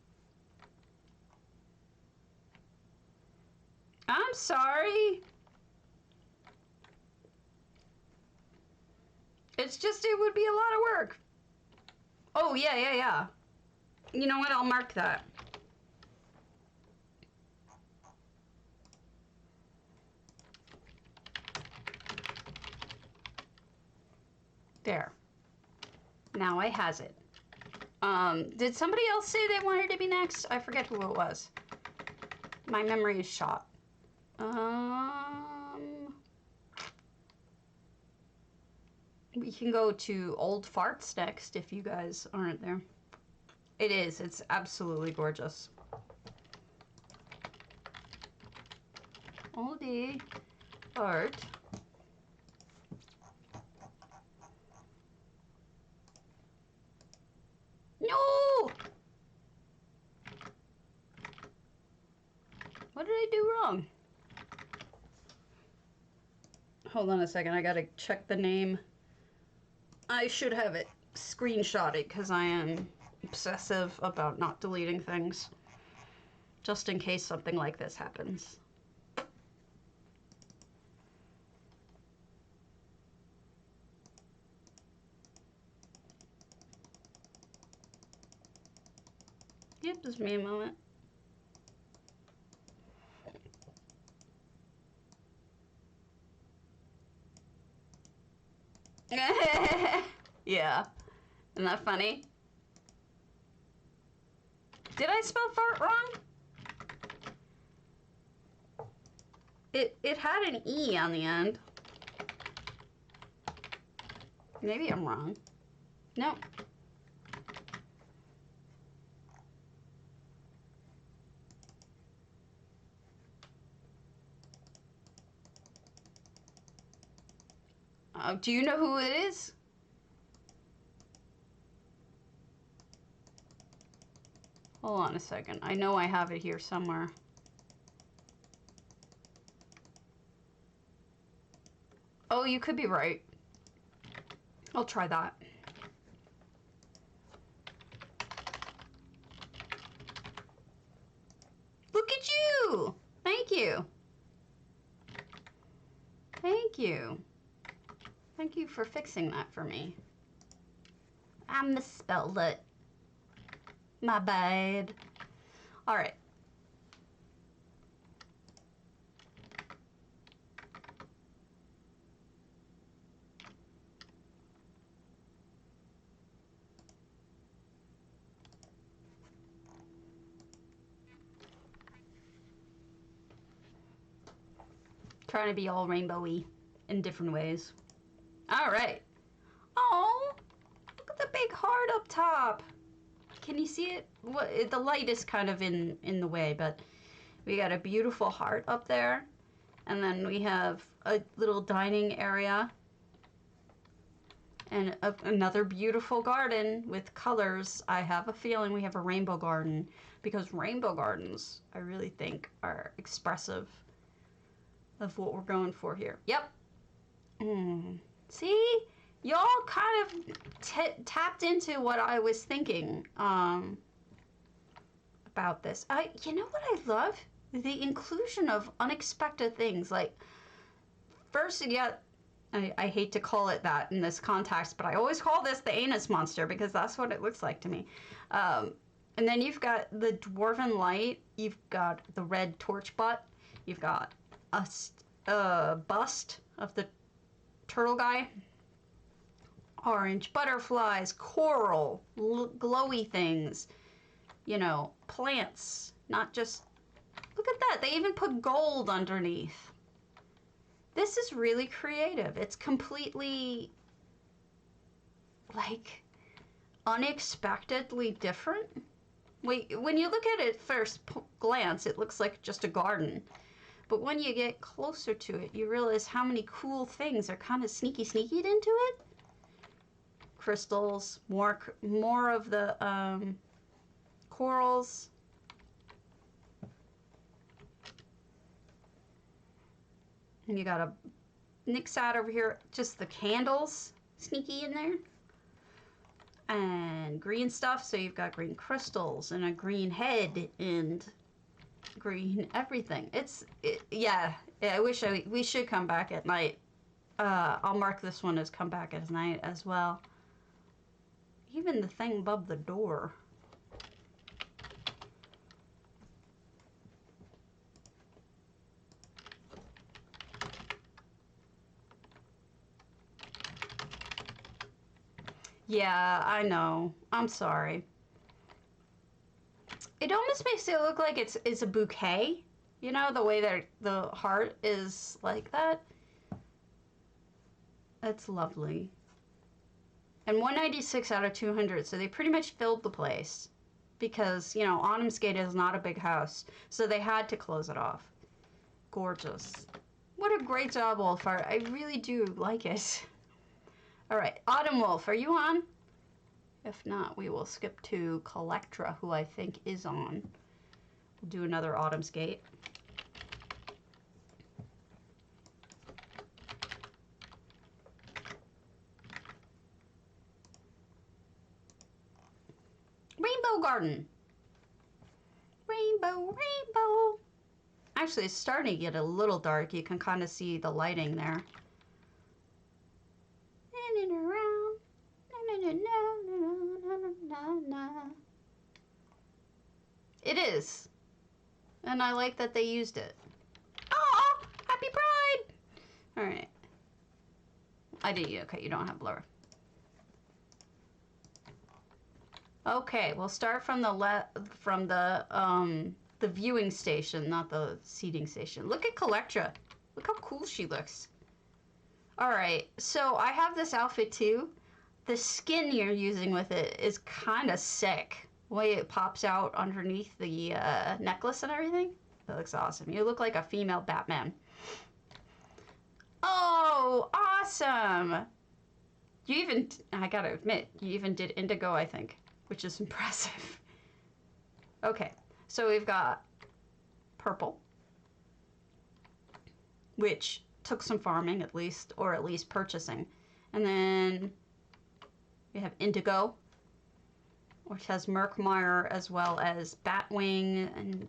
Speaker 1: I'm sorry. It's just, it would be a lot of work. Oh, yeah. You know what? I'll mark that. There. Now I has it. Did somebody else say they wanted to be next? I forget who it was. My memory is shot. We can go to auldphart next if you guys aren't there. It is. It's absolutely gorgeous. Auldphart. No! What did I do wrong? Hold on a second, I gotta check the name. I should have it screenshotted because I am obsessive about not deleting things. Just in case something like this happens. Yep, just me a moment. Yeah. Isn't that funny? Did I spell fart wrong? It had an E on the end. Maybe I'm wrong. No. Do you know who it is? Hold on a second. I know I have it here somewhere. Oh, you could be right. I'll try that. Look at you! Thank you. Thank you. Thank you for fixing that for me. I misspelled it. My bad. All right. Trying to be all rainbowy in different ways. All right. Oh, look at the big heart up top. Can you see it? What, the light is kind of in the way, but we got a beautiful heart up there. And then we have a little dining area. And another beautiful garden with colors. I have a feeling we have a rainbow garden because rainbow gardens, I really think, are expressive of what we're going for here. Yep. See? Y'all kind of tapped into what I was thinking about this. You know what I love? The inclusion of unexpected things. Like, first, yeah, I hate to call it that in this context, but I always call this the anus monster because that's what it looks like to me. And then you've got the dwarven light. You've got the red torch butt. You've got a bust of the turtle guy. Orange butterflies, coral, glowy things, you know, plants, not just, look at that, they even put gold underneath. This is really creative. It's completely, like, unexpectedly different. When you look at it first glance, it looks like just a garden. But when you get closer to it, you realize how many cool things are kind of sneaky into it. Crystals, more of the corals. And you got a nixad over here, just the candles sneaky in there. And green stuff, so you've got green crystals and a green head and green everything. Yeah, I wish we should come back at night. I'll mark this one as come back at night as well. Even the thing above the door. Yeah, I know. I'm sorry. It almost makes it look like it's a bouquet. You know, the way that the heart is like that. That's lovely. And 196 out of 200, so they pretty much filled the place. Because, you know, Autumnsgate is not a big house, so they had to close it off. Gorgeous. What a great job, auldphart. I really do like it. Alright, Autumn Wolf, are you on? If not, we will skip to Kelektra, who I think is on. We'll do another Autumnsgate. Rainbow Garden. Rainbow, rainbow. Actually, it's starting to get a little dark. You can kind of see the lighting there. In and around. Na, na, na, na, na, na, na. It is. And I like that they used it. Oh, happy Pride! Alright. I did, okay, you don't have blur. Okay, we'll start from the viewing station, not the seating station. Look at Kelektra. Look how cool she looks. All right, so I have this outfit too. The skin you're using with it is kind of sick. The way it pops out underneath the necklace and everything. That looks awesome. You look like a female Batman. Oh, awesome. You even, I gotta admit, you even did indigo, I think, which is impressive. Okay, so we've got purple, which took some farming at least, or at least purchasing. And then we have indigo, which has Murkmire as well as Batwing, and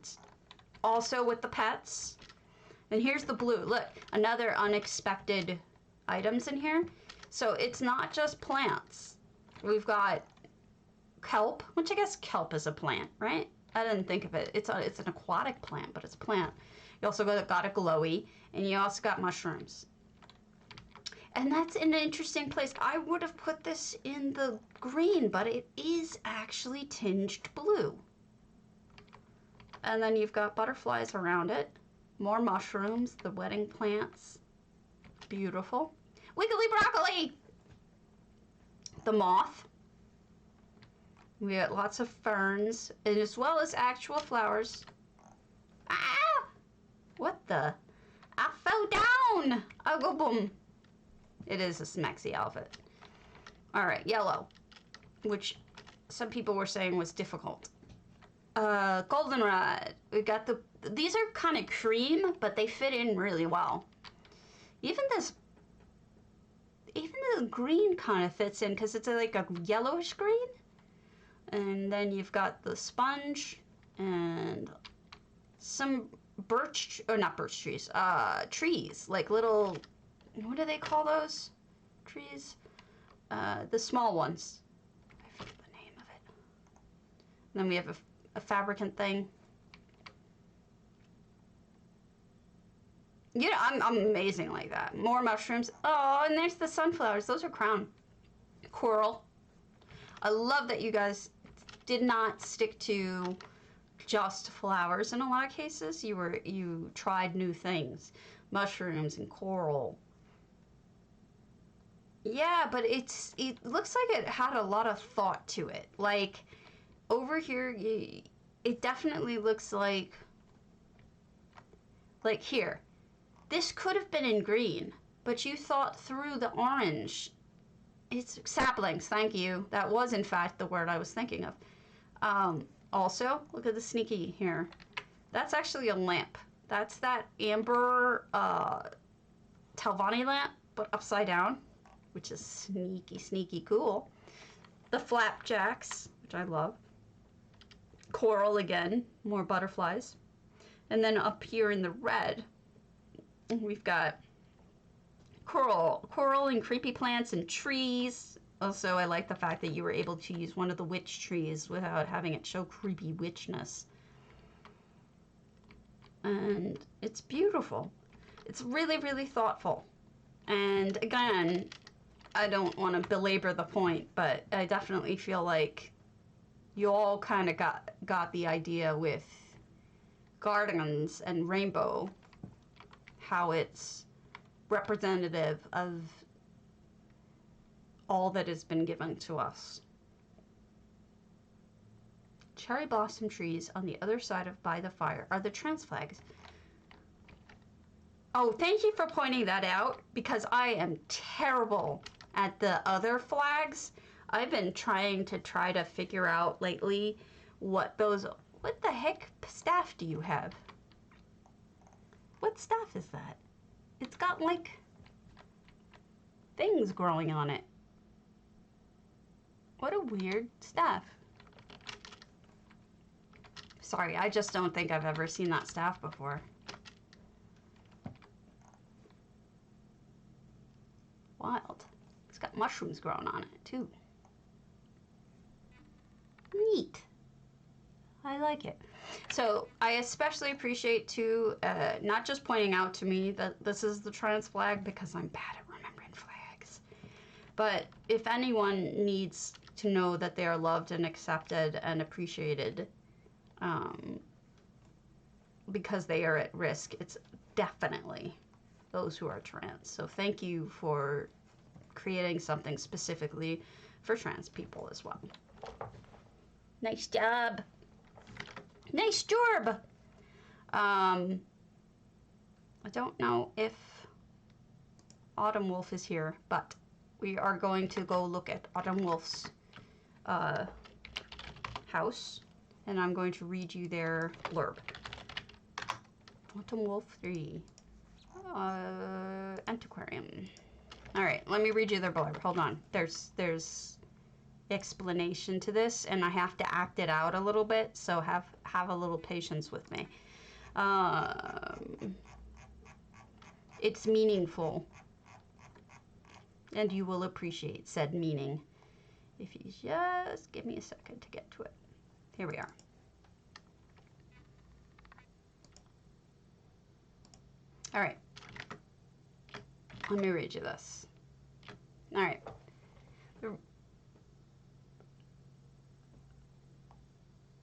Speaker 1: also with the pets. And here's the blue. Look, another unexpected items in here. So it's not just plants. We've got kelp, which I guess kelp is a plant, right? I didn't think of it. It's an aquatic plant, but it's a plant. You also got a glowy, and you also got mushrooms. And that's in an interesting place. I would have put this in the green, but it is actually tinged blue. And then you've got butterflies around it. More mushrooms, the wedding plants. Beautiful. Wiggly broccoli! The moth. We got lots of ferns, and as well as actual flowers. Ah! What the? I fell down! Oh, go boom. It is a smexy outfit. All right, yellow, which some people were saying was difficult. Goldenrod. We got these are kind of cream, but they fit in really well. Even the green kind of fits in because it's like a yellowish green. And then you've got the sponge and some not birch trees, trees, like little, what do they call those trees? The small ones. I forget the name of it. And then we have a fabricant thing. You know, I'm amazing like that. More mushrooms. Oh, and there's the sunflowers. Those are crown. Coral. I love that you guys did not stick to just flowers. In a lot of cases, you tried new things. Mushrooms and coral. Yeah, but it looks like it had a lot of thought to it. Like, over here, it definitely looks like here. This could have been in green, but you thought through the orange. It's saplings, thank you. That was, in fact, the word I was thinking of. Also, look at the sneaky here. That's actually a lamp. That's that amber Talvani lamp, but upside down, which is sneaky, sneaky cool. The flapjacks, which I love. Coral again, more butterflies. And then up here in the red, we've got coral and creepy plants and trees. Also, I like the fact that you were able to use one of the witch trees without having it show creepy witchness. And it's beautiful. It's really, really thoughtful. And again, I don't want to belabor the point, but I definitely feel like you all kind of got the idea with gardens and rainbow, how it's representative of all that has been given to us. Cherry blossom trees on the other side of by the fire are the trans flags. Oh, thank you for pointing that out, because I am terrible at the other flags. I've been trying to figure out lately what the heck staff do you have? What staff is that? It's got like things growing on it. What a weird staff. Sorry, I just don't think I've ever seen that staff before. Wild. It's got mushrooms growing on it too. Neat. I like it. So I especially appreciate too, not just pointing out to me that this is the trans flag, because I'm bad at remembering flags, but if anyone needs to know that they are loved and accepted and appreciated, because they are at risk. It's definitely those who are trans. So thank you for creating something specifically for trans people as well. Nice job. Nice job. I don't know if Autumn Wolf is here, but we are going to go look at Autumn Wolf's house, and I'm going to read you their blurb. Autumn Wolf 3. Antiquarian. All right, let me read you their blurb. Hold on. There's explanation to this, and I have to act it out a little bit, so have a little patience with me. It's meaningful, and you will appreciate said meaning if you just give me a second to get to it. Here we are. All right. Let me read you this. All right.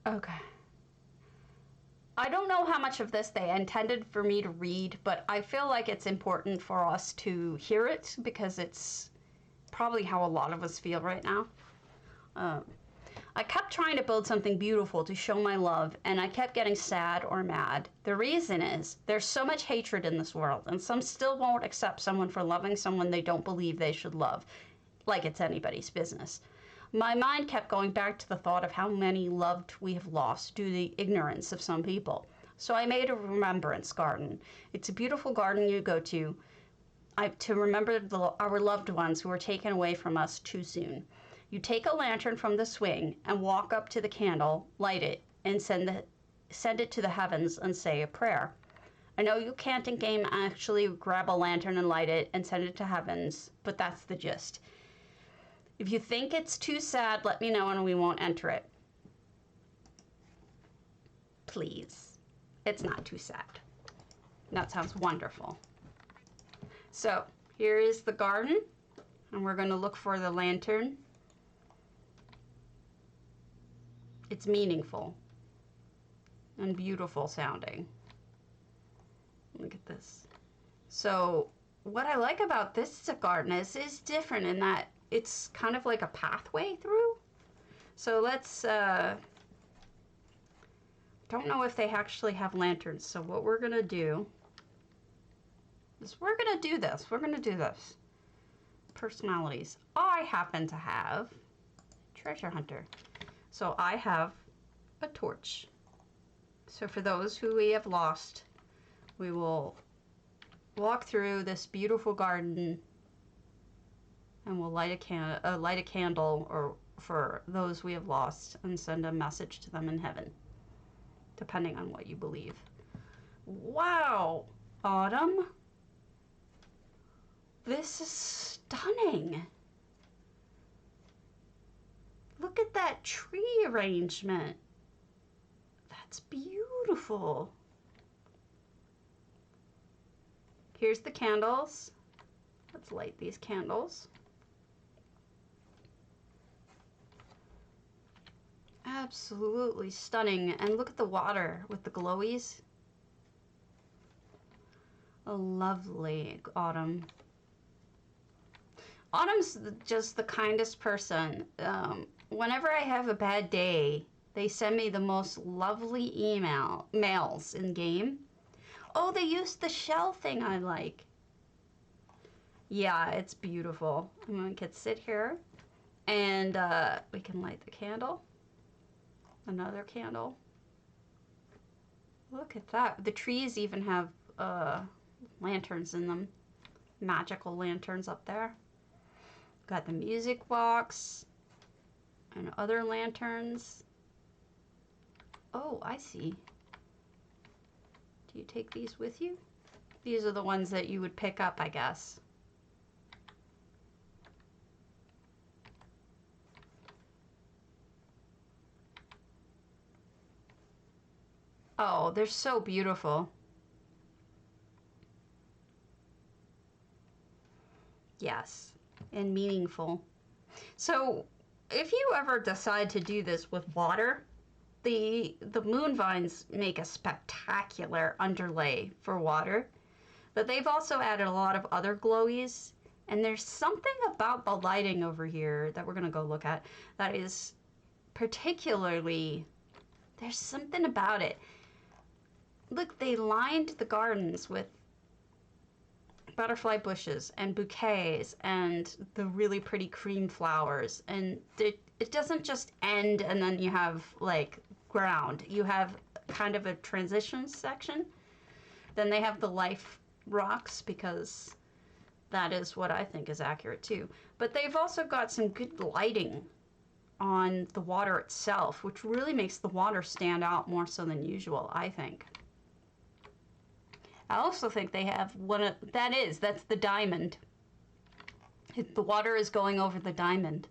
Speaker 1: Okay. I don't know how much of this they intended for me to read, but I feel like it's important for us to hear it because it's probably how a lot of us feel right now. I kept trying to build something beautiful to show my love, and I kept getting sad or mad. The reason is there's so much hatred in this world, and some still won't accept someone for loving someone they don't believe they should love, like it's anybody's business. My mind kept going back to the thought of how many loved we have lost due to the ignorance of some people. So I made a remembrance garden. It's a beautiful garden you go to remember our loved ones who were taken away from us too soon. You take a lantern from the swing and walk up to the candle, light it, and send it to the heavens and say a prayer. I know you can't in game actually grab a lantern and light it and send it to heavens, but that's the gist. If you think it's too sad, let me know and we won't enter it. Please. It's not too sad. That sounds wonderful. So, here is the garden, and we're going to look for the lantern. It's meaningful and beautiful sounding. Look at this. So, what I like about this garden is different in that it's kind of like a pathway through. So let's, don't know if they actually have lanterns. So what we're gonna do is we're gonna do this. Personalities. I happen to have treasure hunter. So I have a torch. So for those who we have lost, we will walk through this beautiful garden and we'll light a candle or for those we have lost and send a message to them in heaven, depending on what you believe. Wow, Autumn. This is stunning. Look at that tree arrangement. That's beautiful. Here's the candles. Let's light these candles. Absolutely stunning. And look at the water with the glowies. Oh, lovely, Autumn. Autumn's just the kindest person. Whenever I have a bad day, they send me the most lovely mails in game. Oh, they used the shell thing I like. Yeah, it's beautiful. We can sit here and we can light the candle. Another candle. Look at that. The trees even have lanterns in them. Magical lanterns up there. Got the music box and other lanterns. Oh, I see. Do you take these with you? These are the ones that you would pick up, I guess. Oh, they're so beautiful. Yes, and meaningful. So if you ever decide to do this with water, the moon vines make a spectacular underlay for water. But they've also added a lot of other glowies. And there's something about the lighting over here that we're going to go look at that is particularly, there's something about it. Look, they lined the gardens with butterfly bushes and bouquets and the really pretty cream flowers. And it doesn't just end and then you have like ground. You have kind of a transition section. Then they have the life rocks because that is what I think is accurate too. But they've also got some good lighting on the water itself, which really makes the water stand out more so than usual, I think. I also think they have that's the diamond. The water is going over the diamond.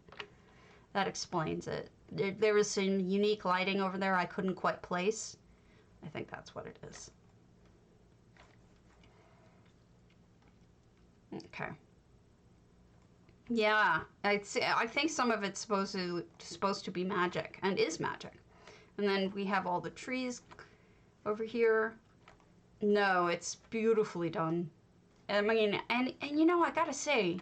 Speaker 1: That explains it. There was some unique lighting over there I couldn't quite place. I think that's what it is. Okay. Yeah, I think some of it's supposed to be magic and is magic. And then we have all the trees over here. No, it's beautifully done. I mean, and you know, I gotta say,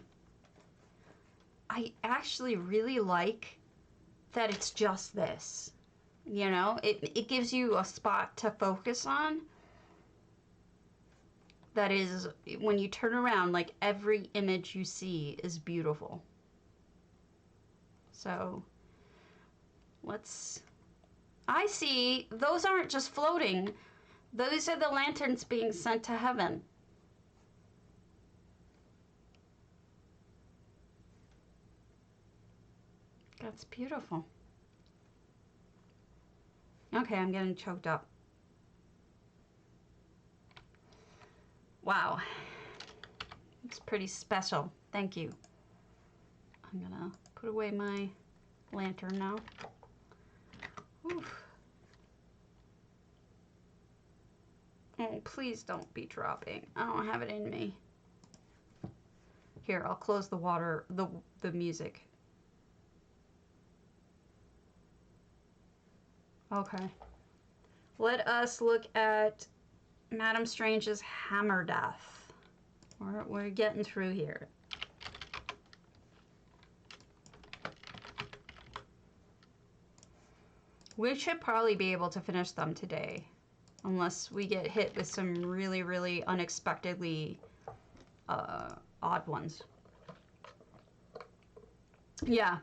Speaker 1: I actually really like that it's just this. You know, it gives you a spot to focus on. That is, when you turn around, like every image you see is beautiful. So, I see, those aren't just floating. Those are the lanterns being sent to heaven. That's beautiful. Okay, I'm getting choked up. Wow. It's pretty special. Thank you. I'm gonna put away my lantern now. Oof. Oh, please don't be dropping. I don't have it in me. Here, I'll close the water, the music. Okay. Let us look at Madamestrange's hammerdeath. We're getting through here. We should probably be able to finish them today, unless we get hit with some really, really unexpectedly odd ones. Yeah.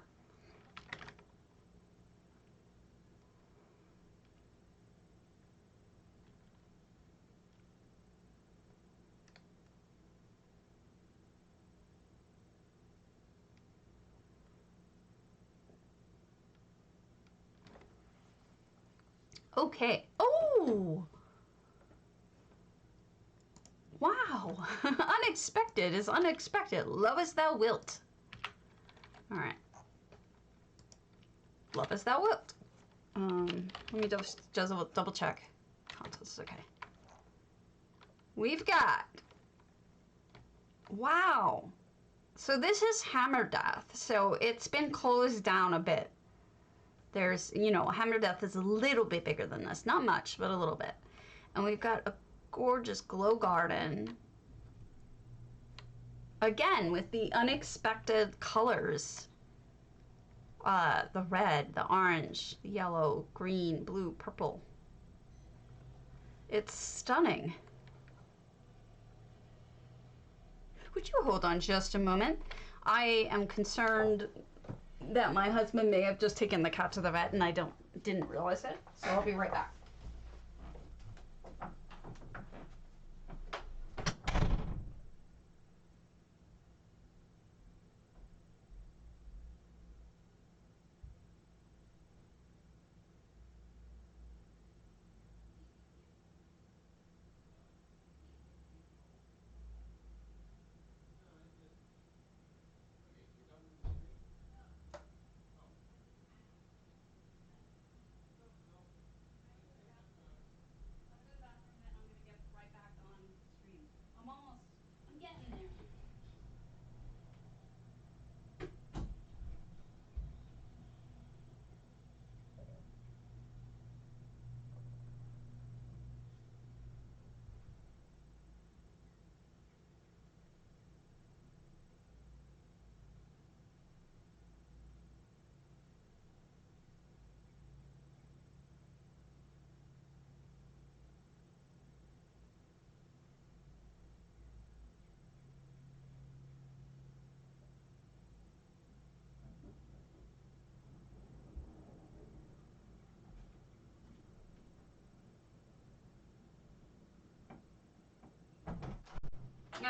Speaker 1: Okay. Oh! Wow. Unexpected is unexpected. Love as thou wilt. Alright. Love as thou wilt. Let me just double check. Contents, okay. We've got... Wow. So this is hammerdeath. So it's been closed down a bit. There's, you know, hammerdeath is a little bit bigger than this. Not much, but a little bit. And we've got a gorgeous glow garden. Again, with the unexpected colors. The red, the orange, the yellow, green, blue, purple. It's stunning. Would you hold on just a moment? I am concerned that my husband may have just taken the cat to the vet and I didn't realize it. So I'll be right back.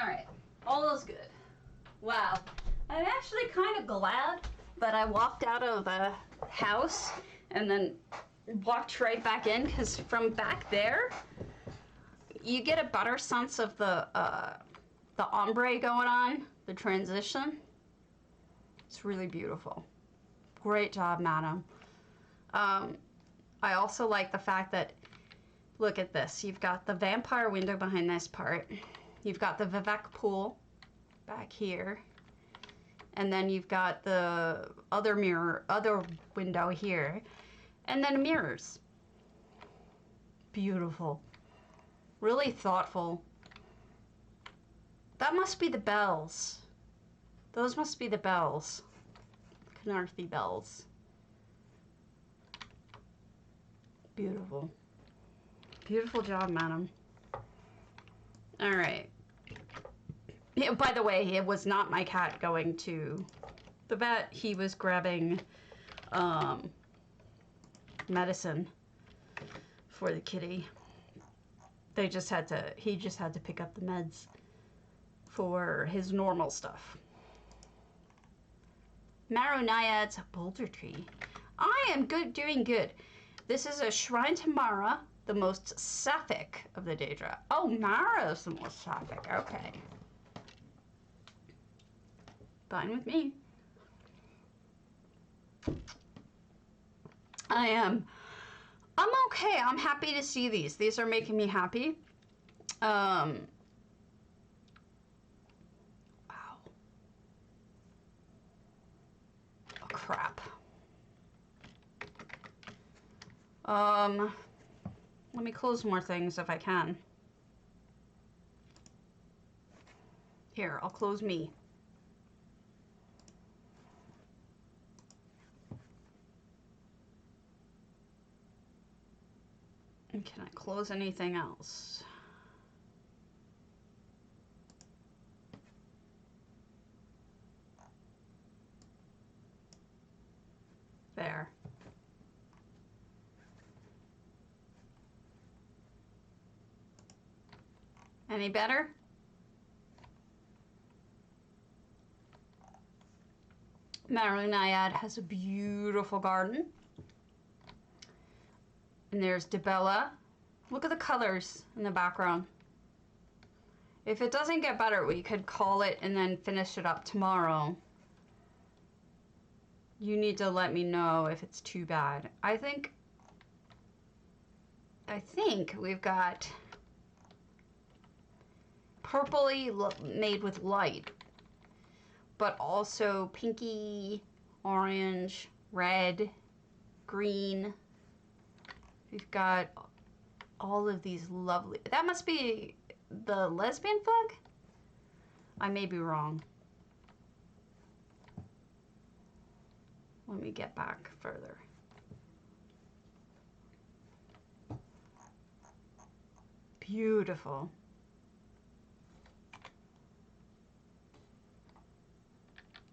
Speaker 1: Alright, all is good. Wow. I'm actually kind of glad that I walked out of the house and then walked right back in, because from back there, you get a better sense of the ombre going on, the transition. It's really beautiful. Great job, madam. I also like the fact that, look at this. You've got the vampire window behind this part. You've got the Vivek pool back here. And then you've got the other window here. And then mirrors. Beautiful. Really thoughtful. That must be the bells. Those must be the bells. Canarthy bells. Beautiful. Beautiful job, madam. Alright. Yeah, by the way, it was not my cat going to the vet. He was grabbing medicine for the kitty. He just had to pick up the meds for his normal stuff. Marunaiad's bouldertree. I am doing good. This is a shrine to Mara, the most sapphic of the Daedra. Oh, Mara is the most sapphic. Okay. Fine with me. I'm okay. I'm happy to see these. These are making me happy. Wow. Oh, crap. Let me close more things if I can. Here, I'll close me. And can I close anything else? There. Any better? Marunaiad has a beautiful garden. And there's Debella. Look at the colors in the background. If it doesn't get better, we could call it and then finish it up tomorrow. You need to let me know if it's too bad. I think we've got purpley made with light, but also pinky, orange, red, green. We've got all of these lovely... That must be the lesbian flag? I may be wrong. Let me get back further. Beautiful.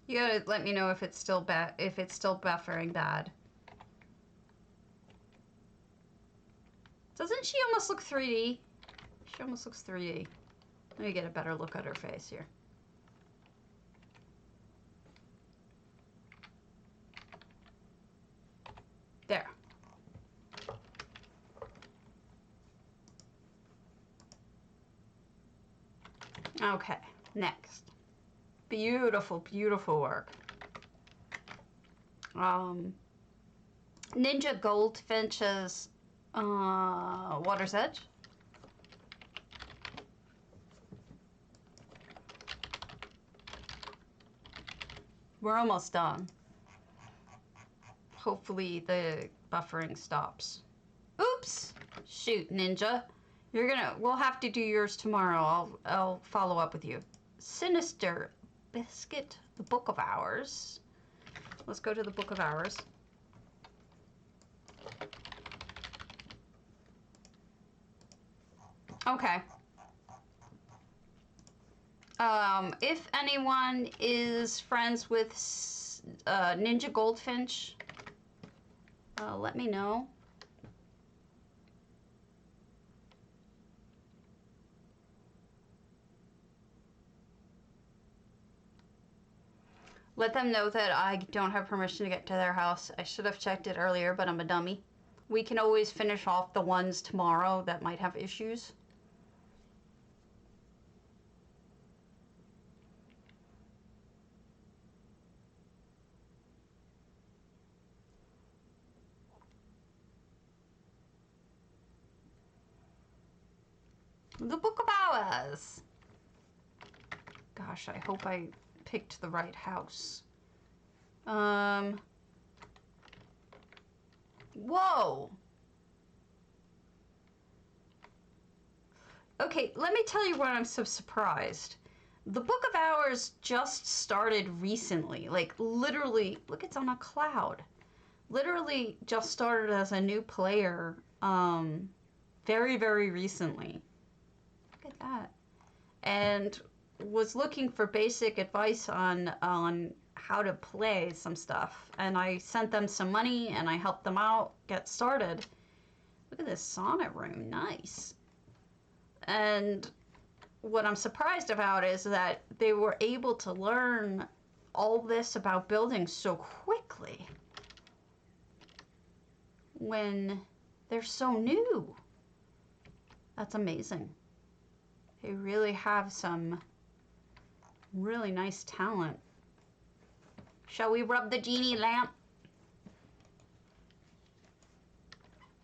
Speaker 1: You gotta let me know if it's still buffering bad. Doesn't she almost look 3D? She almost looks 3D. Let me get a better look at her face here. There. Okay, next. Beautiful, beautiful work. Ninja Goldfinch's Water's Edge. We're almost done. Hopefully the buffering stops. Oops! Shoot, Ninja. We'll have to do yours tomorrow. I'll follow up with you. Sinister Biscuit, the Book of Hours. Let's go to the Book of Hours. Okay. If anyone is friends with Ninja Goldfinch, let me know. Let them know that I don't have permission to get to their house. I should have checked it earlier, but I'm a dummy. We can always finish off the ones tomorrow that might have issues. The Book of Hours. Gosh, I hope I picked the right house. Whoa. Okay, let me tell you why I'm so surprised. The Book of Hours just started recently. Like, literally, look, it's on a cloud. Literally just started as a new player, very, very recently. Look at that. And was looking for basic advice on how to play some stuff. And I sent them some money and I helped them out get started. Look at this sonnet room. Nice. And what I'm surprised about is that they were able to learn all this about building so quickly when they're so new. That's amazing. They really have some really nice talent. Shall we rub the genie lamp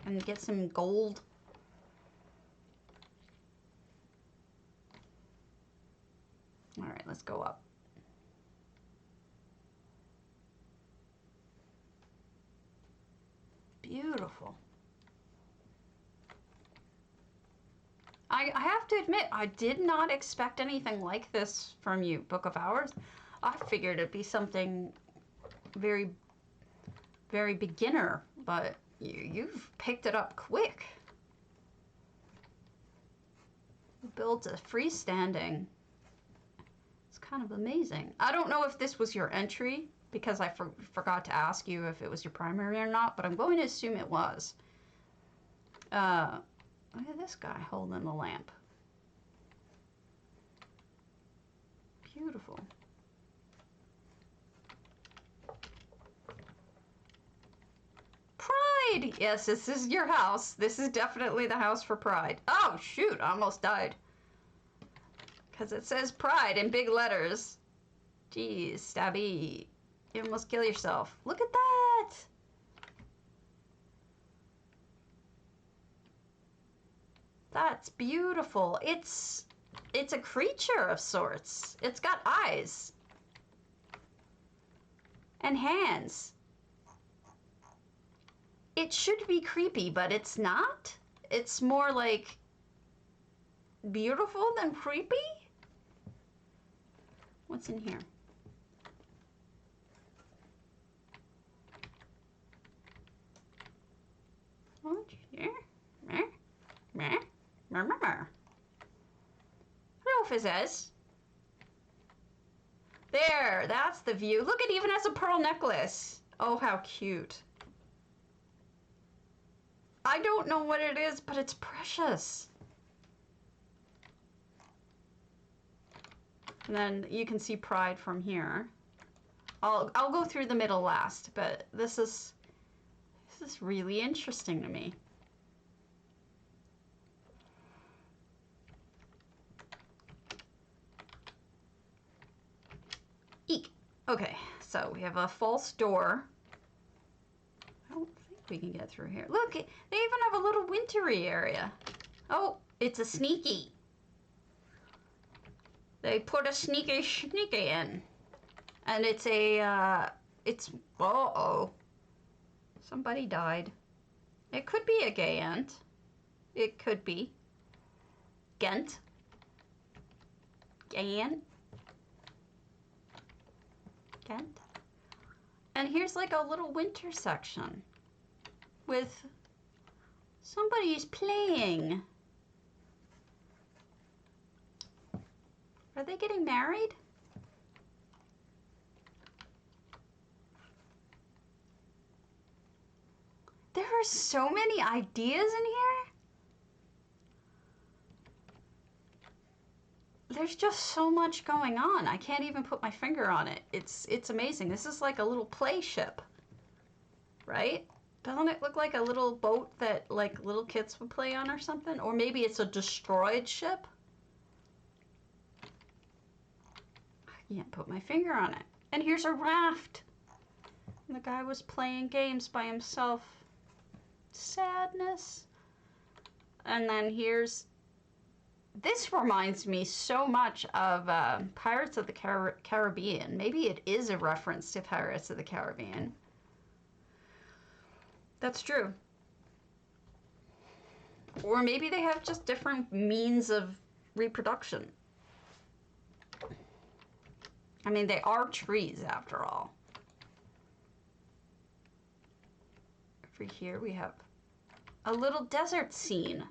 Speaker 1: and get some gold? All right, let's go up. Beautiful. I have to admit, I did not expect anything like this from you, Book of Hours. I figured it'd be something very, very beginner, but you've picked it up quick. Builds a freestanding. It's kind of amazing. I don't know if this was your entry, because I forgot to ask you if it was your primary or not, but I'm going to assume it was. Look at this guy holding the lamp. Beautiful. Pride! Yes, this is your house. This is definitely the house for Pride. Oh, shoot, I almost died. Because it says Pride in big letters. Jeez, Stabby. You almost kill yourself. Look at that! That's beautiful. It's a creature of sorts. It's got eyes. And hands. It should be creepy, but it's not. It's more like beautiful than creepy. What's in here? What? Yeah. Meh. Hello, Fizzes. There, that's the view. Look, it even has a pearl necklace. Oh, how cute. I don't know what it is, but it's precious. And then you can see Pride from here. I'll go through the middle last, but this is really interesting to me. Eek. Okay, so we have a false door. I don't think we can get through here. Look, they even have a little wintry area. Oh, it's a sneaky. They put a sneaky in. And it's a, uh-oh. Somebody died. It could be a gay ant. It could be. Gent. Gay ant. Gent. And here's like a little winter section with somebody's playing. Are they getting married? There are so many ideas in here. there's just so much going on. I can't even put my finger on it. It's amazing. This is like a little play ship, right? Doesn't it look like a little boat that like little kids would play on or something? Or maybe it's a destroyed ship? I can't put my finger on it. And here's a raft. And the guy was playing games by himself. Sadness. And then here's... This reminds me so much of Pirates of the Caribbean. Maybe it is a reference to Pirates of the Caribbean. That's true. Or maybe they have just different means of reproduction. I mean, they are trees after all. Over here we have a little desert scene.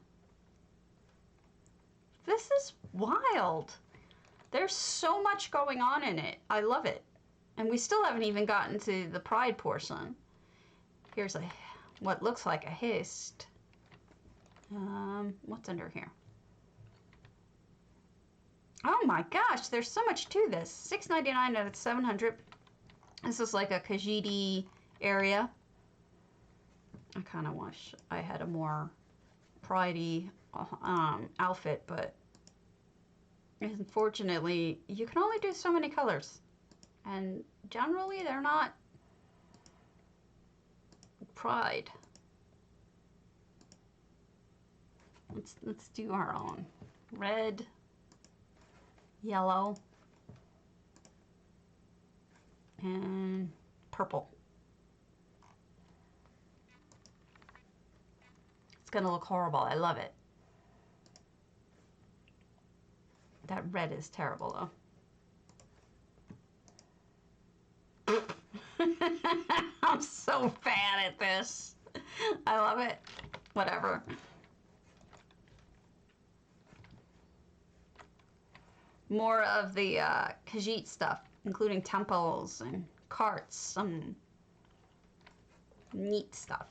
Speaker 1: This is wild. There's so much going on in it. I love it. And we still haven't even gotten to the pride portion. Here's what looks like a haste. What's under here? Oh my gosh, there's so much to this. $6.99 out of 700. This is like a Khajiit area. I kind of wish I had a more pridey outfit, but unfortunately you can only do so many colors, and generally they're not pride. Let's do our own. Red, yellow, and purple. It's gonna look horrible. I love it. That red is terrible though. I'm so bad at this. I love it. Whatever. More of the Khajiit stuff, including temples and carts, some neat stuff.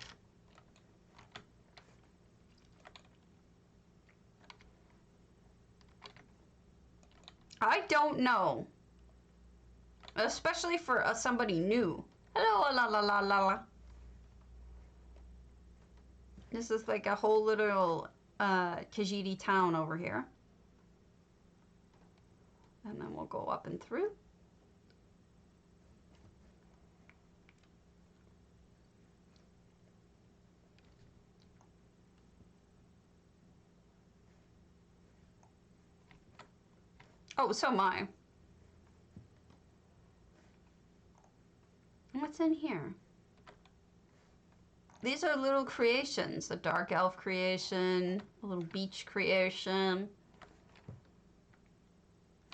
Speaker 1: I don't know, especially for somebody new. Hello, la la la la la. This is like a whole little Khajiit town over here. And then we'll go up and through. Oh, so am I. What's in here? These are little creations. A dark elf creation, a little beach creation.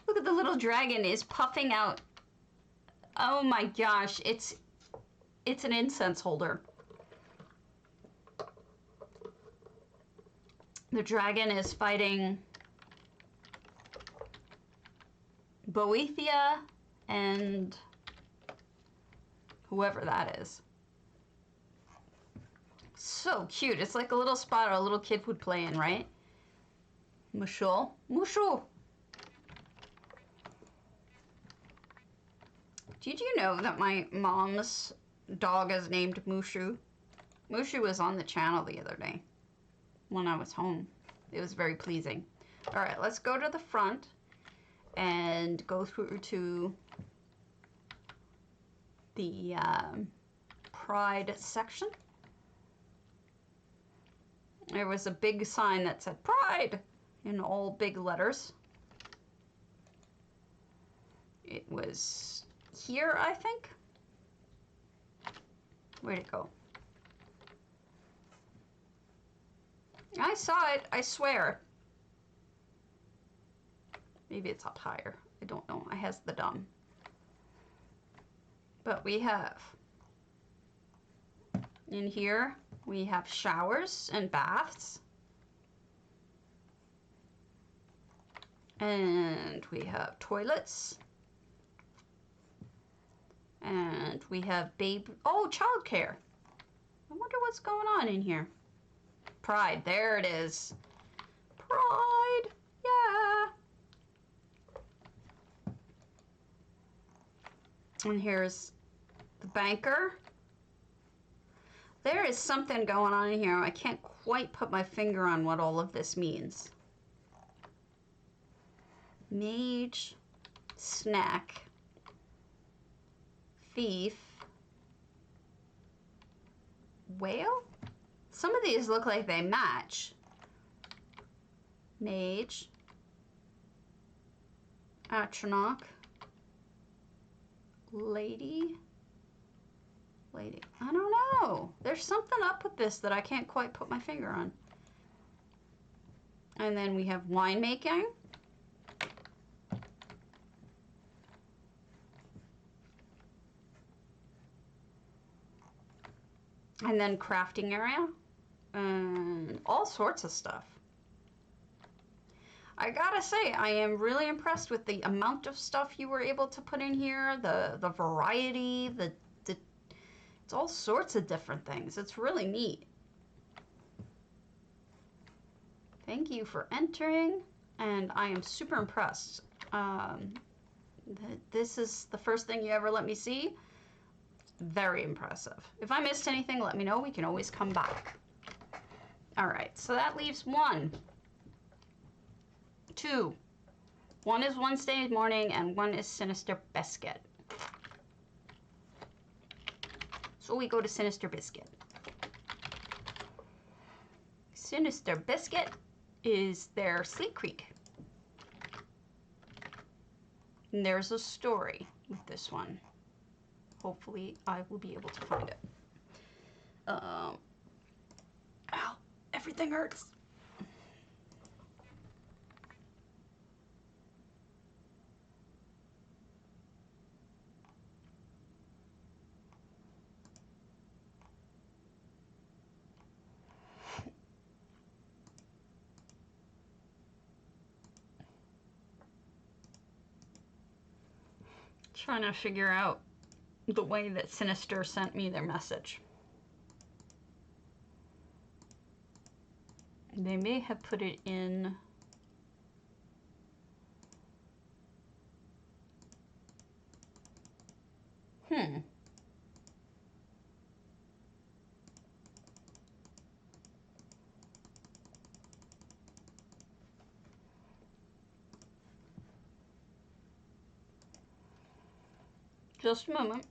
Speaker 1: Look at the little dragon is puffing out. Oh my gosh, it's an incense holder. The dragon is fighting Boethia and whoever that is. So cute. It's like a little spot a little kid would play in, right? Mushul. Mushul. Did you know that my mom's dog is named Mushu? Mushu was on the channel the other day when I was home. It was very pleasing. All right, let's go to the front and go through to the Pride section. There was a big sign that said Pride in all big letters. It was here, I think. Where'd it go? I saw it, I swear. Maybe it's up higher. I don't know. I has the dumb. But we have in here, we have showers and baths. And we have toilets. And we have childcare. I wonder what's going on in here. Pride, there it is. Pride, yeah. And here's the banker. There is something going on in here. I can't quite put my finger on what all of this means. Mage, snack, thief, whale? Some of these look like they match. Mage, atronach, lady. I don't know. There's something up with this that I can't quite put my finger on. And then we have winemaking. And then crafting area. And all sorts of stuff. I gotta say, I am really impressed with the amount of stuff you were able to put in here, the variety, it's all sorts of different things. It's really neat. Thank you for entering, and I am super impressed. This is the first thing you ever let me see. Very impressive. If I missed anything, let me know. We can always come back. All right, so that leaves 1, 2. One is Wednesday morning, and one is Sinister Biscuit. So we go to Sinister Biscuit. Sinister Biscuit is their Sleep Creek. And there's a story with this one. Hopefully I will be able to find it. Ow, everything hurts. Trying to figure out the way that Sinister sent me their message. They may have put it in Just a moment.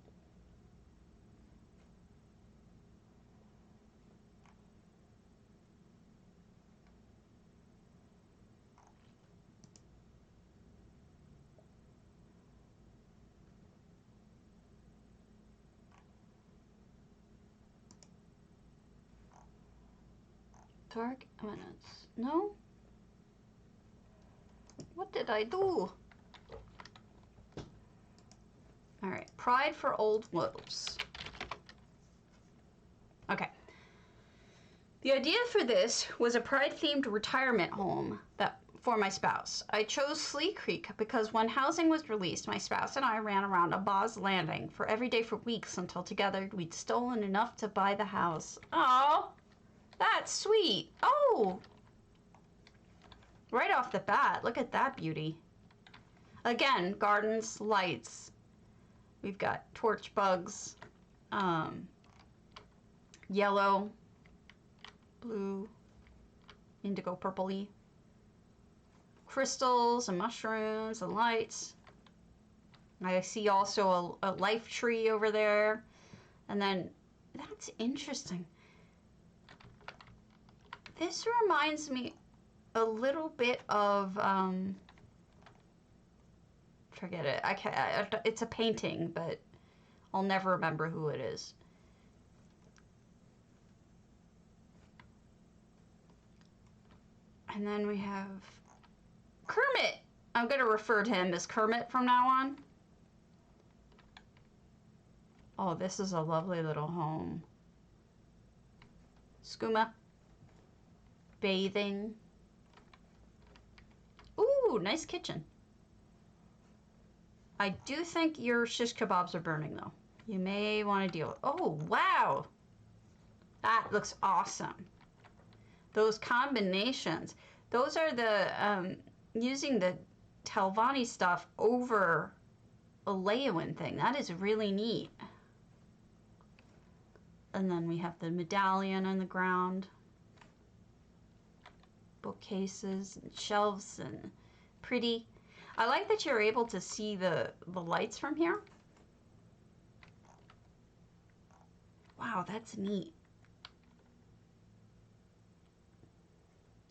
Speaker 1: Dark eminence. No? What did I do? Alright, pride for old wolves. Okay. The idea for this was a pride-themed retirement home for my spouse. I chose Sleep Creek because when housing was released, my spouse and I ran around Abba's Landing for every day for weeks until together we'd stolen enough to buy the house. Oh, that's sweet. Oh, right off the bat, look at that beauty. Again, gardens, lights. We've got torch bugs, yellow, blue, indigo purpley, crystals and mushrooms and lights. I see also a life tree over there. And then, that's interesting. This reminds me a little bit of, forget it. It's a painting, but I'll never remember who it is. And then we have Kermit. I'm going to refer to him as Kermit from now on. Oh, this is a lovely little home. Skooma. Bathing. Ooh, nice kitchen. I do think your shish kebabs are burning, though. You may want to deal with... Oh, wow! That looks awesome. Those combinations. Those are the... using the Telvanni stuff over a Leeuwin thing. That is really neat. And then we have the medallion on the ground. Bookcases and shelves and pretty. I like that you're able to see the lights from here. Wow, that's neat.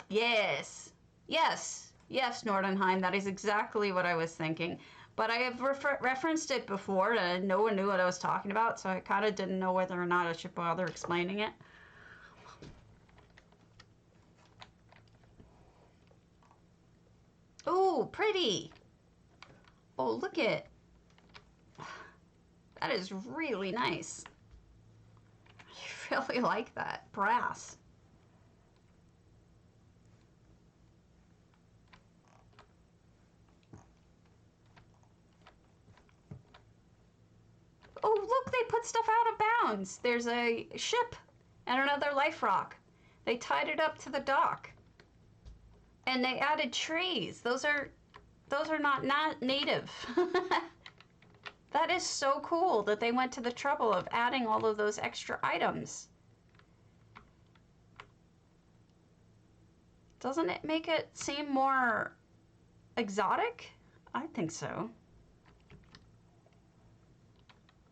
Speaker 1: Yes. Yes. Yes, Nordenheim. That is exactly what I was thinking. But I have referenced it before, and no one knew what I was talking about, so I kind of didn't know whether or not I should bother explaining it. Oh, pretty. Oh, look it. That is really nice. I really like that. Brass. Oh, look, they put stuff out of bounds. There's a ship and another life rock. They tied it up to the dock. And they added trees. Those are not native. That is so cool that they went to the trouble of adding all of those extra items. Doesn't it make it seem more exotic? I think so.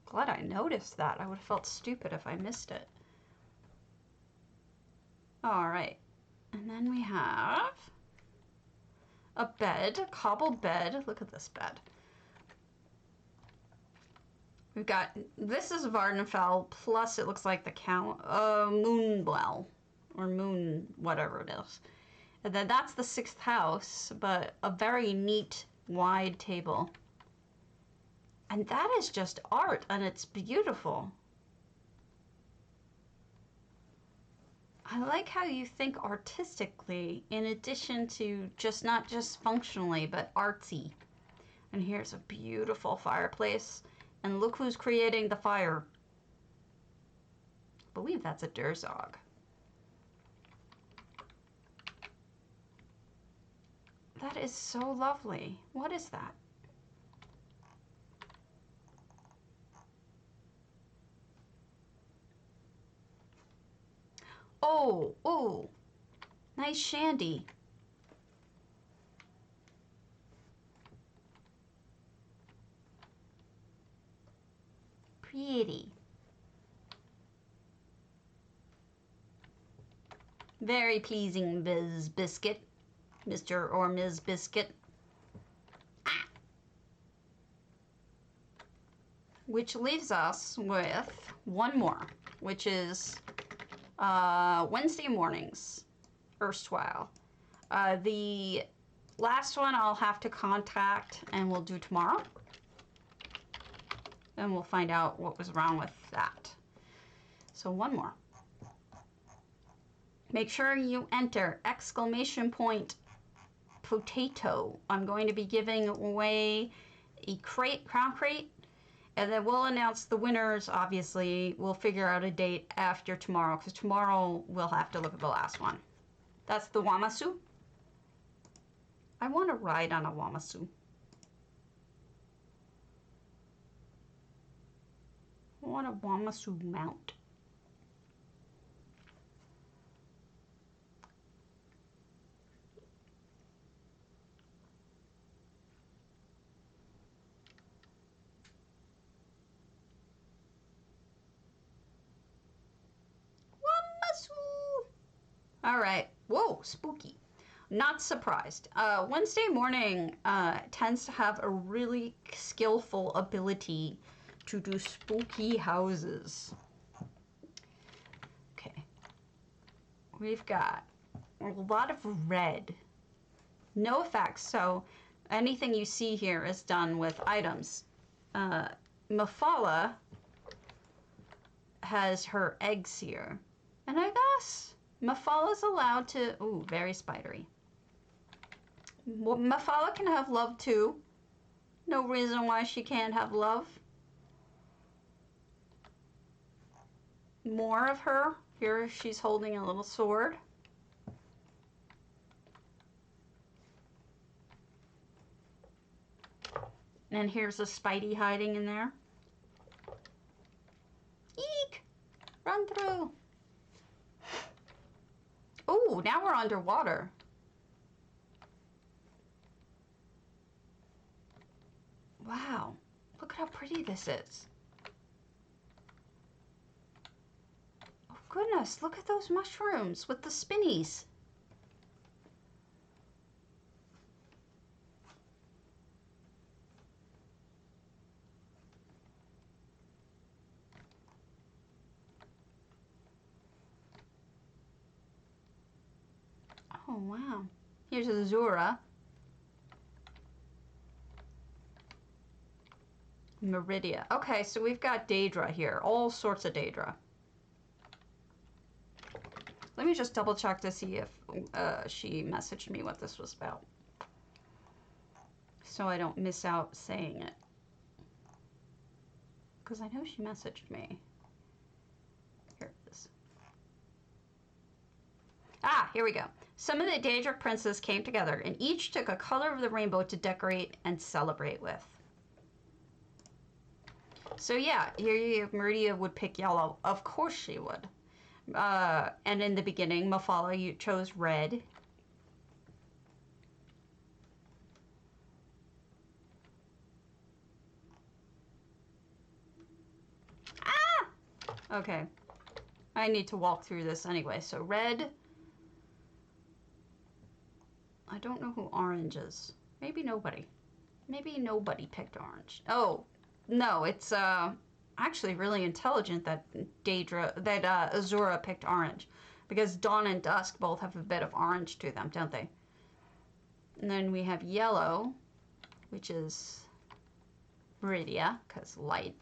Speaker 1: Glad I noticed that. I would have felt stupid if I missed it. All right. And then we have a bed, a cobbled bed. Look at this bed. We've got, this is Vardenfell, plus it looks like the Moonwell, or Moon, whatever it is. And then that's the 6th house, but a very neat, wide table. And that is just art, and it's beautiful. I like how you think artistically, in addition to not just functionally, but artsy. And here's a beautiful fireplace. And look who's creating the fire. I believe that's a Durzog. That is so lovely. What is that? Oh, oh, nice shandy. Pretty. Very pleasing, Biz Biscuit. Mr. or Ms. Biscuit. Ah. Which leaves us with one more, which is Wednesday mornings, erstwhile. The last one I'll have to contact and we'll do tomorrow. And we'll find out what was wrong with that. So one more. Make sure you enter ! Potato. I'm going to be giving away a crown crate, and then we'll announce the winners. Obviously, we'll figure out a date after tomorrow, because tomorrow we'll have to look at the last one. That's the Wamasu. I want to ride on a Wamasu. I want a Wamasu mount. All right. Whoa, spooky. Not surprised. Wednesday morning tends to have a really skillful ability to do spooky houses. Okay. We've got a lot of red. No effects, so anything you see here is done with items. Mafala has her eggs here. And I guess Mafala's allowed to... Ooh, very spidery. Well, Mafala can have love too. No reason why she can't have love. More of her. Here she's holding a little sword. And here's a Spidey hiding in there. Eek! Run through. Oh, now we're underwater. Wow. Look at how pretty this is. Oh, goodness. Look at those mushrooms with the spinnies. Oh, wow. Here's Azura. Meridia. Okay, so we've got Daedra here. All sorts of Daedra. Let me just double check to see if she messaged me what this was about, so I don't miss out saying it. Because I know she messaged me. Here it is. Ah, here we go. Some of the Daedric princes came together, and each took a color of the rainbow to decorate and celebrate with. So yeah, here Meridia would pick yellow. Of course she would. And in the beginning, Mafala, you chose red. Ah! Okay. I need to walk through this anyway. So red. I don't know who orange is. Maybe nobody. Maybe nobody picked orange. Oh, no, it's actually really intelligent that Azura picked orange, because Dawn and Dusk both have a bit of orange to them, don't they? And then we have yellow, which is Meridia, because light.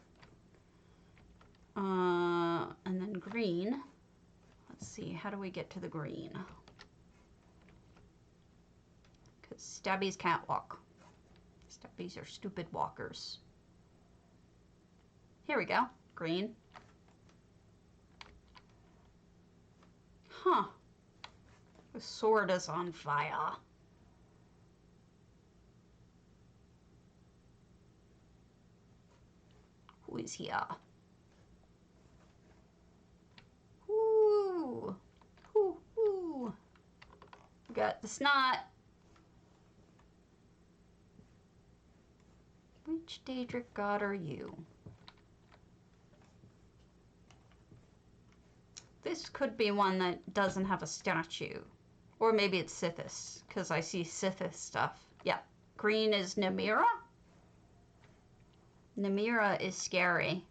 Speaker 1: And then green. Let's see, how do we get to the green? Because Stabbies can't walk. Stabbies are stupid walkers. Here we go. Green. Huh. The sword is on fire. Who is here? Ooh. Ooh, ooh. We got the snot. Which Daedric god are you? This could be one that doesn't have a statue. Or maybe it's Sithis, because I see Sithis stuff. Yeah. Green is Namira? Namira is scary.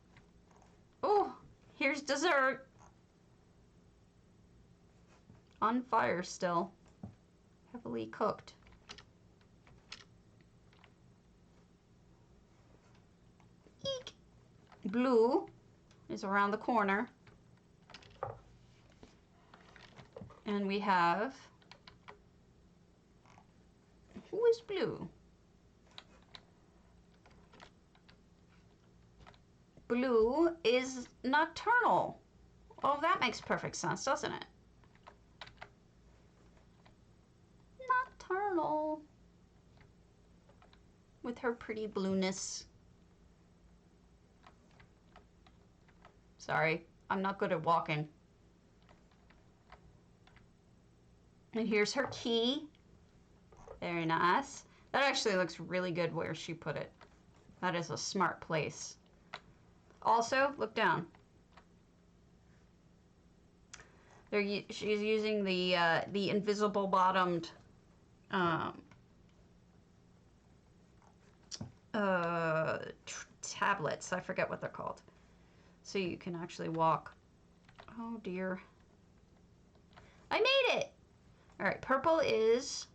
Speaker 1: Oh, here's dessert. On fire still. Heavily cooked. Eek. Blue is around the corner. And we have, who is blue? Blue is nocturnal. Oh, that makes perfect sense, doesn't it? Nocturnal. With her pretty blueness. Sorry, I'm not good at walking. And here's her key. Very nice. That actually looks really good where she put it. That is a smart place. Also, look down. She's using the invisible bottomed tablets. I forget what they're called. So you can actually walk. Oh dear. I made it! All right, purple is,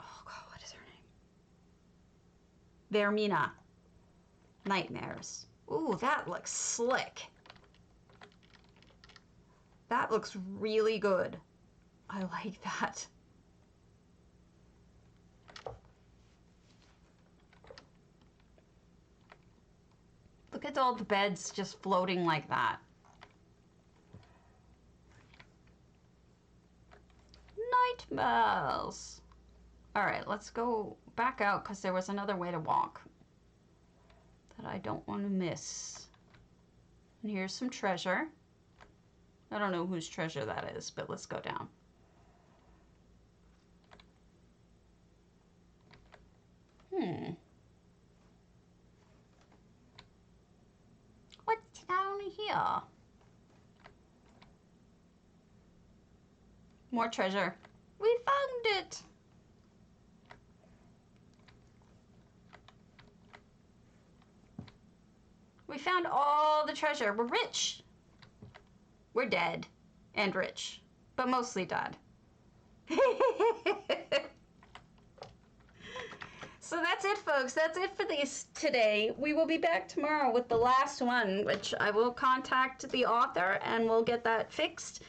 Speaker 1: oh God, what is her name? Vermina. Nightmares. Ooh, that looks slick. That looks really good. I like that. Look at all the beds just floating like that. Nightmares. All right, let's go back out because there was another way to walk that I don't want to miss. And here's some treasure. I don't know whose treasure that is, but let's go down. What's down here? More treasure. We found it! We found all the treasure. We're rich. We're dead and rich, but mostly dead. So that's it, folks. That's it for this today. We will be back tomorrow with the last one, which I will contact the author and we'll get that fixed.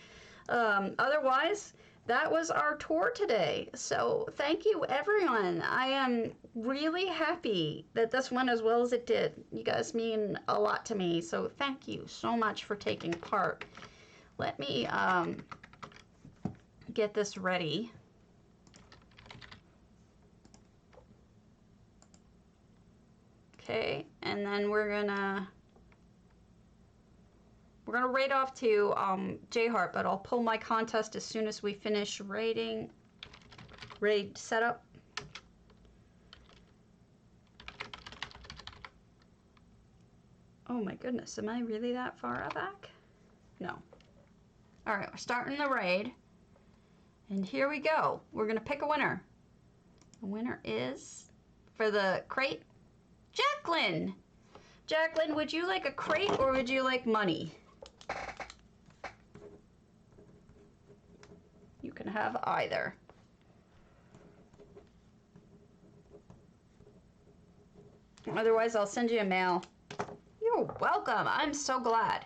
Speaker 1: Otherwise, that was our tour today. So thank you, everyone. I am really happy that this went as well as it did. You guys mean a lot to me, so thank you so much for taking part. Let me get this ready. Okay, and then we're gonna raid off to Jhart, but I'll pull my contest as soon as we finish raid setup. Oh my goodness, am I really that far back? No. All right, we're starting the raid, and here we go. We're gonna pick a winner. The winner is, for the crate, Jacqueline. Jacqueline, would you like a crate or would you like money? You can have either. Otherwise, I'll send you a mail. You're welcome. I'm so glad.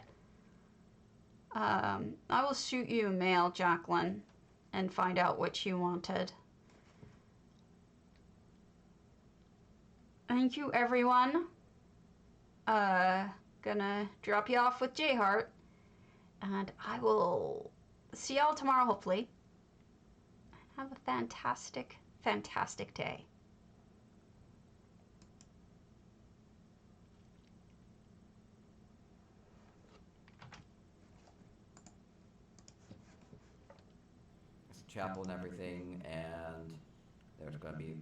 Speaker 1: I will shoot you a mail, Jacqueline, and find out what you wanted. Thank you, everyone. Gonna drop you off with Jhart, and I will see y'all tomorrow, hopefully. Have a fantastic, fantastic day.
Speaker 3: Chapel and everything, and there's going to be